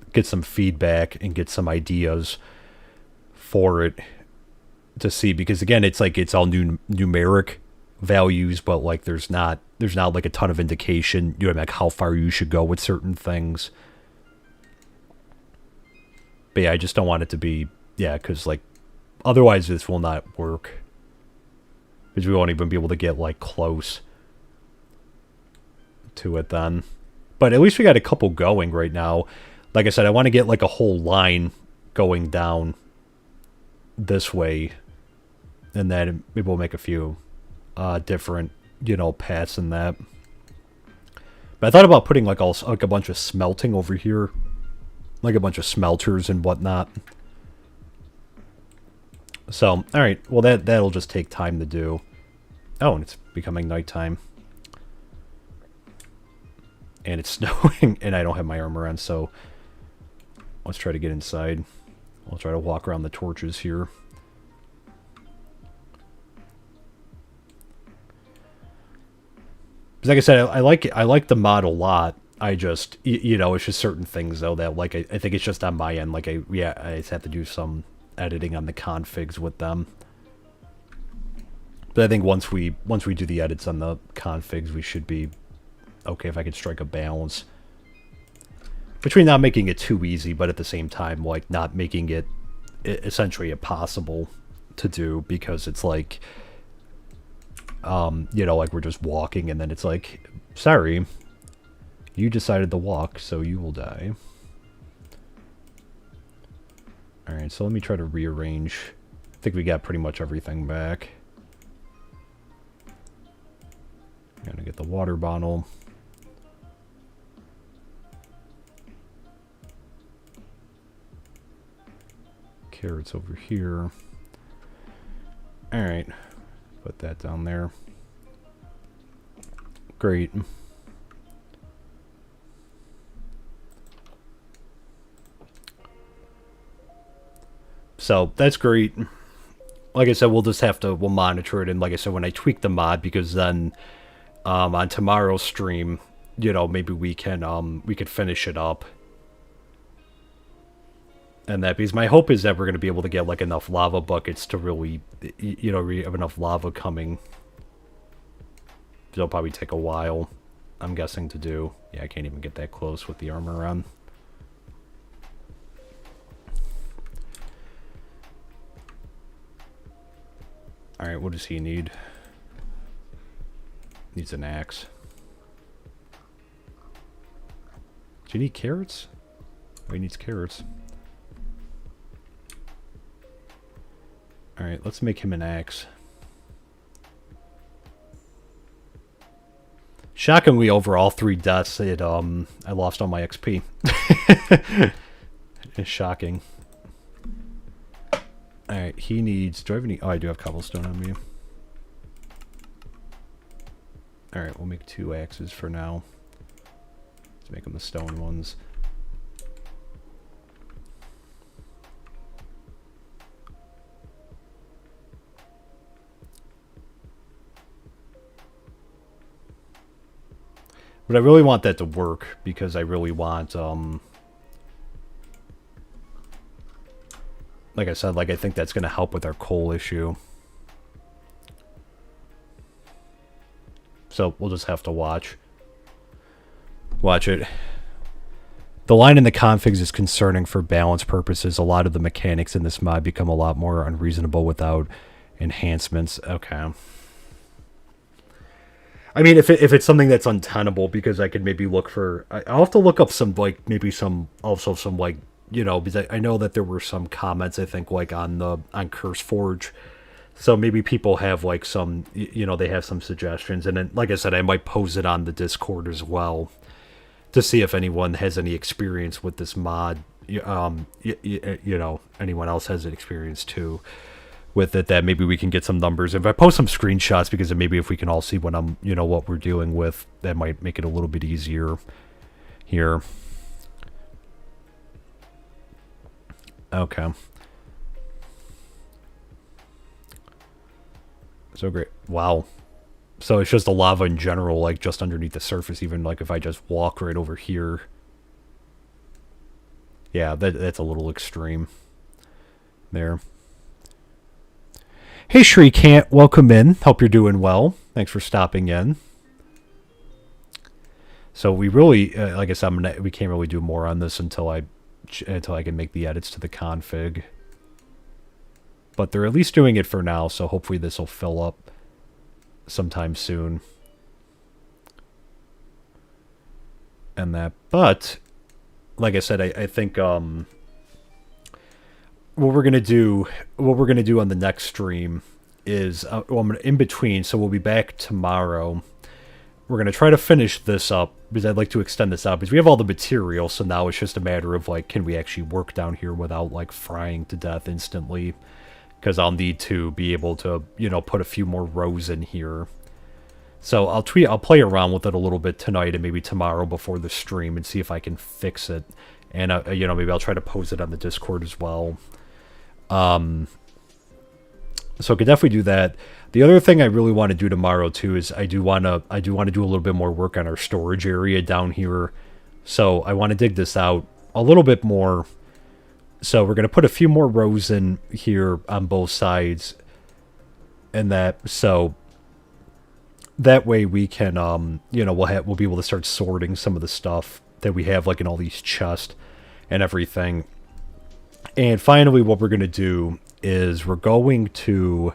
feedback and get some ideas for it to see, because again, it's like it's all numeric values, but like there's not like a ton of indication, like how far you should go with certain things. But yeah, I just don't want it to be, because like otherwise this will not work, because we won't even be able to get like close to it then. But at least we got a couple going right now. Like I said, I want to get like a whole line going down this way, and then maybe we'll make a few different paths in that. But I thought about putting like a bunch of smelting over here, like a bunch of smelters and whatnot. So all right, well that'll just take time to do. Oh, and it's becoming nighttime. And it's snowing, and I don't have my armor on, so let's try to get inside. I'll try to walk around the torches here. Because like I said, I like the mod a lot. I just, it's just certain things, though, that, like, I think it's just on my end. Like, I just have to do some editing on the configs with them. But I think once we do the edits on the configs, we should be okay if I could strike a balance between not making it too easy, but at the same time, like, not making it essentially impossible to do, because it's like, like we're just walking and then it's like, sorry, You decided to walk, so you will die. Alright, so let me try to rearrange. I think we got pretty much everything back. I'm gonna get the water bottle. Carrots over here. Alright, put that down there. Great. So that's great. Like I said, we'll just have to, we'll monitor it. And like I said, when I tweak the mod, because then on tomorrow's stream, you know, maybe we could finish it up. And that, because my hope is that we're going to be able to get like enough lava buckets to really, you know, have enough lava coming. It'll probably take a while, I'm guessing, to do. Yeah, I can't even get that close with the armor on. Alright, what does he need? Needs an axe. Do you need carrots? Oh, he needs carrots. Alright, let's make him an axe. Shockingly, over all 3 deaths, I lost all my XP. It's shocking. Alright, he needs... Do I have any... Oh, I do have cobblestone on me. Alright, we'll make 2 axes for now. Let's make them the stone ones. But I really want that to work, because I really want, like I said, like I think that's going to help with our coal issue. So we'll just have to watch it. The line in the configs is concerning for balance purposes. A lot of the mechanics in this mod become a lot more unreasonable without enhancements. Okay. I mean, if it's something that's untenable, because I could maybe look for... I'll have to look up some, like, maybe some... Also some, like, you know, because I know that there were some comments, I think, like, on CurseForge. So maybe people have, like, some... You know, they have some suggestions. And then, like I said, I might pose it on the Discord as well, to see if anyone has any experience with this mod. You know, anyone else has an experience, too, with it, that maybe we can get some numbers. If I post some screenshots, because maybe if we can all see what you know, what we're dealing with, that might make it a little bit easier here. Okay. So great. Wow. So it's just the lava in general, like just underneath the surface, even like if I just walk right over here. Yeah, that's a little extreme there. Hey Shreekant, welcome in. Hope you're doing well. Thanks for stopping in. So we really, like I said, we can't really do more on this until I can make the edits to the config. But they're at least doing it for now, so hopefully this will fill up sometime soon. And that, but like I said, I think what we're gonna do on the next stream is well, I'm in between, so we'll be back tomorrow. We're gonna try to finish this up, because I'd like to extend this out, because we have all the material, so now it's just a matter of, like, can we actually work down here without, like, frying to death instantly? Because I'll need to be able to, you know, put a few more rows in here. So I'll play around with it a little bit tonight and maybe tomorrow before the stream and see if I can fix it. And, you know, maybe I'll try to post it on the Discord as well. So I could definitely do that. The other thing I really want to do tomorrow too is I do want to do a little bit more work on our storage area down here. So I want to dig this out a little bit more. So we're going to put a few more rows in here on both sides, and so that way we can you know, we'll be able to start sorting some of the stuff that we have, like, in all these chests and everything. And finally, what we're going to do is we're going to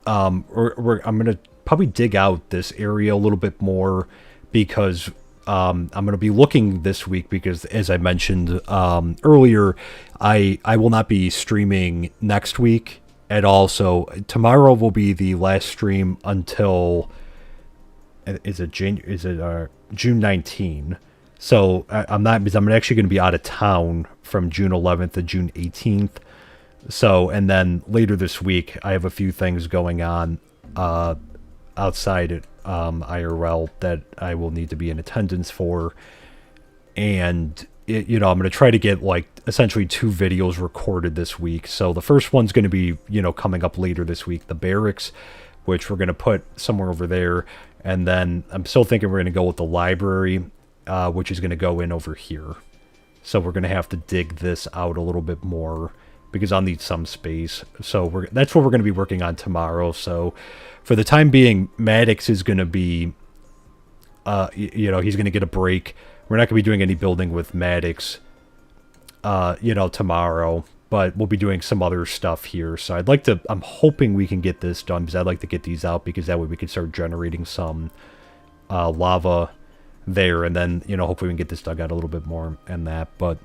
I'm going to probably dig out this area a little bit more, because I'm going to be looking this week because, as I mentioned earlier, I will not be streaming next week at all. So tomorrow will be the last stream until June 19. So I'm not, because I'm actually going to be out of town from June 11th to June 18th. So, and then later this week, I have a few things going on outside at IRL that I will need to be in attendance for. And, I'm going to try to get like essentially 2 videos recorded this week. So the first one's going to be, coming up later this week, the barracks, which we're going to put somewhere over there. And then I'm still thinking we're going to go with the library, which is going to go in over here. So we're going to have to dig this out a little bit more because I'll need some space. So that's what we're going to be working on tomorrow. So for the time being, Maddox is going to be, he's going to get a break. We're not going to be doing any building with Maddox, tomorrow, but we'll be doing some other stuff here. So I'm hoping we can get this done because I'd like to get these out because that way we can start generating some lava there. And then, hopefully we can get this dug out a little bit more and that. But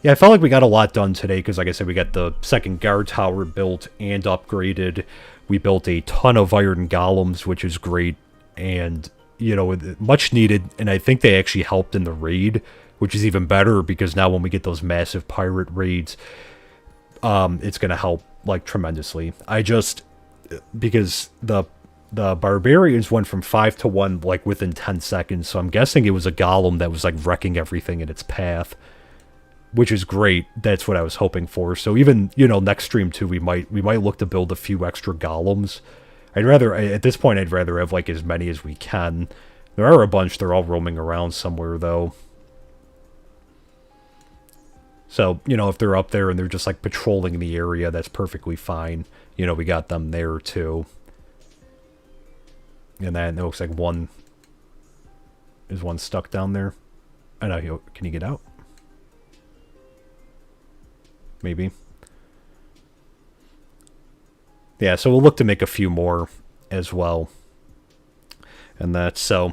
yeah, I felt like we got a lot done today because, like I said, we got the second guard tower built and upgraded. We built a ton of iron golems, which is great, and, much needed. And I think they actually helped in the raid, which is even better because now when we get those massive pirate raids, it's going to help, like, tremendously. Because the barbarians went from 5 to 1, like, within 10 seconds, so I'm guessing it was a golem that was, like, wrecking everything in its path. Which is great. That's what I was hoping for. So even, next stream too, we might look to build a few extra golems. At this point, I'd rather have like as many as we can. There are a bunch. They're all roaming around somewhere though. So, if they're up there and they're just like patrolling the area, that's perfectly fine. We got them there too. And then it looks like one stuck down there. I know. Can you get out? Maybe. Yeah, so we'll look to make a few more as well. And that's so,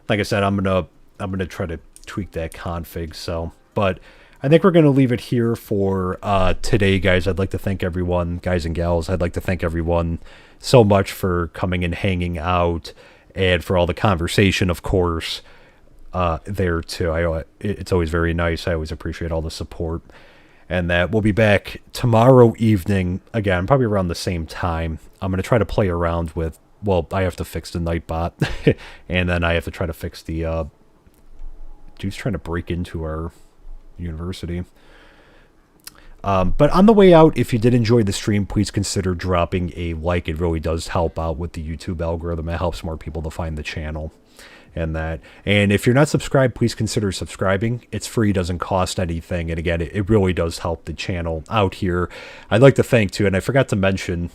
like I said, I'm gonna try to tweak that config. So, but I think we're gonna leave it here for today, guys. I'd like to thank everyone, guys and gals. I'd like to thank everyone so much for coming and hanging out, and for all the conversation, of course, there too. It's always very nice. I always appreciate all the support. And that we'll be back tomorrow evening, again, probably around the same time. I'm going to try to play around with, well, I have to fix the Nightbot, and then I have to try to fix the, dude's trying to break into our university. But on the way out, if you did enjoy the stream, please consider dropping a like. It really does help out with the YouTube algorithm. It helps more people to find the channel. And if you're not subscribed, please consider subscribing. It's free, doesn't cost anything, and again, it really does help the channel out here. I'd like to thank too, and I forgot to mention,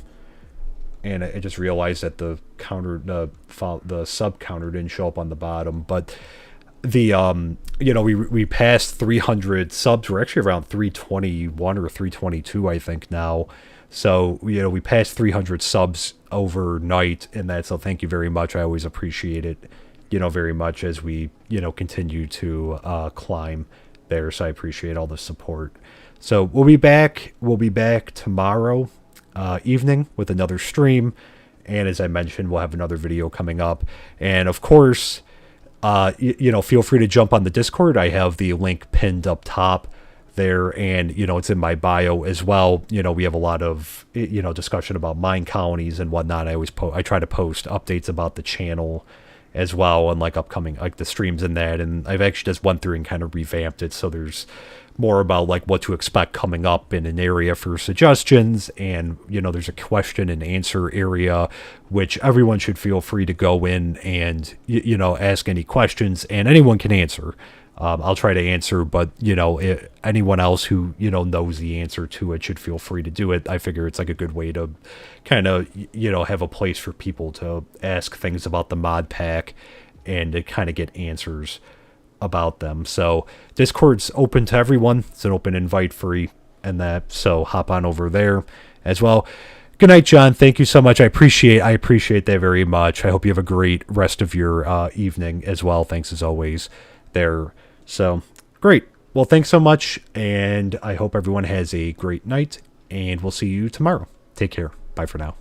and I just realized that the sub counter didn't show up on the bottom, but the we passed 300 subs. We're actually around 321 or 322, I think now. So we passed 300 subs overnight, and so thank you very much. I always appreciate it. Very much as we, continue to climb there. So I appreciate all the support. So we'll be back tomorrow evening with another stream. And as I mentioned, we'll have another video coming up. And of course, feel free to jump on the Discord. I have the link pinned up top there, and it's in my bio as well. We have a lot of discussion about MineColonies and whatnot. I try to post updates about the channel as well, and like upcoming, like the streams and that, and I've actually just went through and kind of revamped it, so there's more about like what to expect coming up in an area for suggestions, and there's a question and answer area which everyone should feel free to go in and ask any questions, and anyone can answer. I'll try to answer, but anyone else who knows the answer to it should feel free to do it. I figure it's like a good way to kind of have a place for people to ask things about the mod pack and to kind of get answers about them. So Discord's open to everyone. It's an open invite free and that, so hop on over there as well. Good night, John. Thank you so much. I appreciate that very much. I hope you have a great rest of your evening as well. Thanks as always. there. So great. Well, thanks so much, and I hope everyone has a great night, and we'll see you tomorrow. Take care. Bye for now.